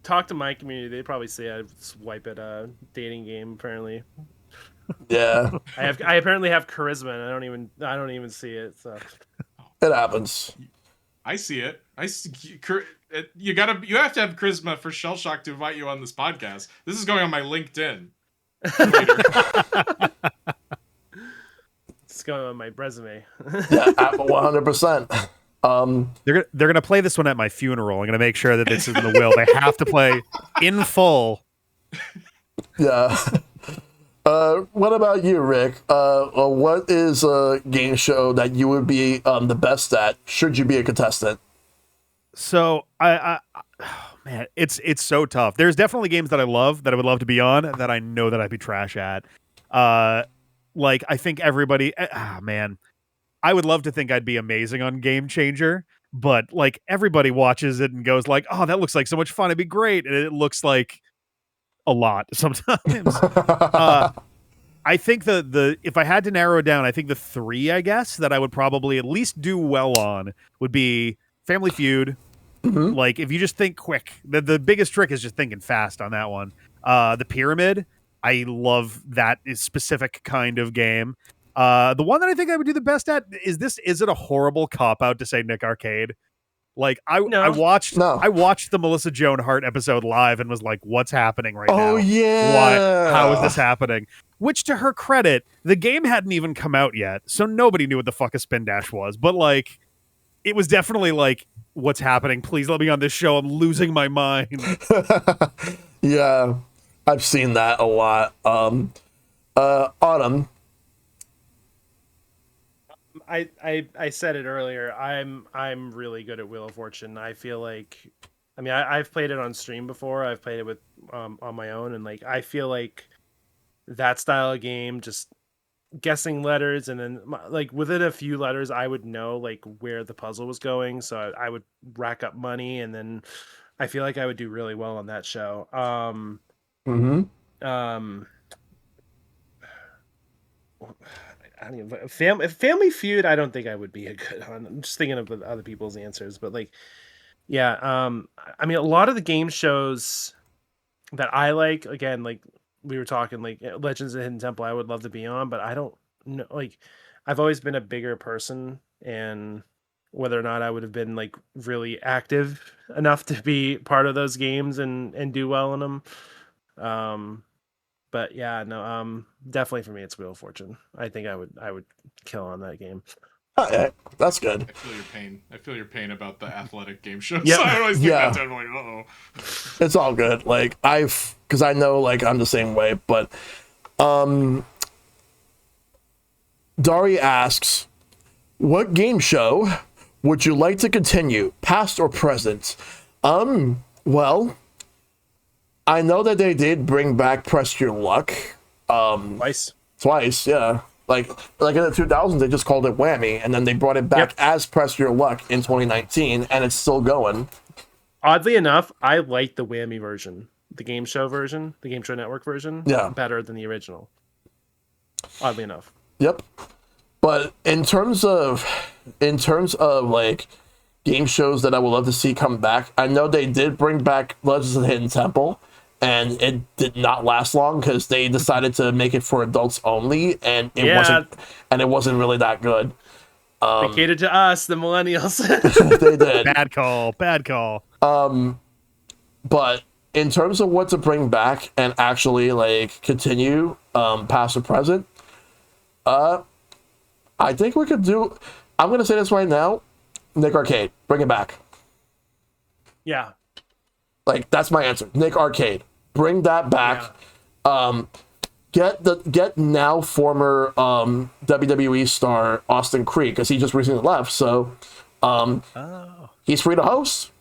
Talk to my community. They probably say I'd swipe at a dating game. Apparently. Yeah. I apparently have charisma, and I don't even see it. So it happens. I see it. You have to have charisma for Shellshock to invite you on this podcast. This is going on my LinkedIn later. It's going on my resume. Yeah, 100%. They're gonna play this one at my funeral. I'm gonna make sure that this is in the will. They have to play in full. Yeah. What about you, Rick? What is a game show that you would be the best at should you be a contestant? So oh, man, it's so tough. There's definitely games that I love that I would love to be on that I know that I'd be trash at. Like I think everybody, man, I would love to think I'd be amazing on Game Changer, but like everybody watches it and goes like, oh, that looks like so much fun. It'd be great. And it looks like a lot sometimes. I think the if I had to narrow it down, I think the three, I guess, that I would probably at least do well on would be Family Feud. Mm-hmm. Like if you just think quick, the biggest trick is just thinking fast on that one. The Pyramid, I love that specific kind of game. The one that I think I would do the best at is it a horrible cop out to say Nick Arcade? Like I watched the Melissa Joan Hart episode live and was like, what's happening right now? Oh yeah. Why? How is this happening? Which to her credit, the game hadn't even come out yet, so nobody knew what the fuck a spin dash was. But like it was definitely like, what's happening? Please let me on this show. I'm losing my mind. Yeah. I've seen that a lot. Autumn. I said it earlier. I'm really good at Wheel of Fortune. I feel like, I mean, I've played it on stream before. I've played it with on my own, and like I feel like that style of game, just guessing letters, and then like within a few letters, I would know like where the puzzle was going. So I would rack up money, and then I feel like I would do really well on that show. I don't even Family Feud. I don't think I would be a good on. I'm just thinking of the other people's answers, but like, yeah. I mean, a lot of the game shows that I like, again, like we were talking, like Legends of the Hidden Temple, I would love to be on, but I don't know. Like, I've always been a bigger person, and whether or not I would have been like really active enough to be part of those games and do well in them. But yeah, no, definitely for me, it's Wheel of Fortune. I think I would kill on that game. Okay, that's good. I feel your pain. I feel your pain about the athletic game shows. Yep. I always think Yeah. that too. I'm like, uh-oh. It's all good. Like because I know like I'm the same way, but Dari asks, what game show would you like to continue, past or present? Well, I know that they did bring back Press Your Luck. Twice, yeah. Like in the 2000s, they just called it Whammy, and then they brought it back as Press Your Luck in 2019, and it's still going. Oddly enough, I like the Whammy version, the game show version, the Game Show Network version, better than the original. Oddly enough. Yep. But in terms of like game shows that I would love to see come back, I know they did bring back Legends of the Hidden Temple, and it did not last long because they decided to make it for adults only, and it wasn't really that good. They catered to us, the millennials. They did. Bad call. But in terms of what to bring back and actually like continue past or present, I think we could do. I'm gonna say this right now, Nick Arcade, bring it back. Yeah. Like that's my answer. Nick Arcade, bring that back. Yeah. Get now former WWE star Austin Creed, because he just recently left, so he's free to host.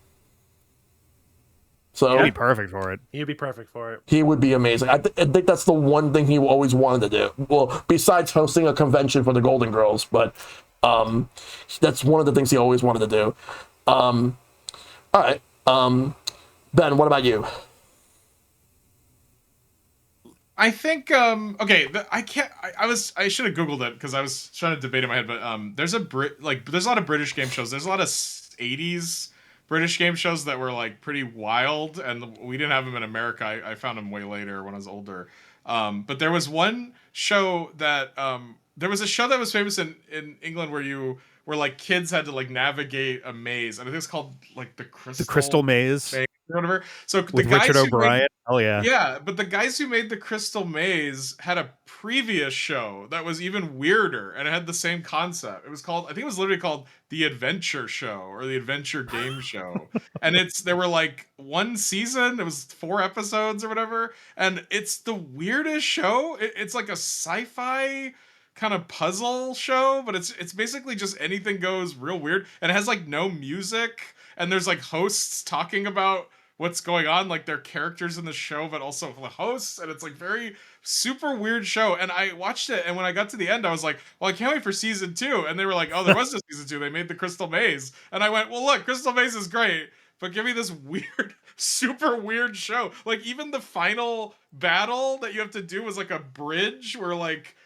So He'd be perfect for it. He'd be perfect for it. He would be amazing. I think that's the one thing he always wanted to do. Well, besides hosting a convention for the Golden Girls, but that's one of the things he always wanted to do. All right, Ben, what about you? I think I can't. I should have googled it because I was trying to debate in my head. But there's a lot of British game shows. There's a lot of 80s British game shows that were like pretty wild, and we didn't have them in America. I found them way later when I was older. But there was one show that there was a show that was famous in England where like kids had to like navigate a maze, and I think it's called like the Crystal Maze. Or whatever. So with Richard O'Brien. Oh yeah. Yeah, but the guys who made the Crystal Maze had a previous show that was even weirder, and it had the same concept. It was called, I think it was literally called The Adventure Show or The Adventure Game Show. And there were like one season, it was 4 episodes or whatever, and it's the weirdest show. It's like a sci-fi kind of puzzle show, but it's basically just anything goes real weird, and it has like no music, and there's like hosts talking about what's going on, like they're characters in the show but also the hosts, and it's like very super weird show. And I watched it, and when I got to the end I was like, well, I can't wait for season 2. And they were like, oh, there was no season 2, they made the Crystal Maze. And I went, well, look, Crystal Maze is great, but give me this weird super weird show. Like even the final battle that you have to do was like a bridge where like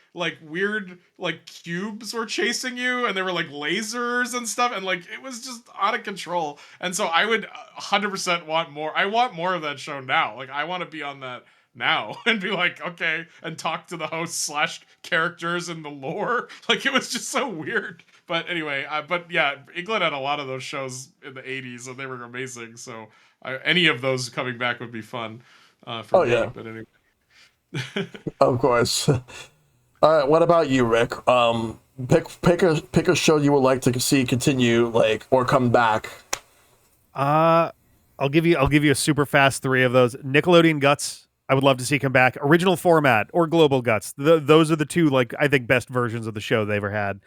weird like cubes were chasing you, and there were like lasers and stuff, and like it was just out of control. And so I would 100% want more. I want more of that show now. Like I want to be on that now and be like, okay, and talk to the hosts / characters in the lore. Like it was just so weird. But anyway, but yeah, England had a lot of those shows in the 80s, and they were amazing. So any of those coming back would be fun for me. Yeah. But anyway. Of course. All right, what about you, Rick? Pick a show you would like to see continue, like, or come back. I'll give you a super fast 3 of those. Nickelodeon Guts, I would love to see come back. Original format or Global Guts. Those are the 2, like, I think best versions of the show they ever had.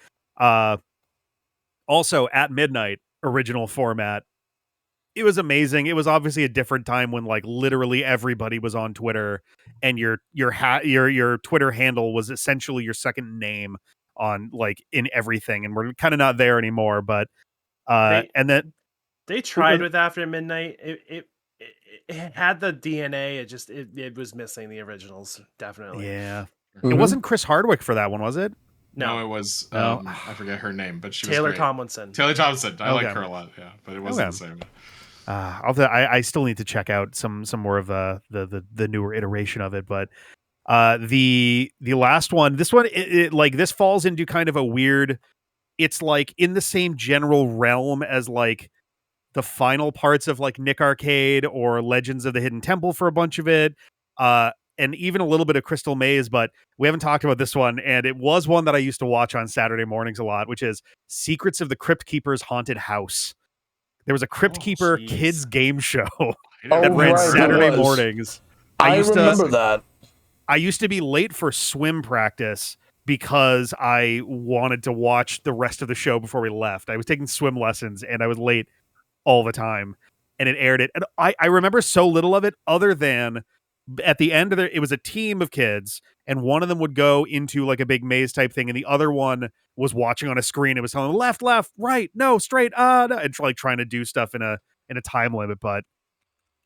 Also, At Midnight, original format. It was amazing. It was obviously a different time when like literally everybody was on Twitter, and your Twitter handle was essentially your second name on like in everything, and we're kind of not there anymore. But and then they tried with After Midnight. It had the DNA. It was missing the originals, definitely. Yeah. It wasn't Chris Hardwick for that one, was it? No, it was No. I forget her name, but she Taylor was great. Tomlinson. Taylor Tomlinson. I like Okay. her a lot. Yeah, but it wasn't Okay. the same. I still need to check out some more of the newer iteration of it, but the last one, this one, like this falls into kind of a weird. It's like in the same general realm as like the final parts of like Nick Arcade or Legends of the Hidden Temple for a bunch of it, and even a little bit of Crystal Maze. But we haven't talked about this one, and it was one that I used to watch on Saturday mornings a lot, which is Secrets of the Crypt Keeper's Haunted House. There was a Crypt Keeper jeez. kids game show I that didn't ran right, there Saturday was. mornings. I used to- remember that. I used to be late for swim practice because I wanted to watch the rest of the show before we left. I was taking swim lessons and I was late all the time, and it aired it. And I remember so little of it other than at the end of it was a team of kids, and one of them would go into like a big maze type thing, and the other one was watching on a screen. It was telling them left, right, no, straight, no, and like trying to do stuff in a time limit. But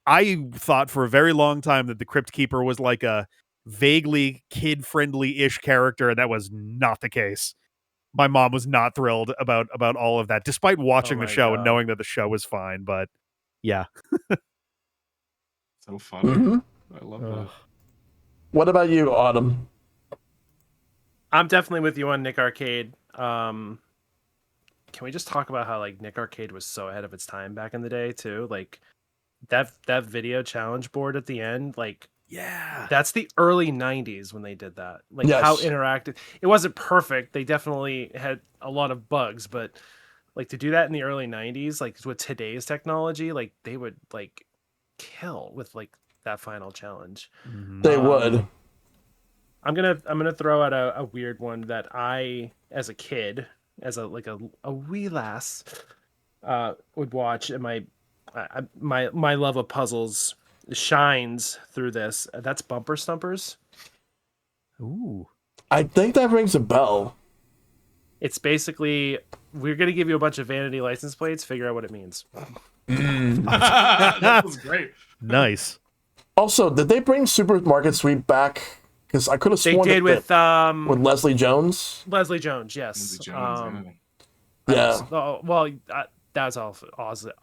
I thought for a very long time that the Crypt Keeper was like a vaguely kid-friendly-ish character, and that was not the case. My mom was not thrilled about all of that, despite watching the my show and God. knowing that the show was fine. But yeah, So funny. Mhm. I love that. What about you, Autumn? I'm definitely with you on Nick Arcade. Can we just talk about how like Nick Arcade was so ahead of its time back in the day too? Like that video challenge board at the end, like yeah, that's the early 90s when they did that. Like Yes. how interactive. It wasn't perfect. They definitely had a lot of bugs, but like to do that in the early 90s, like with today's technology, like they would like kill with like that final challenge. They would. I'm gonna throw out a weird one that I, as a kid, as a wee lass, would watch, and my love of puzzles shines through this. That's Bumper Stumpers. ooh, I think that rings a bell. It's basically we're gonna give you a bunch of vanity license plates. Figure out what it means. That was great. nice. Also, did they bring Supermarket Sweep back? Because I could have They sworn did with with Leslie Jones. Leslie Jones. Yes. Lindsay Jones, Yeah. Oh, well, that's all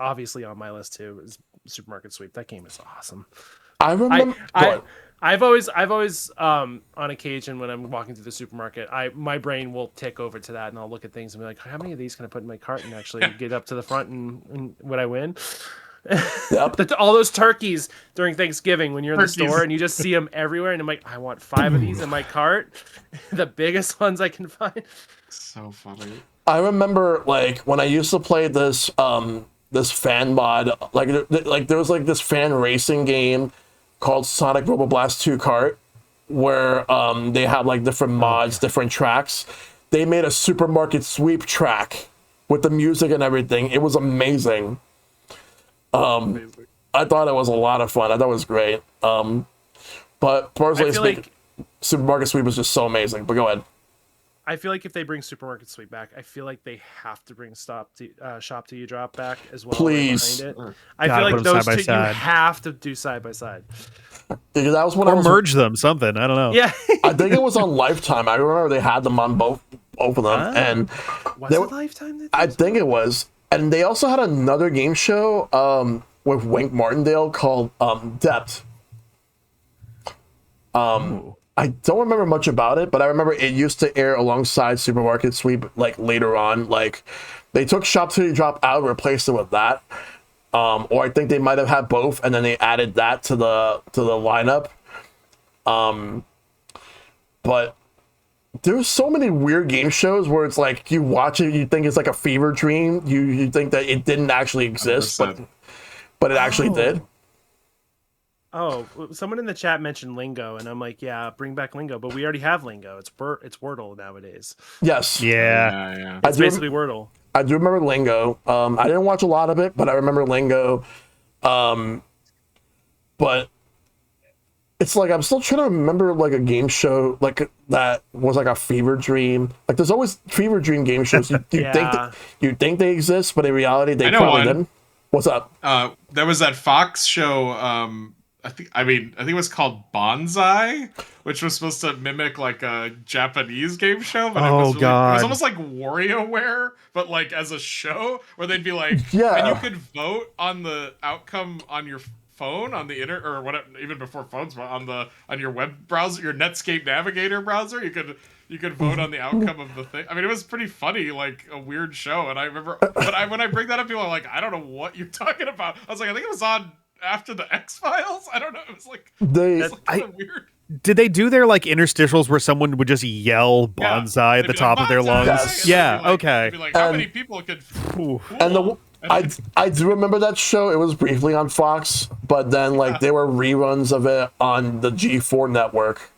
obviously on my list too. Is Supermarket Sweep. That game is awesome. I remember. I've always on occasion when I'm walking through the supermarket, my brain will tick over to that, and I'll look at things and be like, how many of these can I put in my cart and actually get up to the front and would I win? Yep. All those turkeys during Thanksgiving when you're in the Turkeys. store and you just see them everywhere, and I'm like, I want 5 of these in my cart, the biggest ones I can find. So funny. I remember like when I used to play this this fan mod, like there was like this fan racing game called Sonic Robo Blast 2 Kart, where they had like different mods, different tracks. They made a Supermarket Sweep track with the music and everything. It was amazing. I thought it was a lot of fun. I thought it was great. But personally I feel speaking, like Supermarket Sweep was just so amazing. But go ahead. I feel like if they bring Supermarket Sweep back, I feel like they have to bring Shop Till You Drop back as well. Please. Behind it. I Gotta feel put like 'em those side by two side. you have to do side by side. Because that was when I Or was merge them, something. I don't know. Yeah. I think it was on Lifetime. I remember they had them on both of them, and Was They it were- Lifetime? That I did think it was. And they also had another game show with Wink Martindale called Depth. I don't remember much about it, but I remember it used to air alongside Supermarket Sweep like later on. Like they took Shop Till You Drop out and replaced it with that. Or I think they might have had both, and then they added that to the lineup. But there's so many weird game shows where it's like you watch it, you think it's like a fever dream. You think that it didn't actually exist, but 100%. it actually did. Oh, someone in the chat mentioned Lingo, and I'm like, yeah, bring back Lingo, but we already have Lingo. It's Wordle nowadays. Yes. Yeah. Yeah. I It's do, basically Wordle. I do remember Lingo. I didn't watch a lot of it, but I remember Lingo. But it's like I'm still trying to remember like a game show like that was like a fever dream. Like there's always fever dream game shows. You Yeah. think they exist, but in reality they I know probably one. didn't. What's up? There was that Fox show. I think it was called Bonsai, which was supposed to mimic like a Japanese game show, but it was God. almost like WarioWare, but like as a show where they'd be like, Yeah. and you could vote on the outcome on your phone, on the internet, or whatever, even before phones, but on your web browser, your Netscape Navigator browser, you could vote on the outcome of the thing. I mean, it was pretty funny, like a weird show. And I remember, when I bring that up, people are like, I don't know what you're talking about. I was like, I think it was on after the X-Files. I don't know. It was like, kind of weird. Did they do their like interstitials where someone would just yell bonsai at the top of their lungs? Yes. Yeah, okay. They'd be like, how many people could... And I do remember that show. It was briefly on Fox, but then like there were reruns of it on the G4 network.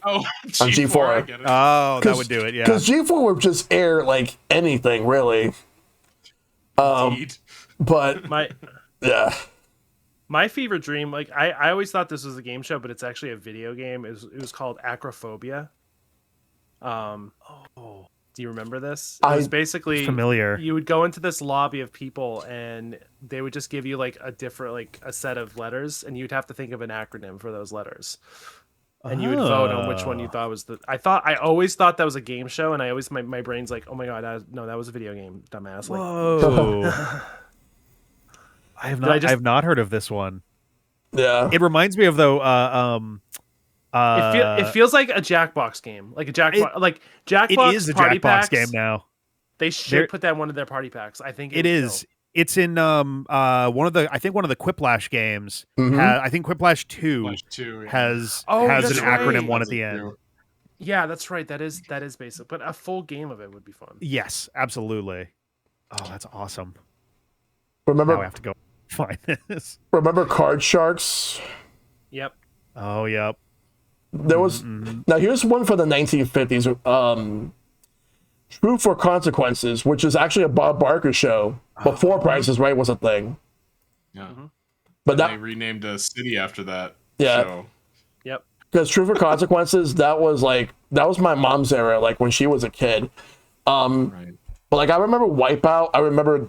Oh, on G4. I get it. Oh, that would do it, yeah. Because G4 would just air like anything, really. But my fever dream, like I always thought this was a game show, but it's actually a video game. It was called Acrophobia. Do you remember this? It was basically familiar. You would go into this lobby of people, and they would just give you like a different, like a set of letters, and you'd have to think of an acronym for those letters. And you would vote on which one you thought was the. I always thought that was a game show, and I always my brain's like, oh my god, that was a video game, dumbass. Like, whoa. I have not heard of this one. Yeah, it reminds me of though. It feels like a Jackbox game, like a Jackbox, like Jackbox. It is a party Jackbox packs. game now. They should put that in one of their party packs. I think it is. It's in one of the Quiplash games. I think Quiplash 2 has an acronym one at the end. Yeah, that's right. That is basic, but a full game of it would be fun. Yes, absolutely. Oh, that's awesome. Remember, now I have to go find this. Remember Card Sharks? Yep. Oh, yep. There was now here's one for the 1950s. True for Consequences, which is actually a Bob Barker show before Price is Right was a thing. Yeah, but they renamed a city after that. Yeah. Show. Yep. Because True for Consequences, that was my mom's era, like when she was a kid. Right. But like I remember Wipeout. I remember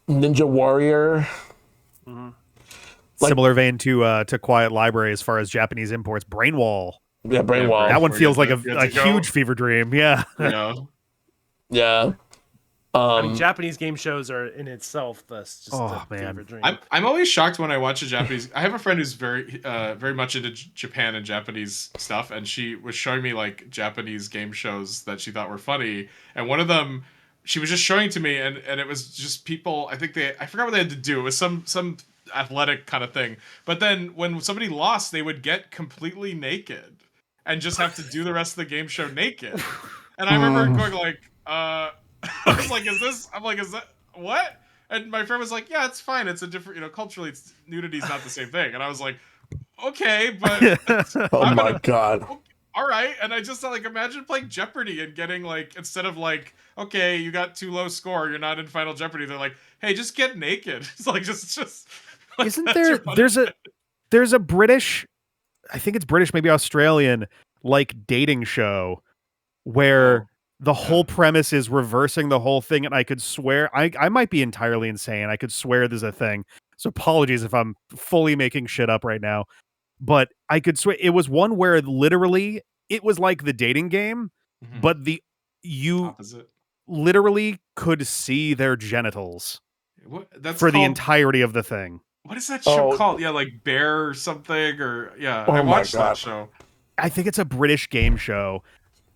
Ninja Warrior. Similar vein to Quiet Library as far as Japanese imports. Brainwall. Yeah, Brainwall. That one feels like a huge fever dream. Yeah. Yeah. I mean, Japanese game shows are in itself just a fever dream. I'm always shocked when I watch a Japanese. I have a friend who's very much into Japan and Japanese stuff, and she was showing me like Japanese game shows that she thought were funny, and one of them she was just showing to me, and it was just people. I forgot what they had to do. It was some athletic kind of thing, but then when somebody lost, they would get completely naked and just have to do the rest of the game show naked. And I remember going like, I was like, is that what? And my friend was like, yeah, it's fine. It's a different, culturally, nudity's not the same thing. And I was like, okay, but God. All right. And I just like, imagine playing Jeopardy and getting like, instead of like, okay, you got too low score, you're not in Final Jeopardy. They're like, hey, just get naked. It's like, just. Like, isn't there's a British, I think it's British, maybe Australian, like dating show where the whole premise is reversing the whole thing, and I could swear I might be entirely insane. I could swear there's a thing. So apologies if I'm fully making shit up right now. But I could swear it was one where literally it was like the dating game, but you opposite. Literally could see their genitals That's for the entirety of the thing. What is that show called? Yeah, like Bear or something, or I watched that show. I think it's a British game show.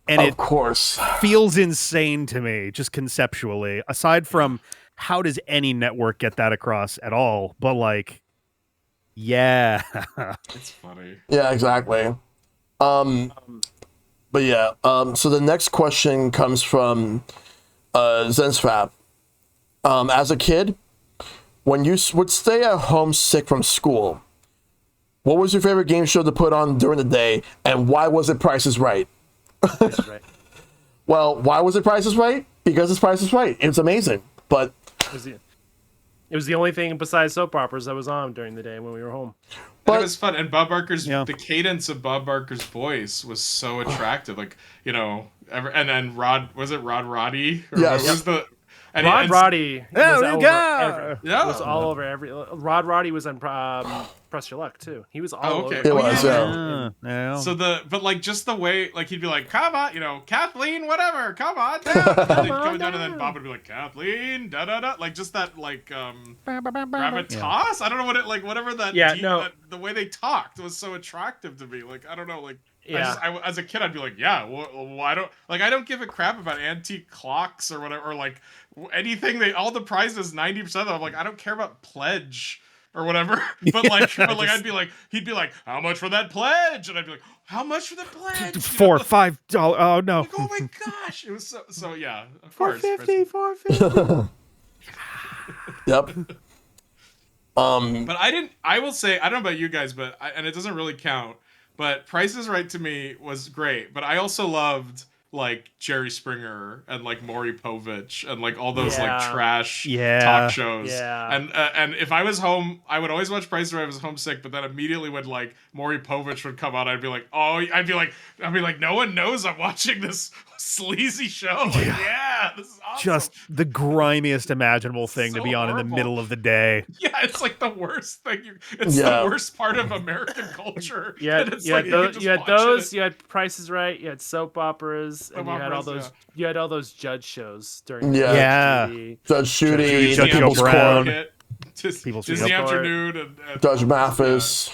And of course feels insane to me, just conceptually, aside from how does any network get that across at all? But like, yeah. It's funny. Yeah, exactly. But yeah, so the next question comes from Zensfab. As a kid, when you would stay at home sick from school, what was your favorite game show to put on during the day, and why was it Price is Right? Price is Right. Well, why was it Price is Right? Because it's Price is Right. It's amazing, but it was the only thing besides soap operas that was on during the day when we were home. But it was fun, and Bob Barker's the cadence of Bob Barker's voice was so attractive. Like and then Rod, was it Rod Roddy? Yes. And Roddy was Oh, over God. was all over every. Roddy was on Press Your Luck too. He was all over. okay. It was, yeah. Yeah. So but like just the way like he'd be like, come on, Kathleen, whatever, come on down. And then he'd come down, and then Bob would be like, Kathleen, da da da, like just that like gravitas. I don't know what it like whatever that. Yeah, that, the way they talked was so attractive to me. Like I don't know, like I as a kid I'd be like, yeah, well, I don't give a crap about antique clocks or whatever, or like anything. All the prizes 90% of them. I'm like, I don't care about pledge or whatever. But like I'd be like, he'd be like, how much for that pledge? And I'd be like, how much for the pledge? $4, $5. Oh no! Like, oh my gosh, it was so yeah. Of course, 450. Yep. But I will say, I don't know about you guys, but and it doesn't really count. But Price is Right to me was great. But I also loved like Jerry Springer and like Maury Povich and like all those like trash talk shows. Yeah. And if I was home, I would always watch Price is Right. I was homesick, but then immediately when like Maury Povich would come out, I'd be like, I'd be like, no one knows I'm watching this sleazy show. Like, yeah, this is awesome. Just the grimiest imaginable thing So to be on horrible. in the middle of the day. Yeah, it's like the worst thing. It's the worst part of American culture. You had those. You had Price is Right. You had soap operas, and you had all those. You had all those judge shows during. Judge Judy, Judge People's Brown, Court, Disney Afternoon, and Judge Mathis.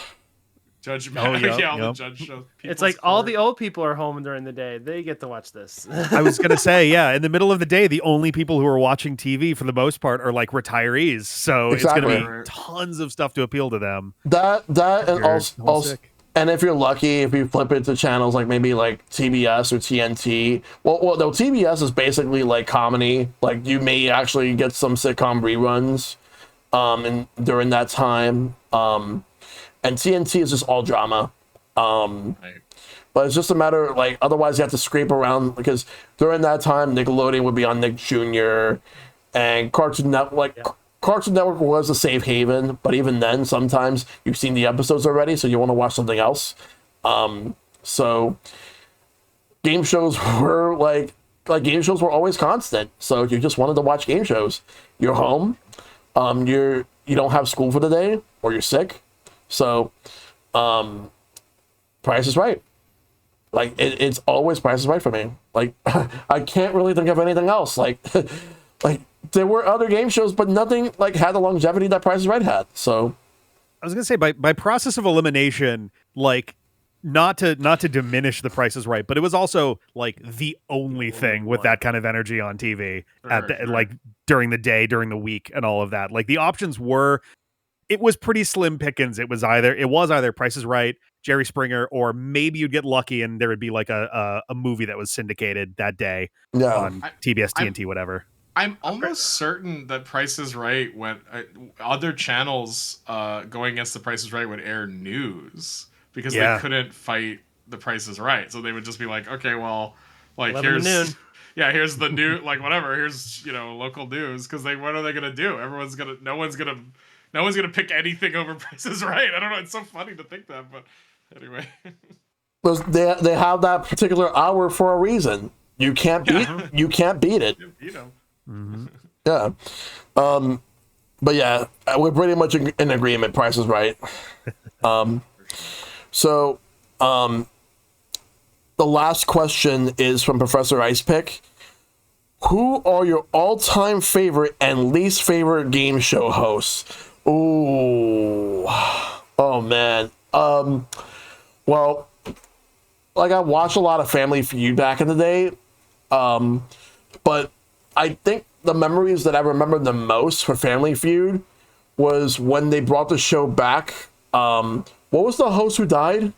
Judge Mathis. Yep, the judge shows. It's like all the old people are home during the day. They get to watch this. I was gonna say, yeah, in the middle of the day, the only people who are watching TV for the most part are like retirees. So it's gonna be tons of stuff to appeal to them. That and also. And if you're lucky, if you flip it to channels like maybe like TBS or TNT, well, no, TBS is basically like comedy. Like you may actually get some sitcom reruns, during that time. And TNT is just all drama. But it's just a matter of, like, otherwise you have to scrape around, because during that time Nickelodeon would be on Nick Jr. and Cartoon Network. Cartoon Network was a safe haven, but even then, sometimes you've seen the episodes already, so you want to watch something else. So game shows were like game shows were always constant. So if you just wanted to watch game shows, you're home, you don't have school for the day, or you're sick, so Price is Right. Like it's always Price is Right for me. Like I can't really think of anything else. Like there were other game shows, but nothing like had the longevity that Price is Right had. So I was gonna say by process of elimination, like not to diminish the Price is Right, but it was also like the only thing with that kind of energy on TV like during the day, during the week, and all of that. Like the options it was pretty slim pickings. It was either Price is Right, Jerry Springer, or maybe you'd get lucky and there would be like a movie that was syndicated that day on TBS, TNT, whatever. I'm almost certain that Price is Right went other channels going against the Price is Right would air news because they couldn't fight the Price is Right, so they would just be like, okay, well, like here's the new, like whatever, here's local news, because what are they gonna do? No one's gonna pick anything over Price is Right. I don't know. It's so funny to think that, but anyway. They have that particular hour for a reason. You can't beat it. Mm-hmm. Yeah. But yeah, we're pretty much in agreement. Price is Right. So, the last question is from Professor Icepick. Who are your all-time favorite and least favorite game show hosts? Ooh. Oh, man. Well, like I watched a lot of Family Feud back in the day. But I think the memories that I remember the most for Family Feud was when they brought the show back. What was the host who died?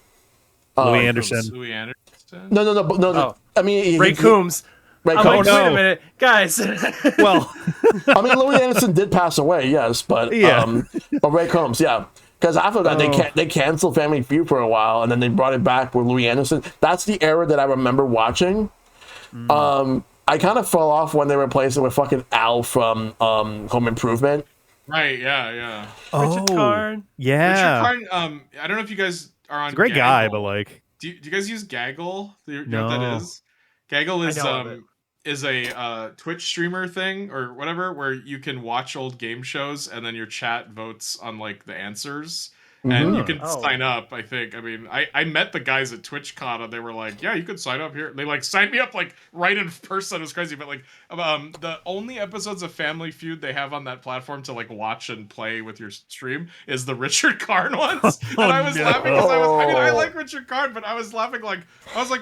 Louis Anderson. Louis Anderson? No. I mean, Ray Coombs. Ray I'm Combs. like, wait a minute, guys. Well, I mean, Louis Anderson did pass away, yes, but but Ray Combs, yeah. Because after that, they canceled Family Feud for a while, and then they brought it back with Louis Anderson. That's the era that I remember watching. I kind of fell off when they replaced it with fucking Al from Home Improvement. Right, yeah. Richard Karn. Yeah. Richard Karn, I don't know if you guys are on He's a great Gaggle. guy, but like... Do you guys use Gaggle? Do you No. know what that is? Gaggle is is a Twitch streamer thing or whatever where you can watch old game shows and then your chat votes on like the answers. And you can sign up, I think. I mean, I met the guys at TwitchCon and they were like, yeah, you could sign up here. They like signed me up like right in person. It was crazy. But like the only episodes of Family Feud they have on that platform to like watch and play with your stream is the Richard Karn ones. And I was laughing because I like Richard Karn, but I was laughing like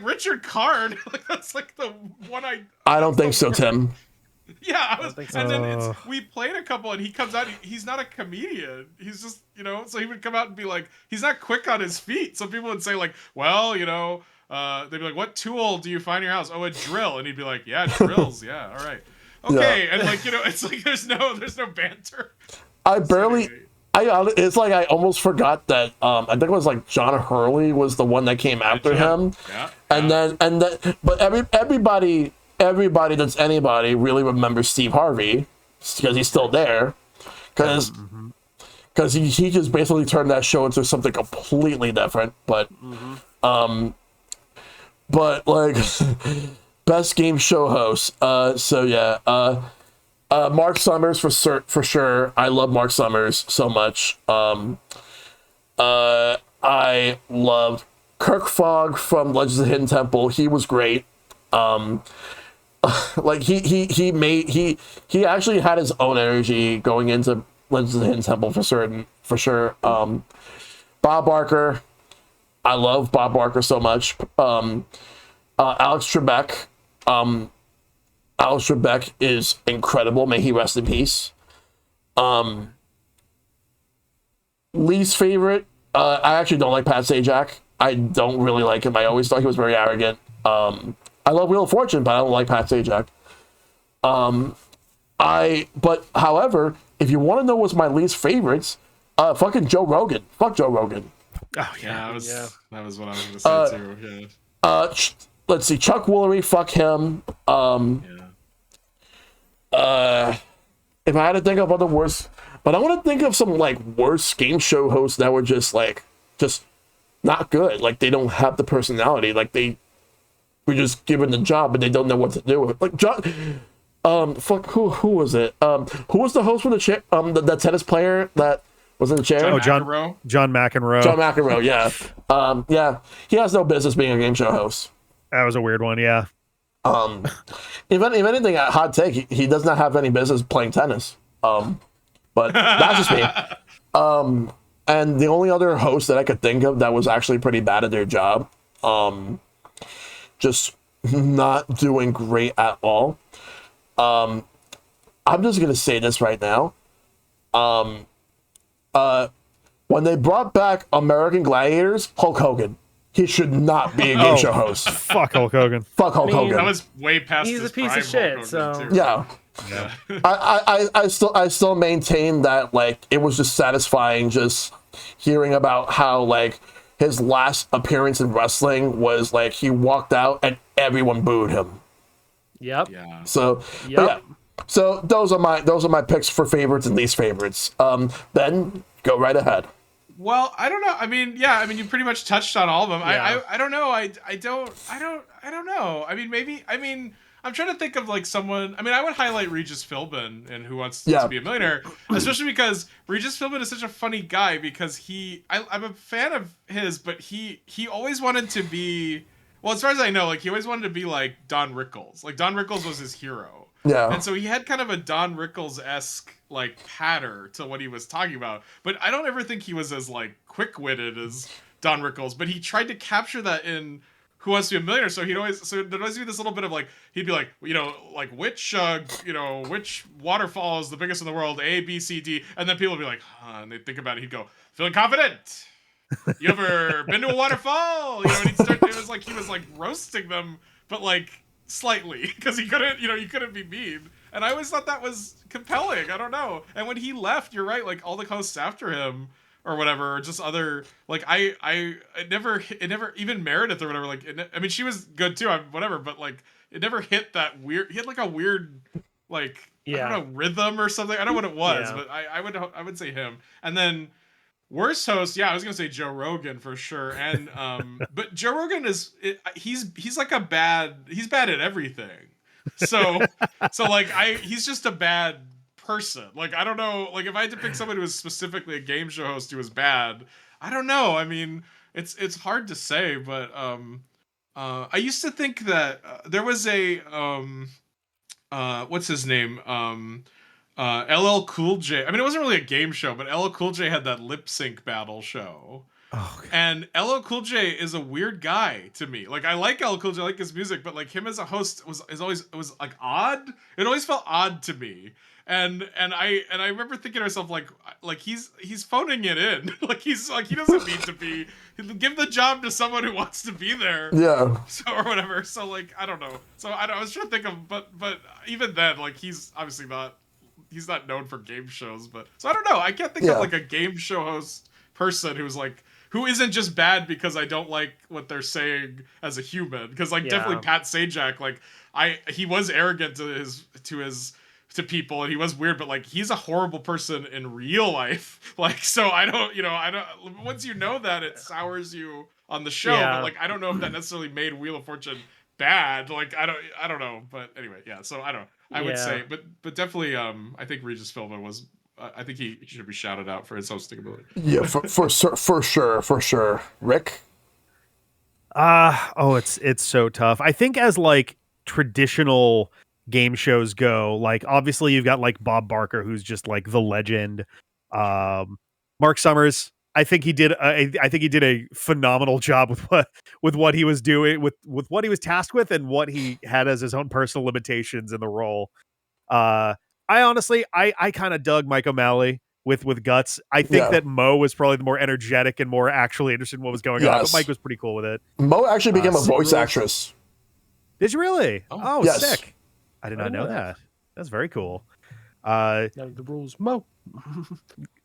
Richard Karn? Like that's like the one I don't think so, Tim. Yeah, and then we played a couple, and he comes out. He's not a comedian. He's just, so he would come out and be like, he's not quick on his feet. So people would say like, well, they'd be like, what tool do you find in your house? Oh, a drill. And he'd be like, yeah, drills. Yeah, all right, okay. Yeah. And like, it's like there's no banter. It's like I almost forgot that. I think it was like John Hurley was the one that came after him. Yeah. And then but everybody that's anybody really remembers Steve Harvey because he's still there, because he just basically turned that show into something completely different. But like best game show host. So yeah, Mark Summers for sure. I love Mark Summers so much. I loved Kirk Fogg from Legends of the Hidden Temple. He was great. Like he actually had his own energy going into Legends of the Hidden Temple for sure. Bob Barker, I love Bob Barker so much. Alex Trebek, is incredible. May he rest in peace. Least favorite, I actually don't like Pat Sajak. I don't really like him. I always thought he was very arrogant. I love Wheel of Fortune, but I don't like Pat Sajak. But however, if you want to know what's my least favorites, fucking Joe Rogan. Fuck Joe Rogan. Oh yeah, that was what I was gonna say too. Yeah. Let's see, Chuck Woolery. Fuck him. If I had to think of other worst, but I want to think of some like worst game show hosts that were just not good. Like they don't have the personality. Like they were just given the job, but they don't know what to do with it. Like John, who was it? Who was the host for the chair? The tennis player that was in the chair. John McEnroe. John McEnroe. Yeah. Yeah. He has no business being a game show host. That was a weird one. Yeah. If anything, a hot take, he does not have any business playing tennis. But that's just me. And the only other host that I could think of that was actually pretty bad at their job, just not doing great at all. I'm just gonna say this right now. When they brought back American Gladiators, Hulk Hogan. He should not be a game show host. Fuck Hulk Hogan. Fuck Hulk Hogan. That was way past He's his a piece prime of shit, Hulk so Hogan, too. Yeah. I still maintain that like it was just satisfying just hearing about how like his last appearance in wrestling was like he walked out and everyone booed him. Yep. Yeah. So yeah. So those are my picks for favorites and least favorites. Ben, go right ahead. Well, I don't know. I mean, you pretty much touched on all of them. Yeah. I don't know. I don't know. I mean, maybe. I mean, I'm trying to think of like someone. I mean, I would highlight Regis Philbin and Who Wants to Be a Millionaire, especially because Regis Philbin is such a funny guy because I'm a fan of his, but he always wanted to be. Well, as far as I know, like he always wanted to be like Don Rickles. Like Don Rickles was his hero. Yeah. And so he had kind of a Don Rickles-esque like patter to what he was talking about. But I don't ever think he was as like quick-witted as Don Rickles. But he tried to capture that in Who Wants to Be a Millionaire. So there'd always be this little bit of like, he'd be like, like which waterfall is the biggest in the world? A, B, C, D. And then people would be like, huh, and they'd think about it. He'd go, feeling confident. You ever been to a waterfall? And it was like he was like roasting them, but like slightly, because he couldn't be mean. And I always thought that was compelling. I don't know. And when he left, you're right, like all the hosts after him or whatever, or just other like it never even Meredith or whatever, like I mean she was good too, whatever, but like it never hit that weird. He had like a weird like I don't know, rhythm or something. I don't know what it was, but I would say him. And then worst host, I was gonna say Joe Rogan for sure, and but Joe Rogan he's bad at everything. So like he's just a bad person. Like I don't know. Like if I had to pick someone who was specifically a game show host who was bad, I don't know. I mean, it's hard to say, but I used to think that there was a what's his name? LL Cool J. I mean, it wasn't really a game show, but LL Cool J had that lip sync battle show. Oh, And LL Cool J is a weird guy to me. Like I like LL Cool J, I like his music, but like him as a host was like odd. It always felt odd to me. And I remember thinking to myself like he's phoning it in. Like he's like he doesn't need to be. Give the job to someone who wants to be there. Yeah. So or whatever. So like I don't know. So I was trying to think of but even then like he's obviously not. He's not known for game shows, but so I don't know. I can't think of like a game show host person who isn't just bad because I don't like what they're saying as a human. Because like definitely Pat Sajak, like he was arrogant to people and he was weird, but like he's a horrible person in real life. Like so I don't once you know that it sours you on the show, but like I don't know if that necessarily made Wheel of Fortune bad. Like I don't know, but anyway, yeah. So I don't know. I would say, but definitely, I think Regis Philbin was. I think he should be shouted out for his hosting ability. Yeah, for sure. Rick. It's so tough. I think as like traditional game shows go, like obviously you've got like Bob Barker, who's just like the legend. Mark Summers. I think he did a phenomenal job with what he was doing with what he was tasked with and what he had as his own personal limitations in the role. I honestly kind of dug Mike O'Malley with Guts. I think that Mo was probably the more energetic and more actually interested in what was going on, but Mike was pretty cool with it. Mo actually became a voice actress. Did you really? Oh, yes. Sick. I did not know that. That's very cool. The rules, Mo.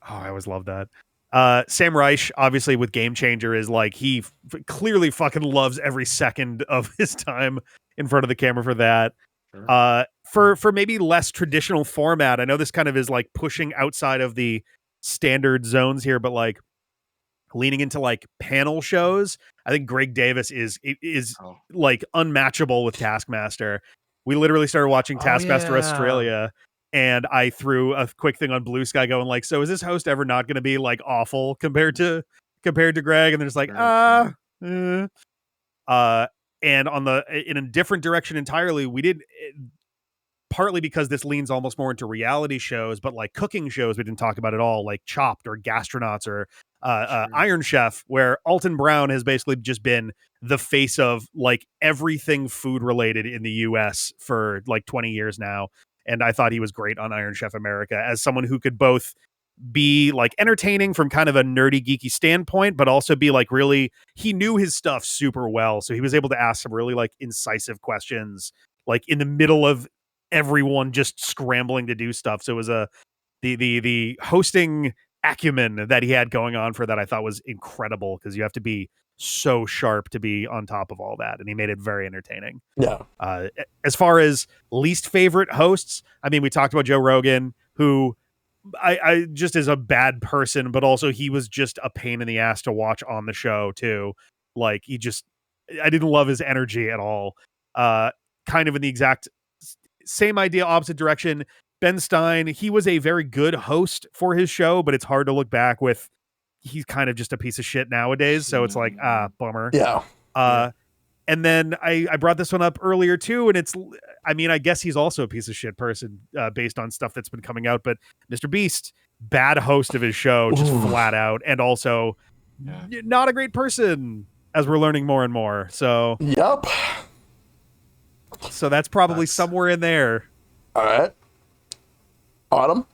I always love that. Sam Reich, obviously with Game Changer, is like he clearly fucking loves every second of his time in front of the camera for that. Sure. For maybe less traditional format, I know this kind of is like pushing outside of the standard zones here, but like leaning into like panel shows. I think Greg Davis is like unmatchable with Taskmaster. We literally started watching Taskmaster Australia. And I threw a quick thing on Blue Sky going like, so is this host ever not going to be like awful compared to Greg? And they're just like, and in a different direction entirely, we did partly because this leans almost more into reality shows, but like cooking shows we didn't talk about at all, like Chopped or Gastronauts or Iron Chef, where Alton Brown has basically just been the face of like everything food related in the US for like 20 years now. And I thought he was great on Iron Chef America as someone who could both be like entertaining from kind of a nerdy, geeky standpoint, but also be like really, he knew his stuff super well. So he was able to ask some really like incisive questions, like in the middle of everyone just scrambling to do stuff. So it was the hosting acumen that he had going on for that I thought was incredible because you have to be so sharp to be on top of all that, and he made it very entertaining. Yeah. As far as least favorite hosts, I mean, we talked about Joe Rogan, who I just is a bad person, but also he was just a pain in the ass to watch on the show too. Like I didn't love his energy at all. Kind of in the exact same idea, opposite direction. Ben Stein, he was a very good host for his show, but it's hard to look back with he's kind of just a piece of shit nowadays. So it's like, bummer. Yeah. And then I brought this one up earlier too. And I guess he's also a piece of shit person based on stuff that's been coming out, but Mr. Beast, bad host of his show, just flat out. And also not a great person as we're learning more and more. So, yep. So that's probably somewhere in there. All right. Autumn.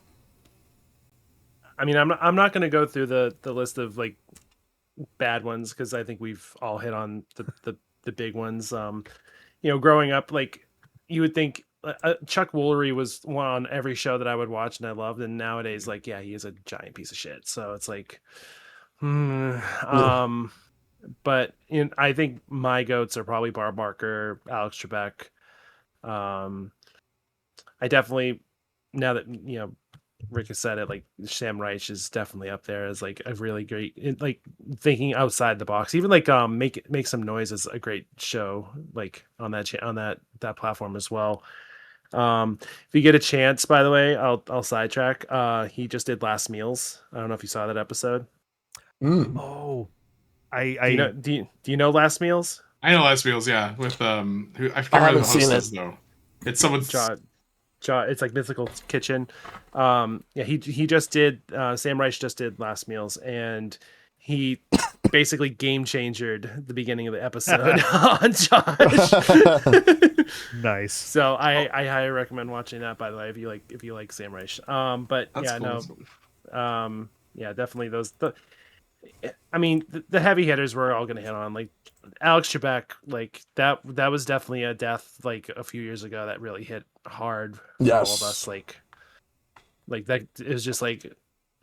I mean, I'm not going to go through the list of like bad ones because I think we've all hit on the big ones. Growing up, like you would think Chuck Woolery was one on every show that I would watch and I loved, and nowadays, like, yeah, he is a giant piece of shit. So it's like, but I think my goats are probably Barb Barker, Alex Trebek. I definitely, now that Rick has said it, like Sam Reich is definitely up there as like a really great, like thinking outside the box. Even like make some noise is a great show, like on that platform as well. If you get a chance, by the way, I'll sidetrack. He just did Last Meals. I don't know if you saw that episode. Mm. Oh, Do you know Last Meals? I know Last Meals, yeah, with who I I forget who haven't the host seen it. is though. It's someone's. It's like Mythical Kitchen. Yeah, he just did. Sam Reich just did Last Meals, and he basically game changered the beginning of the episode on Josh. nice. So I highly recommend watching that. By the way, if you like Sam Reich. But That's yeah, cool. no, That's yeah, definitely I mean, the heavy hitters we're all gonna hit on, like Alex Trebek, like that was definitely a death like a few years ago that really hit hard for all of us. Yes. Like that is just like,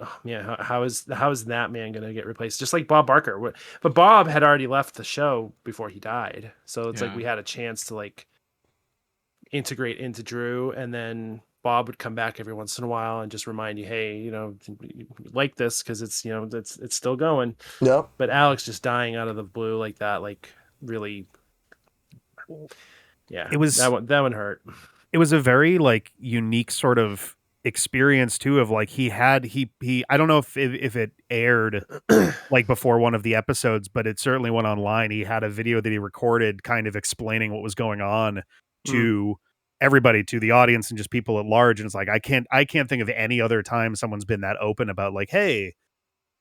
oh man, how is that man gonna get replaced? Just like Bob Barker, but Bob had already left the show before he died, so it's like Yeah. we had a chance to like integrate into Drew, and then Bob would come back every once in a while and just remind you, hey, like this because it's it's still going. Yep. But Alex just dying out of the blue like that, like really, yeah, It was that one hurt. It was a very like unique sort of experience too of like he I don't know if it aired like before one of the episodes, but it certainly went online. He had a video that he recorded kind of explaining what was going on to everybody, to the audience and just people at large. And it's like I can't think of any other time someone's been that open about like, hey,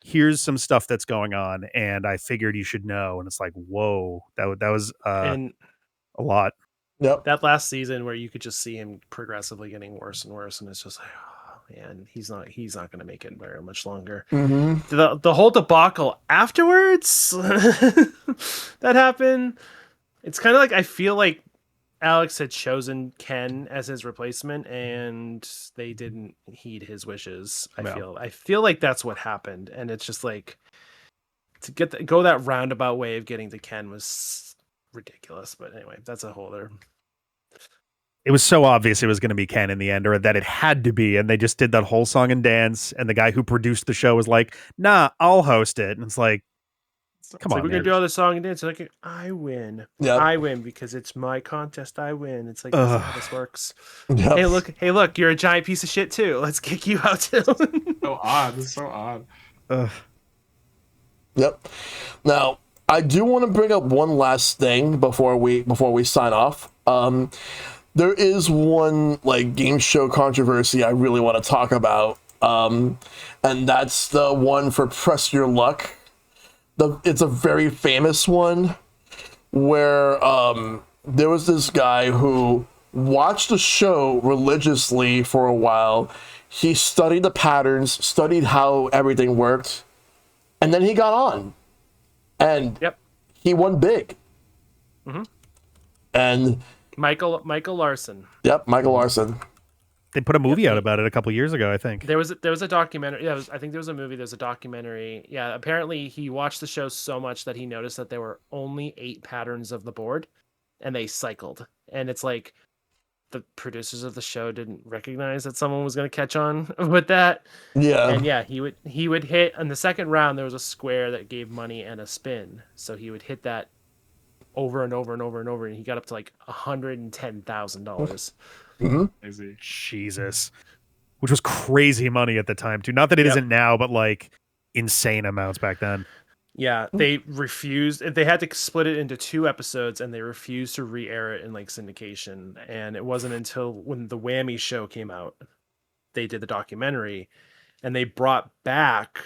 here's some stuff that's going on and I figured you should know. And it's like, whoa, that was And a lot. Yep. that last season where you could just see him progressively getting worse and worse, and it's just like, oh man, he's not going to make it very much longer. Mm-hmm. The whole debacle afterwards that happened, it's kind of like I feel like Alex had chosen Ken as his replacement and they didn't heed his wishes. I feel like that's what happened, and it's just like to go that roundabout way of getting to Ken was ridiculous. But anyway, that's a whole other. It was so obvious it was going to be Ken in the end, or that it had to be, and they just did that whole song and dance, and the guy who produced the show was like, nah, I'll host it. And it's like, come on, We're man. gonna do all the song and dance. Like, I win. Yep. I win because it's my contest. I win. It's like that's not how this works. Yep. Hey look, you're a giant piece of shit too. Let's kick you out too. so odd. It's so odd. Yep. Now, I do want to bring up one last thing before we sign off. There is one like game show controversy I really want to talk about, and that's the one for Press Your Luck. It's a very famous one where there was this guy who watched the show religiously for a while. He studied the patterns, studied how everything worked, and then he got on, and he won big. Mm-hmm. And Michael Larson. Yep, Michael Larson. They put a movie out about it a couple years ago, I think. There was a documentary. Yeah, I think there was a movie. There's a documentary. Yeah, apparently he watched the show so much that he noticed that there were only 8 patterns of the board, and they cycled. And it's like the producers of the show didn't recognize that someone was going to catch on with that. Yeah. And yeah, he would hit in the second round. There was a square that gave money and a spin, so he would hit that over and over and over and over, and he got up to like $110,000. Mm-hmm. Crazy. Jesus. Which was crazy money at the time too. Not that it isn't now, but like insane amounts back then. Yeah, they refused. They had to split it into 2 episodes, and they refused to re-air it in like syndication. And it wasn't until when the Whammy show came out, they did the documentary, and they brought back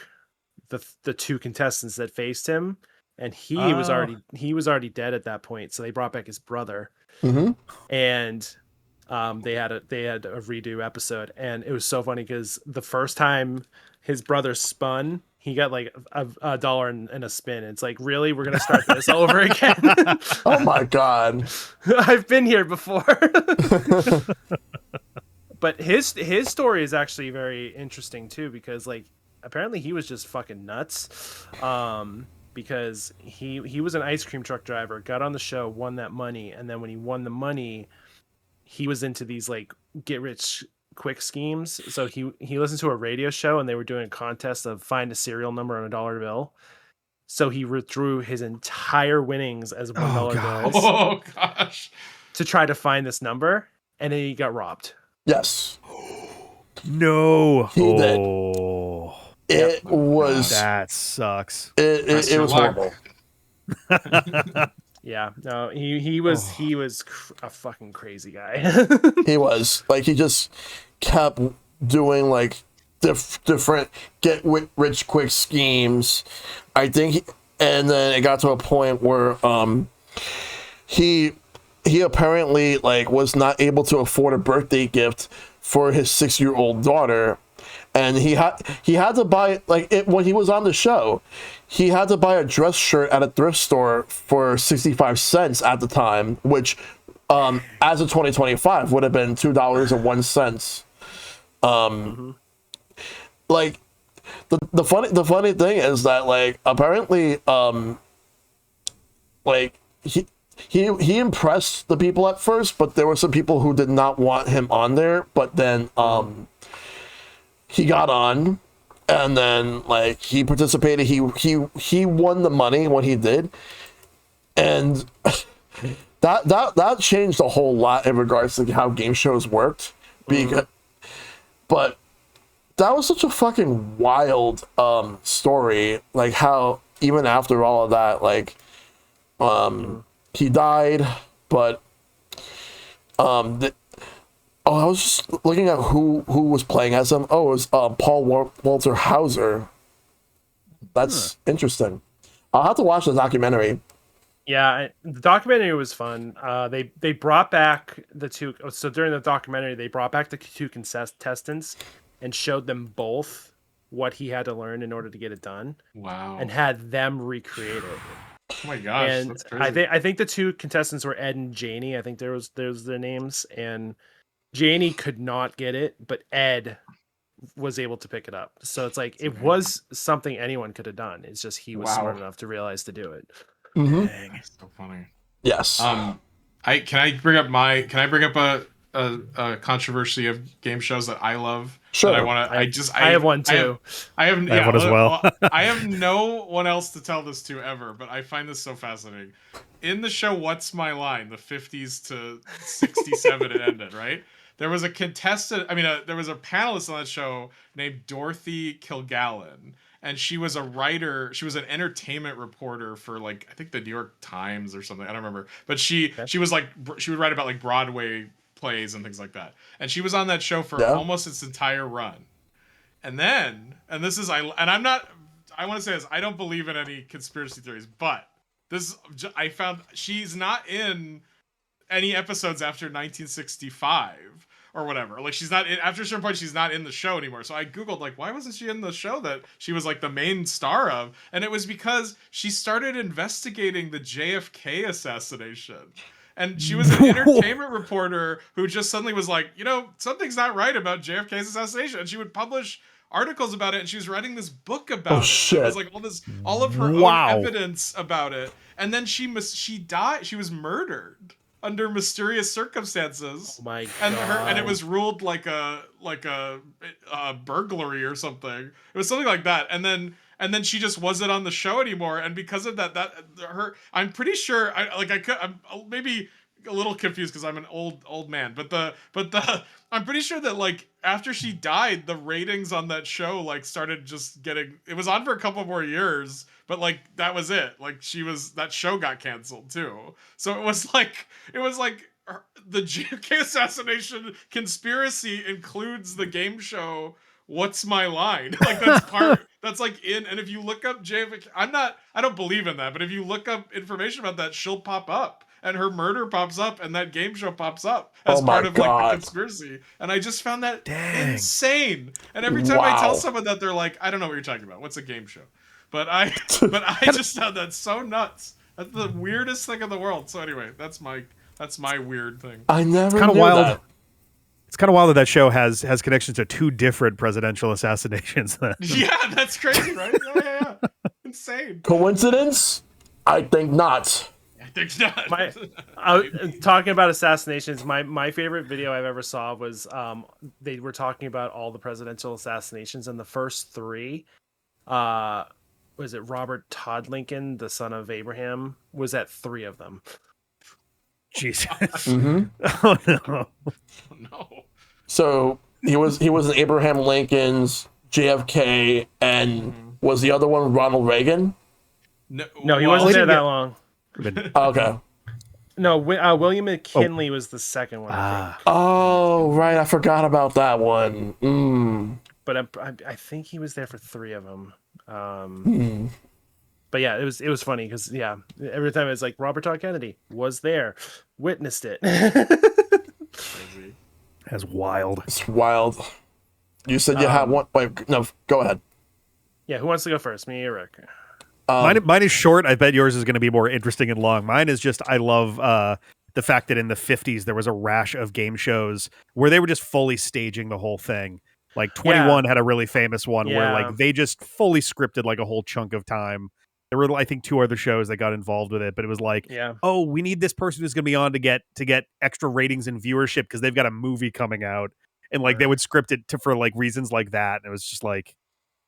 the 2 contestants that faced him, and he was already dead at that point. So they brought back his brother, and they had a redo episode, and it was so funny because the first time his brother spun, he got like a dollar and a spin. It's like, really, we're gonna start this over again? Oh my god! I've been here before. But his story is actually very interesting too, because like apparently he was just fucking nuts. Because he was an ice cream truck driver, got on the show, won that money, and then when he won the money, he was into these like get rich quick schemes. So he listened to a radio show and they were doing a contest of find a serial number on a dollar bill. So he withdrew his entire winnings as $1 God. bills Oh gosh. to try to find this number, and then he got robbed. Yes. No. He did. Oh, It was. that sucks. It your was luck. horrible. Yeah, no, he was a fucking crazy guy. He was like, he just kept doing like different get rich quick schemes. I think, and then it got to a point where he apparently like was not able to afford a birthday gift for his 6-year-old daughter, and he had to buy like it when he was on the show. He had to buy a dress shirt at a thrift store for 65 cents at the time, which as of 2025 would have been $2.01. Like the funny thing is that like apparently like he impressed the people at first, but there were some people who did not want him on there. But then he got on, and then like he participated. He won the money when he did, and that changed a whole lot in regards to how game shows worked. But that was such a fucking wild story. Like how even after all of that, like he died, but I was just looking at who was playing as him. Oh, it was Paul Walter Hauser. That's interesting. I'll have to watch the documentary. Yeah, the documentary was fun. They brought back the two. So during the documentary, they brought back the two contestants and showed them both what he had to learn in order to get it done. Wow. And had them recreate it. Oh my gosh. And That's crazy. I think the two contestants were Ed and Janie. I think there's their names, and Janie could not get it, but Ed was able to pick it up. So it's like it was something anyone could have done. It's just he was smart enough to realize to do it. Mm-hmm. Dang. That's so funny. Yes. Can I bring up a controversy of game shows that I love? Sure. That I have one too. I have one as well. I have no one else to tell this to ever, but I find this so fascinating. In the show What's My Line, the 50s to 67 it ended, right? There was a contestant, there was a panelist on that show named Dorothy Kilgallen, and she was a writer, she was an entertainment reporter for like I think the New York Times or something, I don't remember. But she was like she would write about like Broadway plays and things like that. And she was on that show for almost its entire run. And then, and this is I want to say this, I don't believe in any conspiracy theories, but I found she's not in any episodes after 1965 or whatever. Like she's not in, after a certain point she's not in the show anymore. So I googled like why wasn't she in the show that she was like the main star of? And it was because she started investigating the JFK assassination. And she was an entertainment reporter who just suddenly was like, something's not right about JFK's assassination. And she would publish articles about it, and she was writing this book about it. Shit. It was like all of her own evidence about it. And then she died. She was murdered under mysterious circumstances. Oh my God. And it was ruled like a burglary or something. It was something like that. And then she just wasn't on the show anymore, and because of that, I'm pretty sure I'm maybe a little confused because I'm an old man, but I'm pretty sure that like after she died, the ratings on that show like started just getting. It was on for a couple more years, but like that was it. Like that show got canceled too. So it was like the JFK assassination conspiracy includes the game show What's My Line? Like that's like and if you look up JFK, I don't believe in that, but if you look up information about that, she'll pop up and her murder pops up and that game show pops up as part of like the conspiracy. And I just found that insane. And every time I tell someone that, they're like, I don't know what you're talking about. What's a game show? But I just found that so nuts. That's the weirdest thing in the world. So anyway, that's my weird thing. I never kind of knew wild. that. It's kind of wild that show has connections to two different presidential assassinations. Yeah, that's crazy, right? Yeah. Insane. Coincidence? I think not. think not. Talking about assassinations, my favorite video I've ever saw was they were talking about all the presidential assassinations, and the first three, was it Robert Todd Lincoln, the son of Abraham, was at 3 of them. Jesus. Mm-hmm. Oh no. Oh, no. So he was in Abraham Lincoln's, JFK, and was the other one Ronald Reagan? No, No, he well, wasn't there that long. Okay. No, William McKinley was the second one, I think. Oh, right. I forgot about that one. Mm. But I think he was there for 3 of them. But yeah, it was funny because every time it's like Robert Todd Kennedy was there, witnessed it. Crazy. That's wild. It's wild. You said you had one. Wait, no, go ahead. Yeah, who wants to go first? Me or Rick? Mine is short. I bet yours is going to be more interesting and long. Mine is just, I love the fact that in the 50s, there was a rash of game shows where they were just fully staging the whole thing. Like 21 had a really famous one where like they just fully scripted like a whole chunk of time. There were, I think, 2 other shows that got involved with it, but it was like, oh, we need this person who's going to be on to get extra ratings and viewership because they've got a movie coming out, and like they would script it for like reasons like that, and it was just like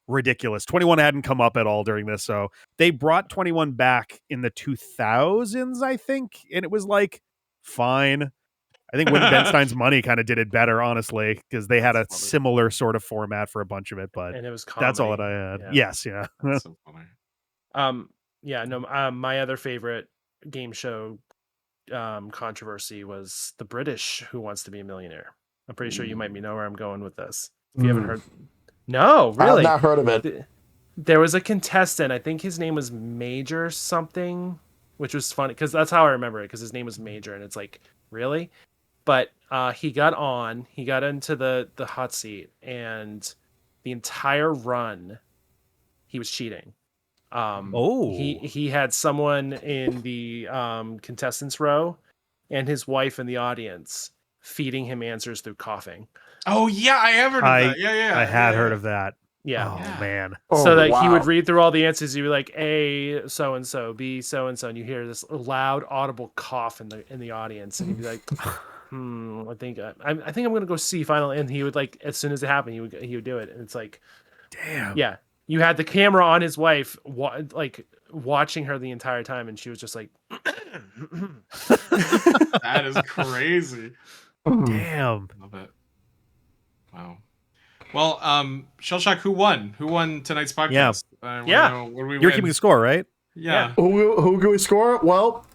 ridiculous. 21 hadn't come up at all during this, so they brought 21 back in the 2000s, I think, and it was like fine. I think When Ben Stein's Money kind of did it better, honestly, because they had a similar sort of format for a bunch of it, but And it was comedy. that's all that I had. Yes, yeah. That's so funny. My other favorite game show controversy was the British Who Wants to Be a Millionaire. I'm pretty sure you might know where I'm going with this. If you haven't heard. No, really. I've not heard of it. There was a contestant, I think his name was Major something, which was funny because that's how I remember it, because his name was Major, and it's like, really? But he got into the hot seat, and the entire run he was cheating. He had someone in the contestants row and his wife in the audience feeding him answers through coughing. Oh yeah, I have heard of that. Yeah. I had heard of that. Yeah. Oh man. So that he would read through all the answers. He'd be like, A so and so, B so and so, and you hear this loud audible cough in the audience, and he'd be like, I think I'm gonna go see final. And he would, like, as soon as it happened, he would do it, and it's like, damn. Yeah. You had the camera on his wife, watching her the entire time, and she was just like, that is crazy. Damn. Love it. Wow. Well, Shellshock, who won? Who won tonight's podcast? You're keeping score, right? Yeah. Who can we score? Well,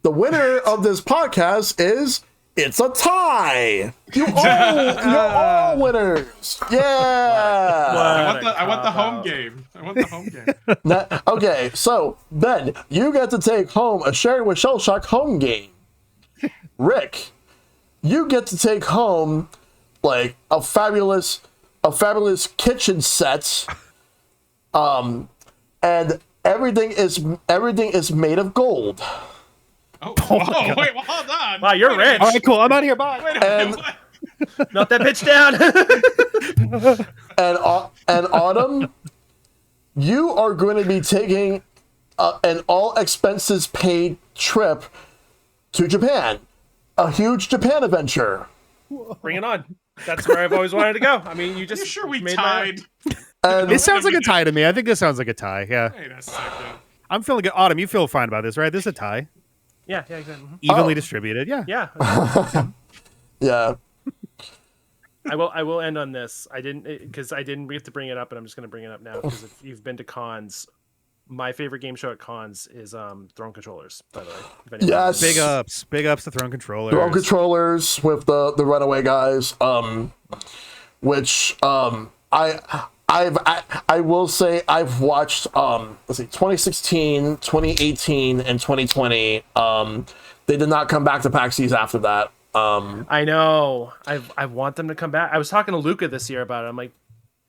the winner of this podcast is it's a tie. You're all winners. Yeah. I want the home game. I want the home game. Okay, so Ben, you get to take home a Sharing with Shellshock home game. Rick, you get to take home like a fabulous kitchen set. And everything is made of gold. Oh wait, well, hold on. Wow, you're rich. All right, cool. I'm out of here. Bye. Wait a minute. Melt that bitch down. And Autumn, you are going to be taking an all expenses paid trip to Japan, a huge Japan adventure. Bring it on. That's where I've always wanted to go. I mean, you sure we made tied? This sounds like a tie to me. I think this sounds like a tie. Yeah. Wait a second. I'm feeling good. Autumn, you feel fine about this, right? This is a tie. Yeah, exactly. Evenly distributed. Yeah. Yeah. Yeah. I will end on this. I didn't get to bring it up, and I'm just going to bring it up now, because if you've been to cons, my favorite game show at cons is Throne Controllers, by the way. Yes. Big ups to Throne Controllers. Throne Controllers with the Runaway guys, which I will say I've watched 2016, 2018, and 2020. They did not come back to PAX East after that. I know. I want them to come back. I was talking to Luca this year about it. I'm like,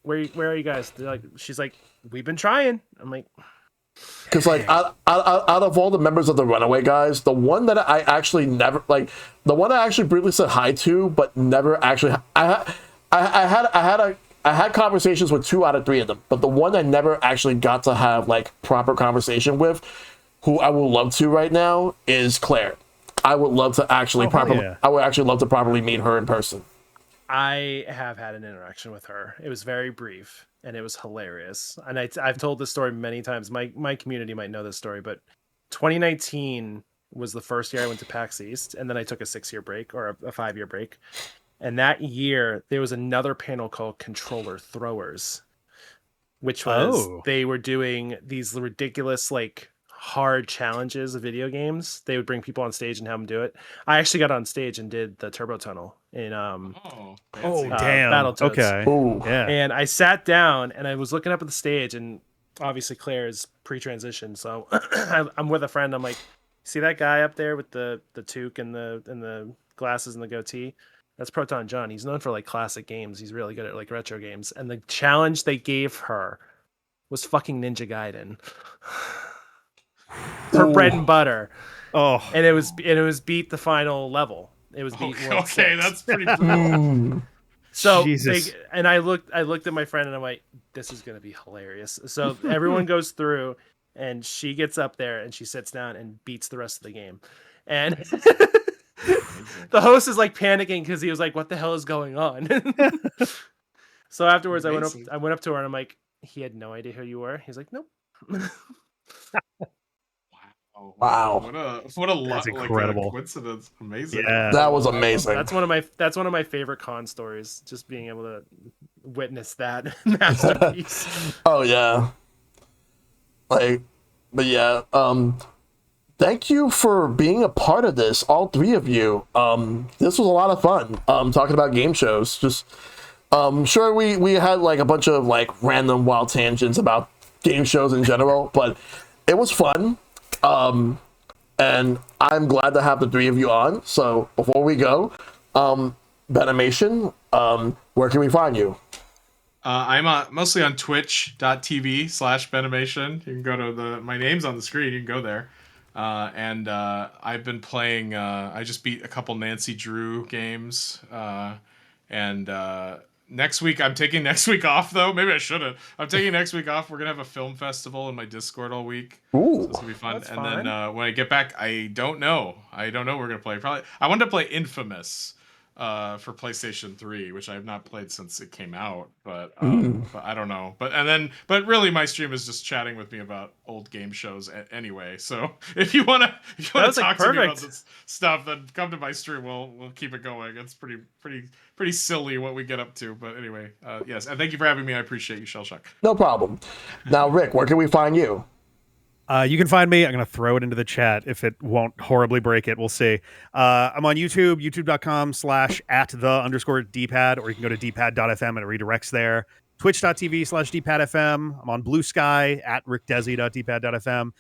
where are you guys? They're like, she's like, we've been trying. I'm like, because like out of all the members of the Runaway guys, the one that I actually never like, the one I actually briefly said hi to, but never actually. I had conversations with 2 out of 3 of them, but the one I never actually got to have like proper conversation with, who I would love to right now is Claire. I would love to actually I would actually love to properly meet her in person. I have had an interaction with her. It was very brief and it was hilarious. And I've told this story many times. My community might know this story, but 2019 was the first year I went to PAX East, and then I took a 6-year break or a 5-year break. And that year there was another panel called Controller Throwers, which was they were doing these ridiculous like hard challenges of video games. They would bring people on stage and have them do it. I actually got on stage and did the turbo tunnel in damn. Battletoads. Okay. Ooh. Yeah. And I sat down and I was looking up at the stage, and obviously Claire is pre-transition, so I'm with a friend. I'm like, see that guy up there with the toque and the glasses and the goatee? That's Proton John. He's known for like classic games. He's really good at like retro games. And the challenge they gave her was fucking Ninja Gaiden. Her bread and butter. Oh. And it was beat the final level. It was beat World 6. That's pretty brutal. So Jesus. I looked at my friend and I'm like, this is gonna be hilarious. So everyone goes through and she gets up there and she sits down and beats the rest of the game. And the host is like panicking because he was like, what the hell is going on? So afterwards I went up to her and I'm like, he had no idea who you were. He's like, nope. Wow. What a That's incredible. Like a coincidence. Amazing. Yeah. That was amazing. That's one of my favorite con stories, just being able to witness that masterpiece. Oh yeah. Like, but yeah, thank you for being a part of this, all three of you. This was a lot of fun. Talking about game shows. Just sure we had like a bunch of like random wild tangents about game shows in general, but it was fun. And I'm glad to have the three of you on. So before we go, Benamation, where can we find you? I'm mostly on twitch.tv/Benamation. You can go to my name's on the screen. You can go there. And I've been playing, I just beat a couple Nancy Drew games. And next week, I'm taking next week off, though. Maybe I shouldn't. I'm taking next week off. We're going to have a film festival in my Discord all week. Ooh. So it's going to be fun. That's and fun. then when I get back, I don't know. We're going to play. Probably. I wanted to play Infamous for PlayStation 3, which I have not played since it came out. But I don't know. But really, my stream is just chatting with me about old game shows anyway. So if you want to talk to me about this stuff, then come to my stream. We'll keep it going. It's pretty silly what we get up to. But anyway, yes. And thank you for having me. I appreciate you, Shellshock. No problem. Now, Rick, where can we find you? You can find me. I'm going to throw it into the chat if it won't horribly break it. We'll see. I'm on YouTube, youtube.com/@the_dpad, or you can go to dpad.fm and it redirects there. Twitch.tv/dpadfm. I'm on Blue Sky @rickdesi.dpad.fm.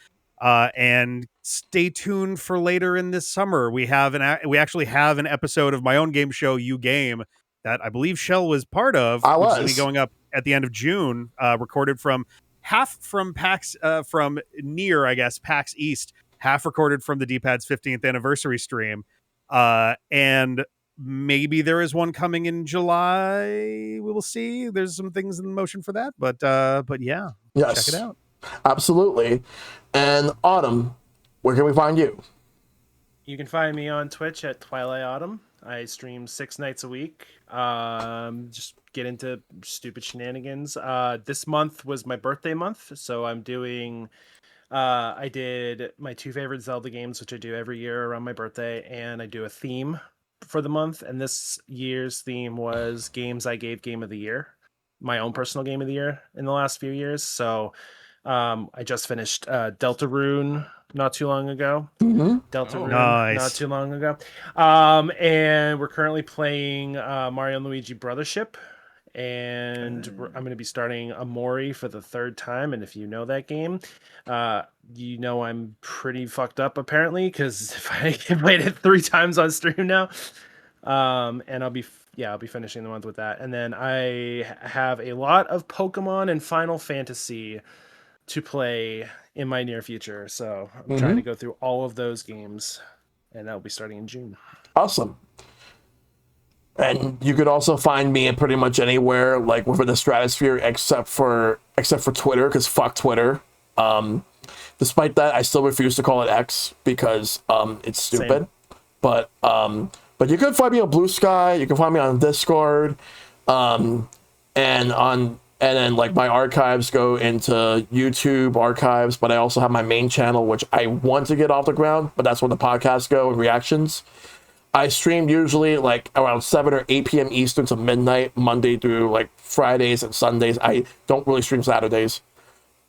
And stay tuned for later in this summer. We actually have an episode of my own game show, You Game, that I believe Shell was part of. I was. Which is going to be going up at the end of June, recorded from half from PAX, from near, I guess, PAX East, half recorded from the D-Pad's 15th anniversary stream. And maybe there is one coming in July. We will see. There's some things in motion for that, but yeah, Yes. check it out. Absolutely. And Autumn, where can we find you? You can find me on Twitch at TwiliAutumn. I stream 6 nights a week. Just get into stupid shenanigans. This month was my birthday month, so I'm doing. I did my 2 favorite Zelda games, which I do every year around my birthday, and I do a theme for the month. And this year's theme was games I gave Game of the Year, my own personal Game of the Year in the last few years. So I just finished Deltarune not too long ago. Deltarune Nice. not too long ago. And we're currently playing Mario and Luigi Brothership. And I'm going to be starting Amori for the 3rd time. And if you know that game, you know I'm pretty fucked up apparently, because if I played it 3 times on stream now. And I'll be finishing the month with that. And then I have a lot of Pokemon and Final Fantasy to play in my near future. So I'm trying to go through all of those games, and that'll be starting in June. Awesome. And you could also find me in pretty much anywhere, like within the stratosphere, except for Twitter, because fuck Twitter. Despite that, I still refuse to call it X because it's stupid. But you can find me on Blue Sky. You can find me on Discord, and then like my archives go into YouTube archives. But I also have my main channel, which I want to get off the ground. But that's where the podcasts go and reactions. I stream usually like around 7 or 8 p.m. Eastern to midnight, Monday through like Fridays and Sundays. I don't really stream Saturdays.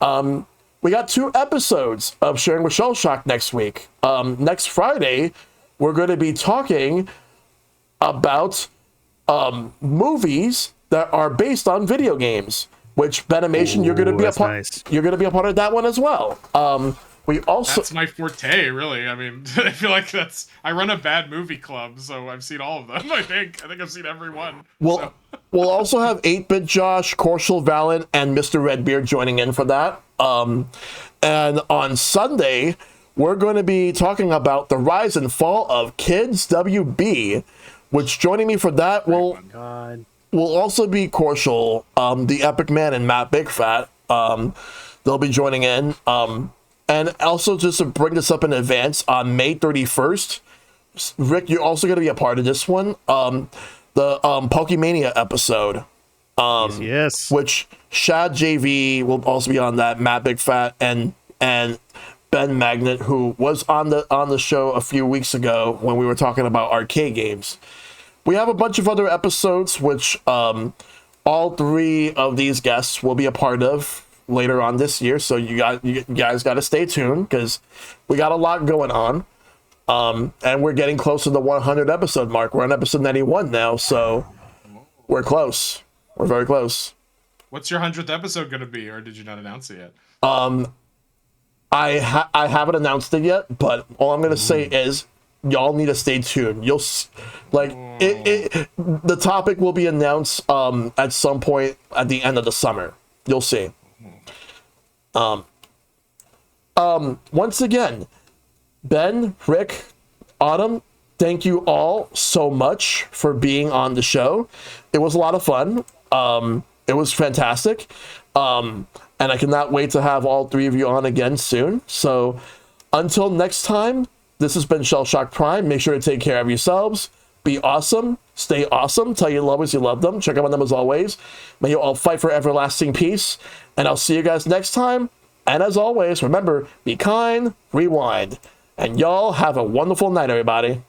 We got 2 episodes of Sharing with Shellshock next week. Next Friday, we're going to be talking about movies that are based on video games. Which Benamation, you're going to be a part. Nice. You're going to be a part of that one as well. We also that's my forte, really. I mean, I feel like I run a bad movie club, so I've seen all of them. I think I've seen every one. We'll also have 8-Bit Josh, Corshal Valent, and Mr. Redbeard joining in for that. And on Sunday, we're going to be talking about the rise and fall of Kids WB, which joining me for that will also be Corshal, the Epic Man, and Matt Big Fat. They'll be joining in. And also, just to bring this up in advance, on May 31st, Rick, you're also going to be a part of this one. The Pokemania episode. Yes. Which Shad JV will also be on that, Matt Big Fat, and Ben Magnet, who was on the show a few weeks ago when we were talking about arcade games. We have a bunch of other episodes, which all 3 of these guests will be a part of later on this year, so you guys got to stay tuned because we got a lot going on, and we're getting close to the 100 episode mark. We're on episode 91 now, so we're close. We're very close. What's your 100th episode going to be, or did you not announce it yet? I haven't announced it yet, but all I'm going to say is y'all need to stay tuned. You'll the topic will be announced at some point at the end of the summer. You'll see. Once again, Ben, Rick, Autumn, thank you all so much for being on the show. It was a lot of fun. It was fantastic. And I cannot wait to have all 3 of you on again soon. So until next time, this has been ShellshockPrime. Make sure to take care of yourselves. Be awesome. Stay awesome. Tell your lovers you love them. Check out on them as always. May you all fight for everlasting peace. And I'll see you guys next time. And as always, remember, be kind, rewind. And y'all have a wonderful night, everybody.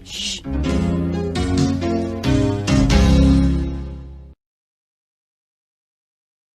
Shh.